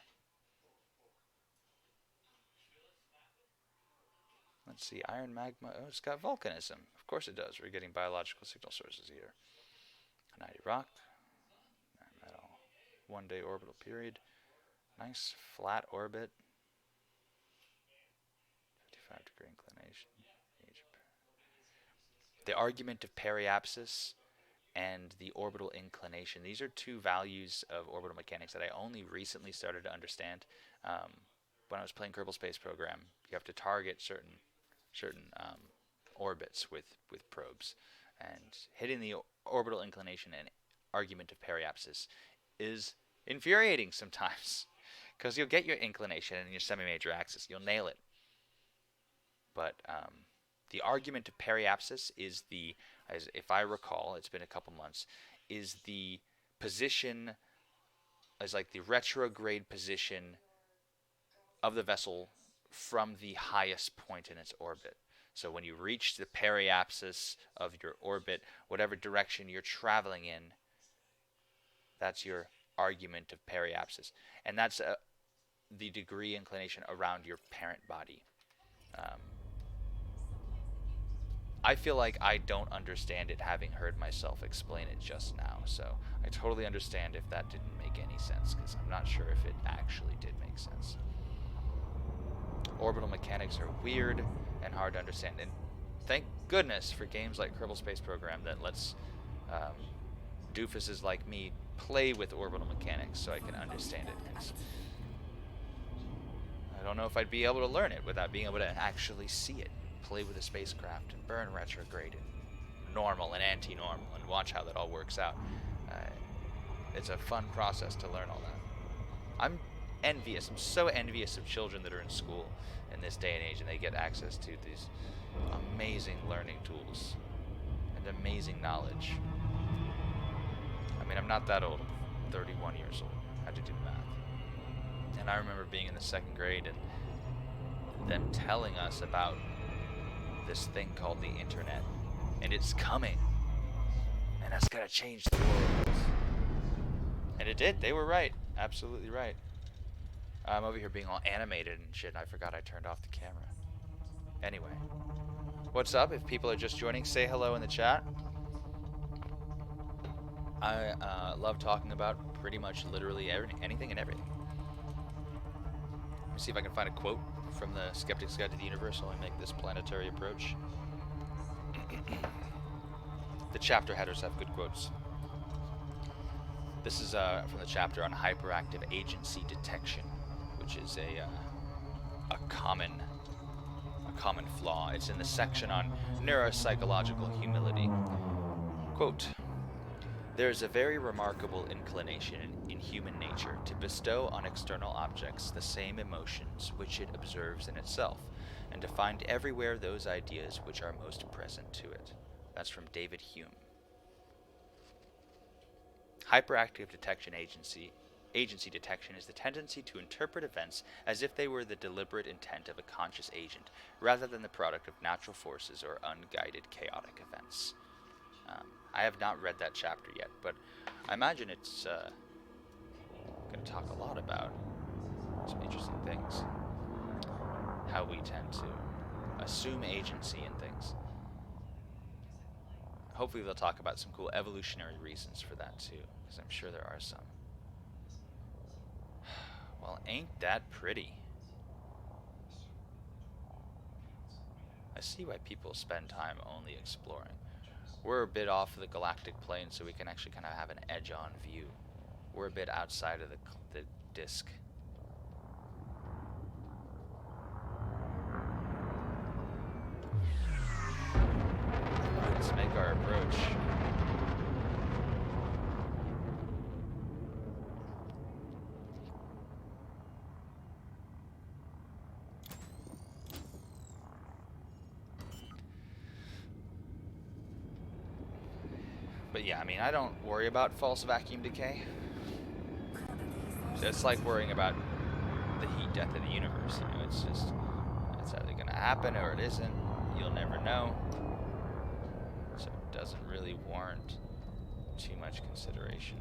Let's see, iron magma. Oh, it's got volcanism. Of course it does. We're getting biological signal sources here. 90 rock. Metal. 1 day orbital period. Nice flat orbit. 55-degree inclination. The argument of periapsis and the orbital inclination. These are two values of orbital mechanics that I only recently started to understand. When I was playing Kerbal Space Program, you have to target certain orbits with probes, and hitting the orbital inclination and argument of periapsis is infuriating sometimes, because you'll get your inclination and your semi-major axis, you'll nail it, but the argument of periapsis is if I recall, it's been a couple months, is the position is like the retrograde position of the vessel from the highest point in its orbit. So when you reach the periapsis of your orbit, whatever direction you're traveling in, that's your argument of periapsis. And that's the degree inclination around your parent body. Um, I feel like I don't understand it having heard myself explain it just now. So I totally understand if that didn't make any sense, because I'm not sure if it actually did make sense. Orbital mechanics are weird and hard to understand. And thank goodness for games like Kerbal Space Program that lets doofuses like me play with orbital mechanics so I can understand it. Because I don't know if I'd be able to learn it without being able to actually see it, play with a spacecraft, and burn retrograde and normal and anti-normal, and watch how that all works out. It's a fun process to learn all that. I'm envious. I'm so envious of children that are in school in this day and age, and they get access to these amazing learning tools and amazing knowledge. I mean, I'm not that old. I'm 31 years old. I had to do math. And I remember being in the 2nd grade and them telling us about this thing called the internet. And it's coming. And it's gonna change the world. And it did. They were right. Absolutely right. I'm over here being all animated and shit, and I forgot I turned off the camera. Anyway. What's up? If people are just joining, say hello in the chat. I love talking about pretty much literally anything and everything. Let me see if I can find a quote from the Skeptic's Guide to the Universe while I make this planetary approach. The chapter headers have good quotes. This is from the chapter on hyperactive agency detection, which is a common flaw. It's in the section on neuropsychological humility. Quote, "There is a very remarkable inclination in human nature to bestow on external objects the same emotions which it observes in itself, and to find everywhere those ideas which are most present to it." That's from David Hume. Hyperactive detection agency detection is the tendency to interpret events as if they were the deliberate intent of a conscious agent, rather than the product of natural forces or unguided chaotic events. I have not read that chapter yet, but I imagine it's going to talk a lot about some interesting things. How we tend to assume agency in things. Hopefully they'll talk about some cool evolutionary reasons for that too, because I'm sure there are some. Well, ain't that pretty? I see why people spend time only exploring. We're a bit off the galactic plane, so we can actually kind of have an edge-on view. We're a bit outside of the disk. Let's make our approach. But yeah, I mean, I don't worry about false vacuum decay. It's like worrying about the heat death of the universe. You know, it's just, it's either going to happen or it isn't. You'll never know. So it doesn't really warrant too much consideration.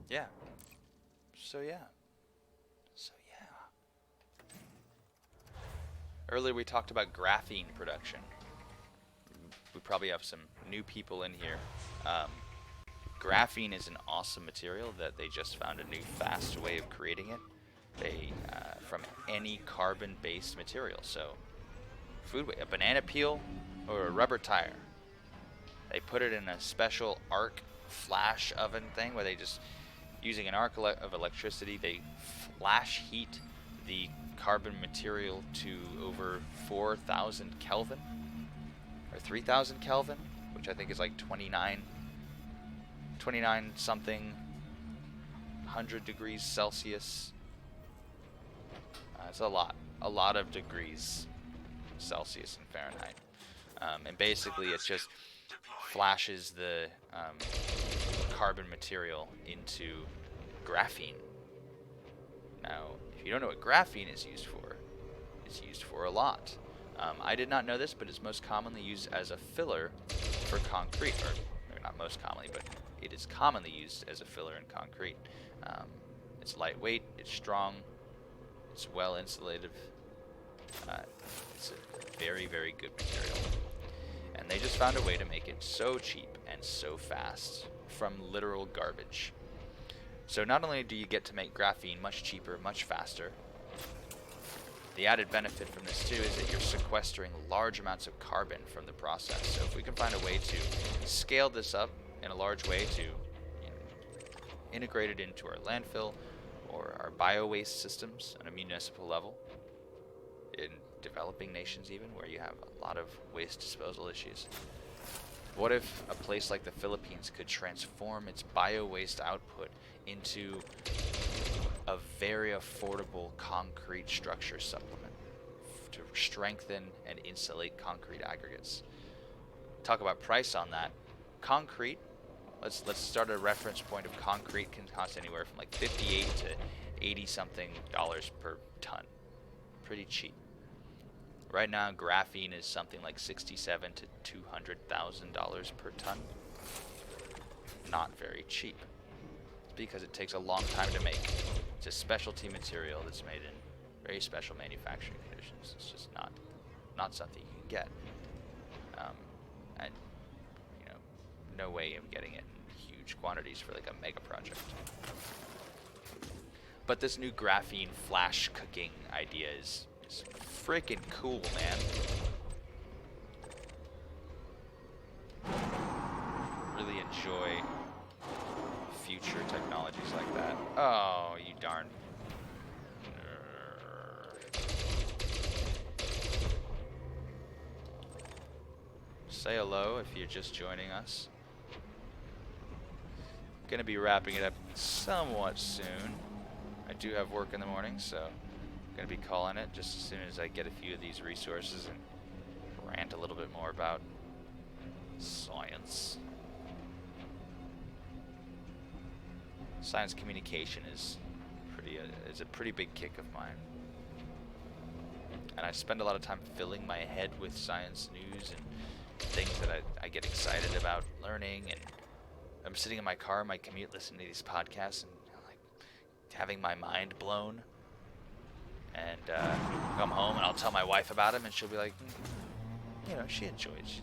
Yeah. So yeah. Earlier we talked about graphene production. We probably have some new people in here. Graphene is an awesome material that they just found a new fast way of creating it. From any carbon-based material. So, a banana peel or a rubber tire. They put it in a special arc flash oven thing where they just, using an arc of electricity, they flash heat the carbon material to over 4,000 Kelvin or 3,000 Kelvin, which I think is like 29 something 100 degrees Celsius. That's a lot of degrees Celsius and Fahrenheit. And basically it just flashes the carbon material into graphene. Now, if you don't know what graphene is used for, it's used for a lot. I did not know this, but it's most commonly used as a filler for concrete, or maybe not most commonly, but it is commonly used as a filler in concrete. It's lightweight, it's strong, it's well insulative. It's a very, very good material. And they just found a way to make it so cheap and so fast from literal garbage. So not only do you get to make graphene much cheaper, much faster, the added benefit from this too is that you're sequestering large amounts of carbon from the process. So if we can find a way to scale this up in a large way to integrate it into our landfill or our bio-waste systems on a municipal level, in developing nations even, where you have a lot of waste disposal issues. What if a place like the Philippines could transform its bio-waste output into a very affordable concrete structure supplement to strengthen and insulate concrete aggregates? Talk about price on that. Concrete, let's start at a reference point of concrete can cost anywhere from like 58 to 80 something dollars per ton. Pretty cheap. Right now, graphene is something like $67,000 to $200,000 per ton. Not very cheap. It's because it takes a long time to make. It's a specialty material that's made in very special manufacturing conditions. It's just not something you can get. And you know, no way of getting it in huge quantities for like a mega project. But this new graphene flash cooking idea is freaking cool, man. Really enjoy future technologies like that. Oh, you darn. Say hello if you're just joining us. Gonna be wrapping it up somewhat soon. I do have work in the morning, so I'm gonna be calling it just as soon as I get a few of these resources and rant a little bit more about science. Science communication is a pretty big kick of mine. And I spend a lot of time filling my head with science news and things that I get excited about learning, and I'm sitting in my car, my commute, listening to these podcasts and like having my mind blown. And come home and I'll tell my wife about him, and she'll be like, you know, she enjoys.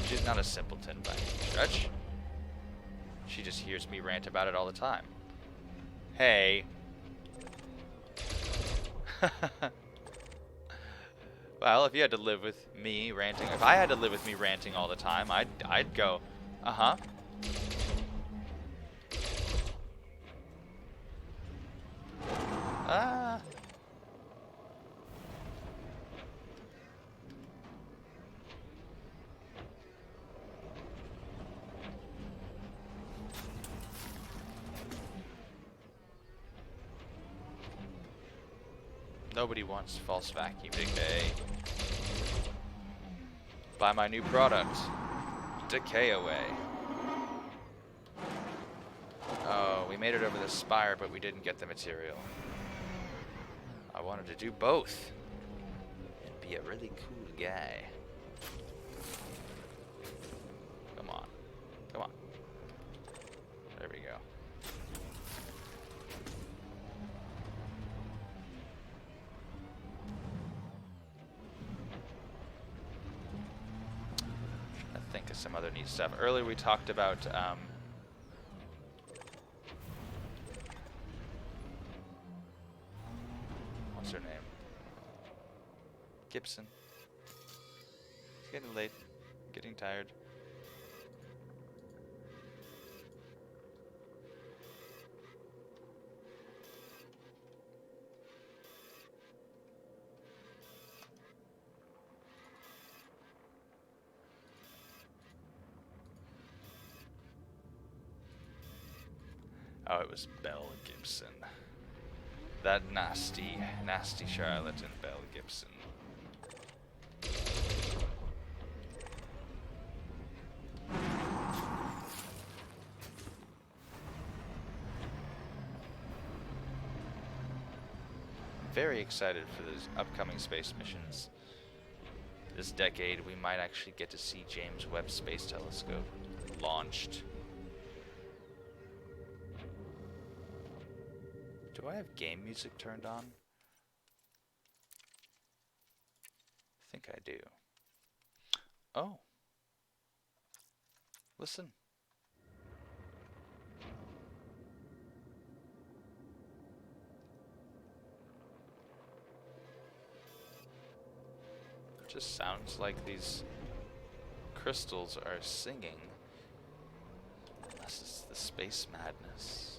She's not a simpleton by any stretch. She just hears me rant about it all the time. Hey. Well, if you had to live with me ranting, if I had to live with me ranting all the time, I'd go, uh-huh. Ah. Nobody wants false vacuum, Big Day. Buy my new product. Decay away. Oh, we made it over the spire, but we didn't get the material. I wanted to do both and be a really cool guy. Come on. Come on. There we go. I think of some other neat stuff. Earlier we talked about what's her name? Gibson. It's getting late. I'm getting tired. Oh, it was Belle Gibson. that nasty, nasty Charlotte and Belle Gibson. Very excited for those upcoming space missions. This decade, we might actually get to see James Webb Space Telescope launched. Do I have game music turned on? I think I do. Oh. Listen. It just sounds like these crystals are singing. Unless it's the space madness.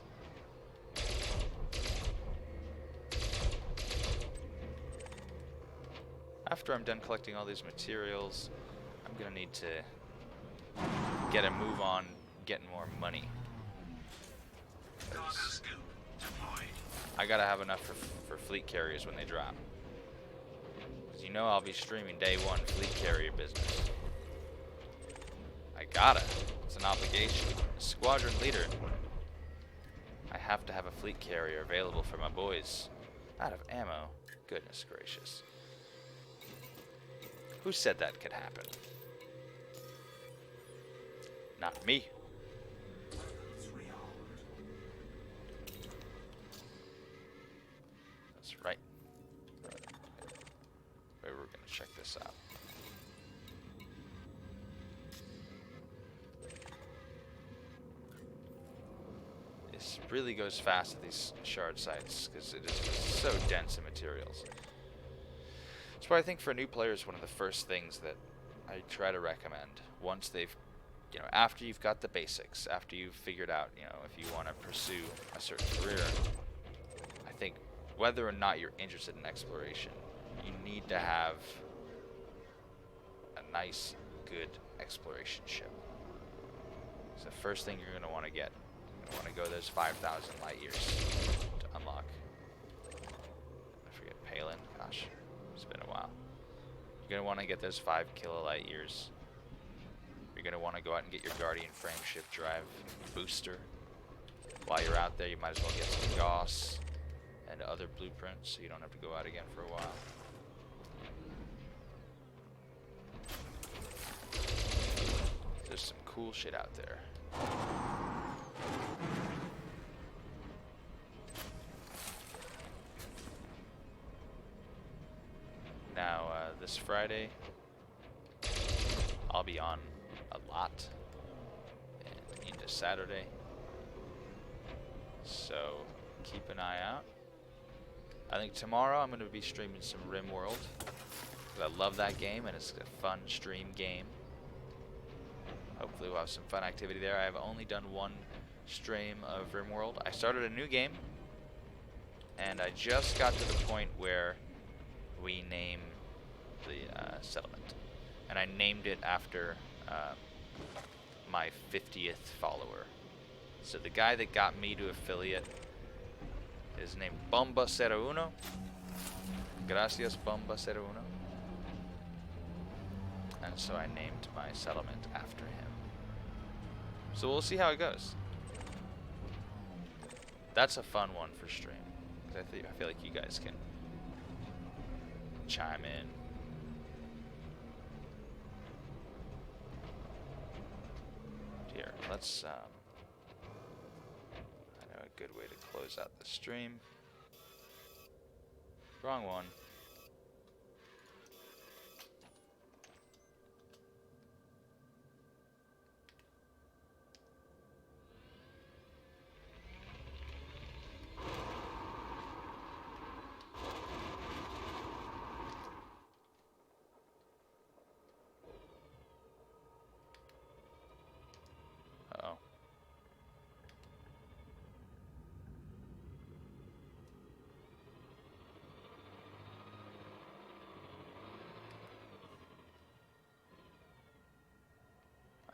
After I'm done collecting all these materials, I'm gonna need to get a move on getting more money. I gotta have enough for fleet carriers when they drop. Cause you know I'll be streaming day one fleet carrier business. I gotta. It's an obligation. Squadron leader. I have to have a fleet carrier available for my boys. Out of ammo. Goodness gracious. Who said that could happen? Not me. That's right. Wait, we're gonna check this out. This really goes fast at these shard sites because it is so dense in materials. So I think for new players, one of the first things that I try to recommend, once they've, after you've got the basics, after you've figured out, if you want to pursue a certain career, I think whether or not you're interested in exploration, you need to have a nice, good exploration ship. It's the first thing you're going to want to get. You're going to want to go those 5,000 light years to unlock. I forget Palin, gosh. It's been a while. You're going to want to get those 5 kilolight years. You're going to want to go out and get your Guardian frameshift drive booster. While you're out there, you might as well get some Gauss and other blueprints so you don't have to go out again for a while. There's some cool shit out there. Now, this Friday, I'll be on a lot, and into Saturday, so keep an eye out. I think tomorrow I'm going to be streaming some RimWorld, because I love that game, and it's a fun stream game. Hopefully we'll have some fun activity there. I have only done one stream of RimWorld. I started a new game, and I just got to the point where we name the settlement, and I named it after my 50th follower. So the guy that got me to affiliate is named Bomba01. Gracias, Bomba01. And so I named my settlement after him. So we'll see how it goes. That's a fun one for stream. I feel like you guys can chime in. Here, let's I know a good way to close out the stream. Wrong one. Uh-oh.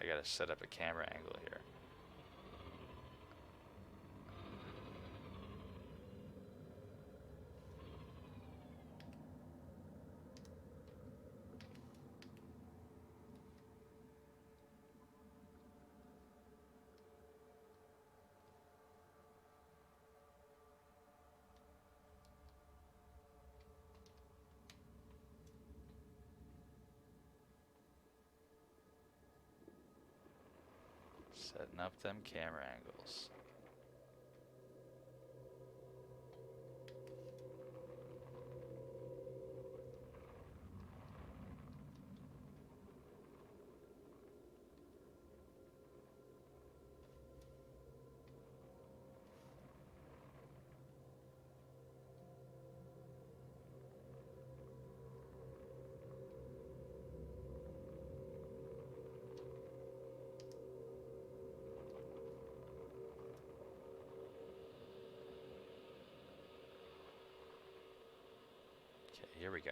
I gotta set up a camera angle here. Setting up them camera angles. Okay, here we go.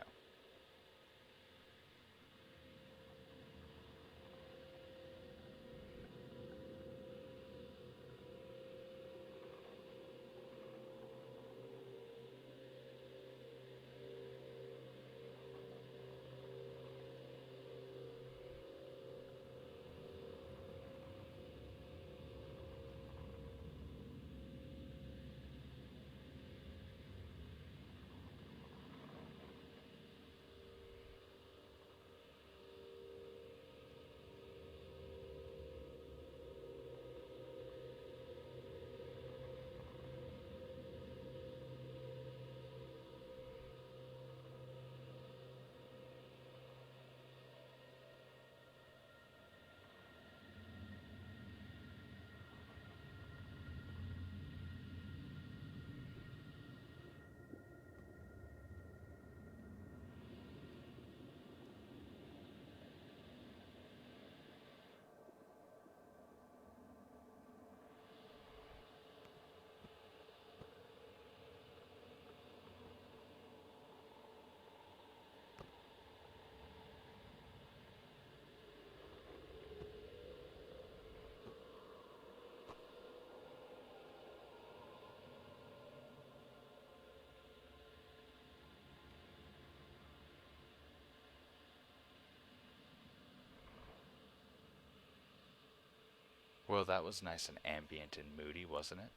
Well, that was nice and ambient and moody, wasn't it?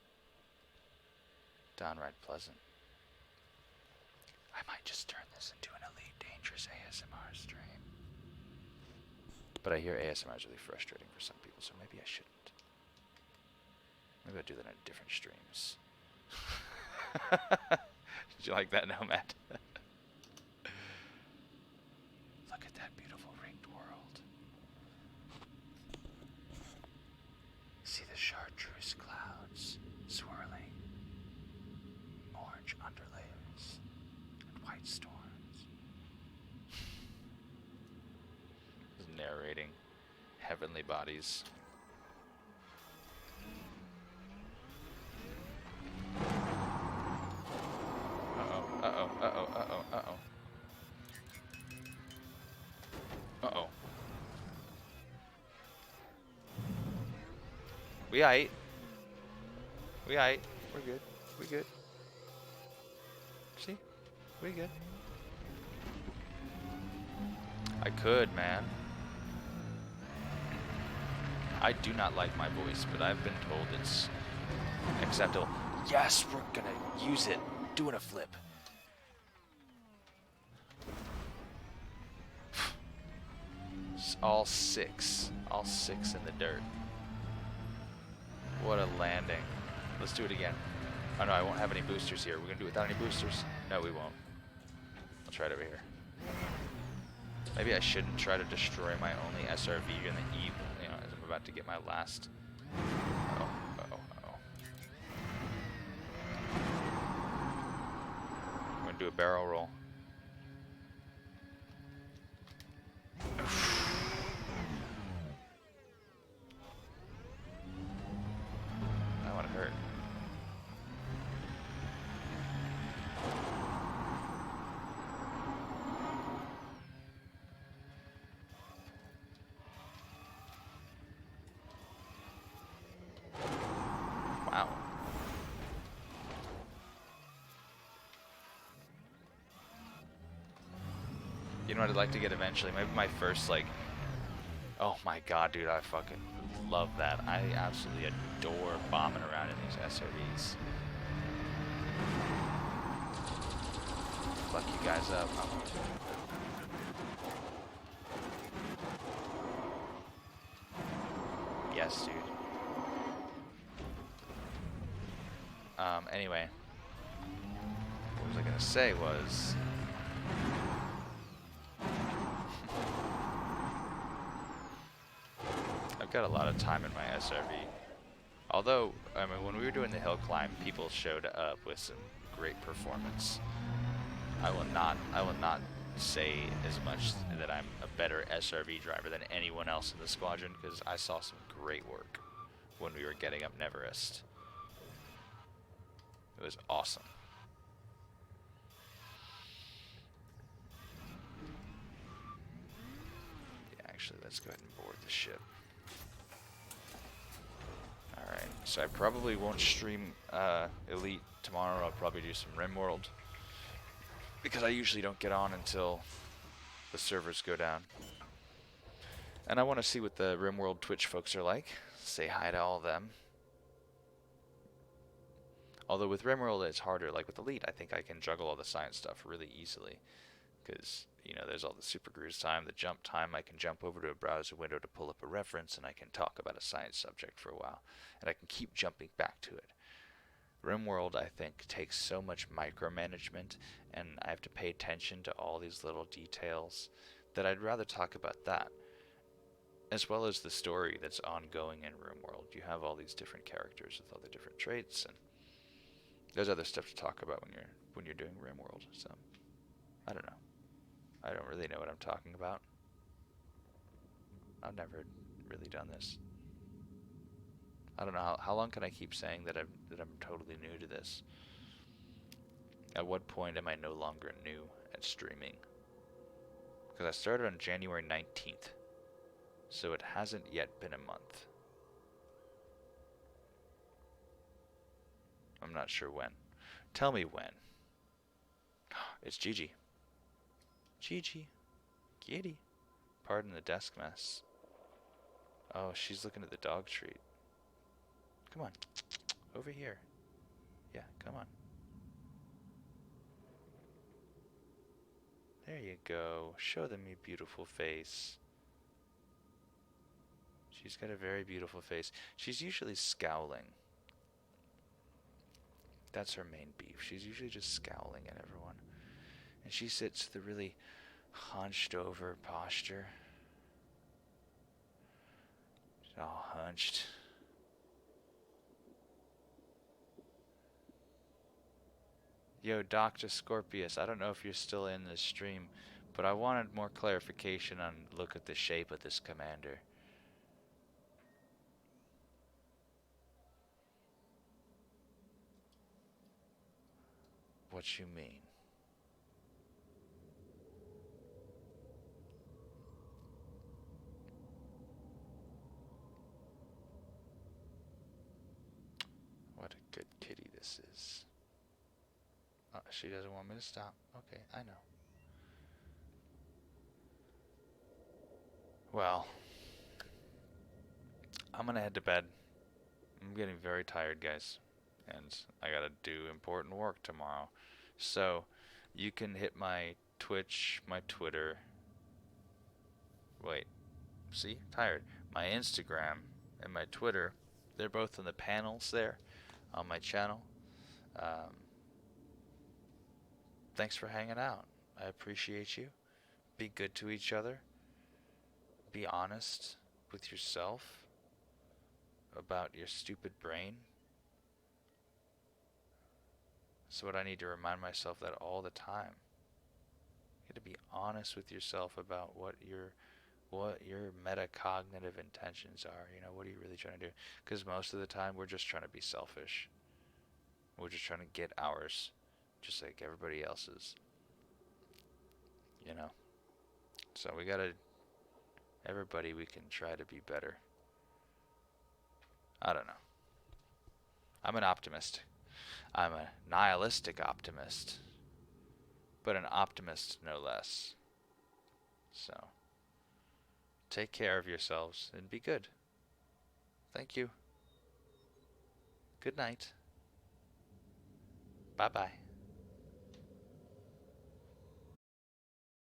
Downright pleasant. I might just turn this into an Elite Dangerous ASMR stream. But I hear ASMR is really frustrating for some people, so maybe I shouldn't. Maybe I'll do that in different streams. Did you like that, Nomad? Look at that beautiful ringed world. See the chartreuse clouds swirling, orange underlayers, and white storms. Just narrating heavenly bodies. Uh-oh, uh-oh, uh-oh, uh-oh. Uh-oh. We aight. We aight. We're good. We good. See? We good. I could, man. I do not like my voice, but I've been told it's acceptable. Yes, we're gonna use it. Doing a flip. All six in the dirt. What a landing. Let's do it again. Oh no, I won't have any boosters here. We're gonna do it without any boosters? No, we won't. I'll try it over here. Maybe I shouldn't try to destroy my only SRV in the eve, you know, as I'm about to get my last. Uh-oh, uh-oh, uh-oh. I'm gonna do a barrel roll. That one hurt. Wow. You know what I'd like to get eventually? Maybe my first, like... Oh my god, dude, I fucking love that. I absolutely adore bombing around in these SRVs. Fuck you guys up. Yes, dude. Anyway, what was I gonna say was I've got a lot of time in my SRV. Although, I mean, when we were doing the hill climb, people showed up with some great performance. I will not say as much that I'm a better SRV driver than anyone else in the squadron, because I saw some great work when we were getting up Neverest. It was awesome. Yeah, actually, let's go ahead and board the ship. Alright, so I probably won't stream Elite tomorrow. I'll probably do some RimWorld, because I usually don't get on until the servers go down. And I want to see what the RimWorld Twitch folks are like. Say hi to all of them. Although with RimWorld it's harder. Like with Elite, I think I can juggle all the science stuff really easily. Because, you know, there's all the super cruise time, the jump time. I can jump over to a browser window to pull up a reference, and I can talk about a science subject for a while. And I can keep jumping back to it. RimWorld, I think, takes so much micromanagement, and I have to pay attention to all these little details, that I'd rather talk about that, as well as the story that's ongoing in RimWorld. You have all these different characters with all the different traits, and there's other stuff to talk about when you're doing RimWorld. So I don't know. I don't really know what I'm talking about. I've never really done this. I don't know how long can I keep saying that I'm totally new to this. At what point am I no longer new at streaming? Because I started on January 19th, so it hasn't yet been a month. I'm not sure when. Tell me when. It's Gigi. Gigi. Kitty. Pardon the desk mess. Oh, she's looking at the dog treat. Come on. Over here. Yeah, come on. There you go. Show them your beautiful face. She's got a very beautiful face. She's usually scowling. That's her main beef. She's usually just scowling at everyone. And she sits with a really hunched over posture. She's all hunched. Yo, Dr. Scorpius, I don't know if you're still in this stream, but I wanted more clarification on look at the shape of this commander. What you mean? What a good kitty this is. She doesn't want me to stop. Okay, I know. Well, I'm gonna head to bed. I'm getting very tired, guys. And I gotta do important work tomorrow. So, you can hit my Twitch, my Twitter. Wait. See? Tired. My Instagram and my Twitter. They're both in the panels there on my channel. Thanks for hanging out. I appreciate you. Be good to each other. Be honest with yourself about your stupid brain. That's what I need to remind myself that all the time. You got to be honest with yourself about what your metacognitive intentions are. You know, what are you really trying to do? Because most of the time we're just trying to be selfish. We're just trying to get ours, just like everybody else's. You know? So we gotta, everybody, we can try to be better. I don't know. I'm an optimist. I'm a nihilistic optimist. But an optimist no less. So, take care of yourselves and be good. Thank you. Good night. Bye-bye.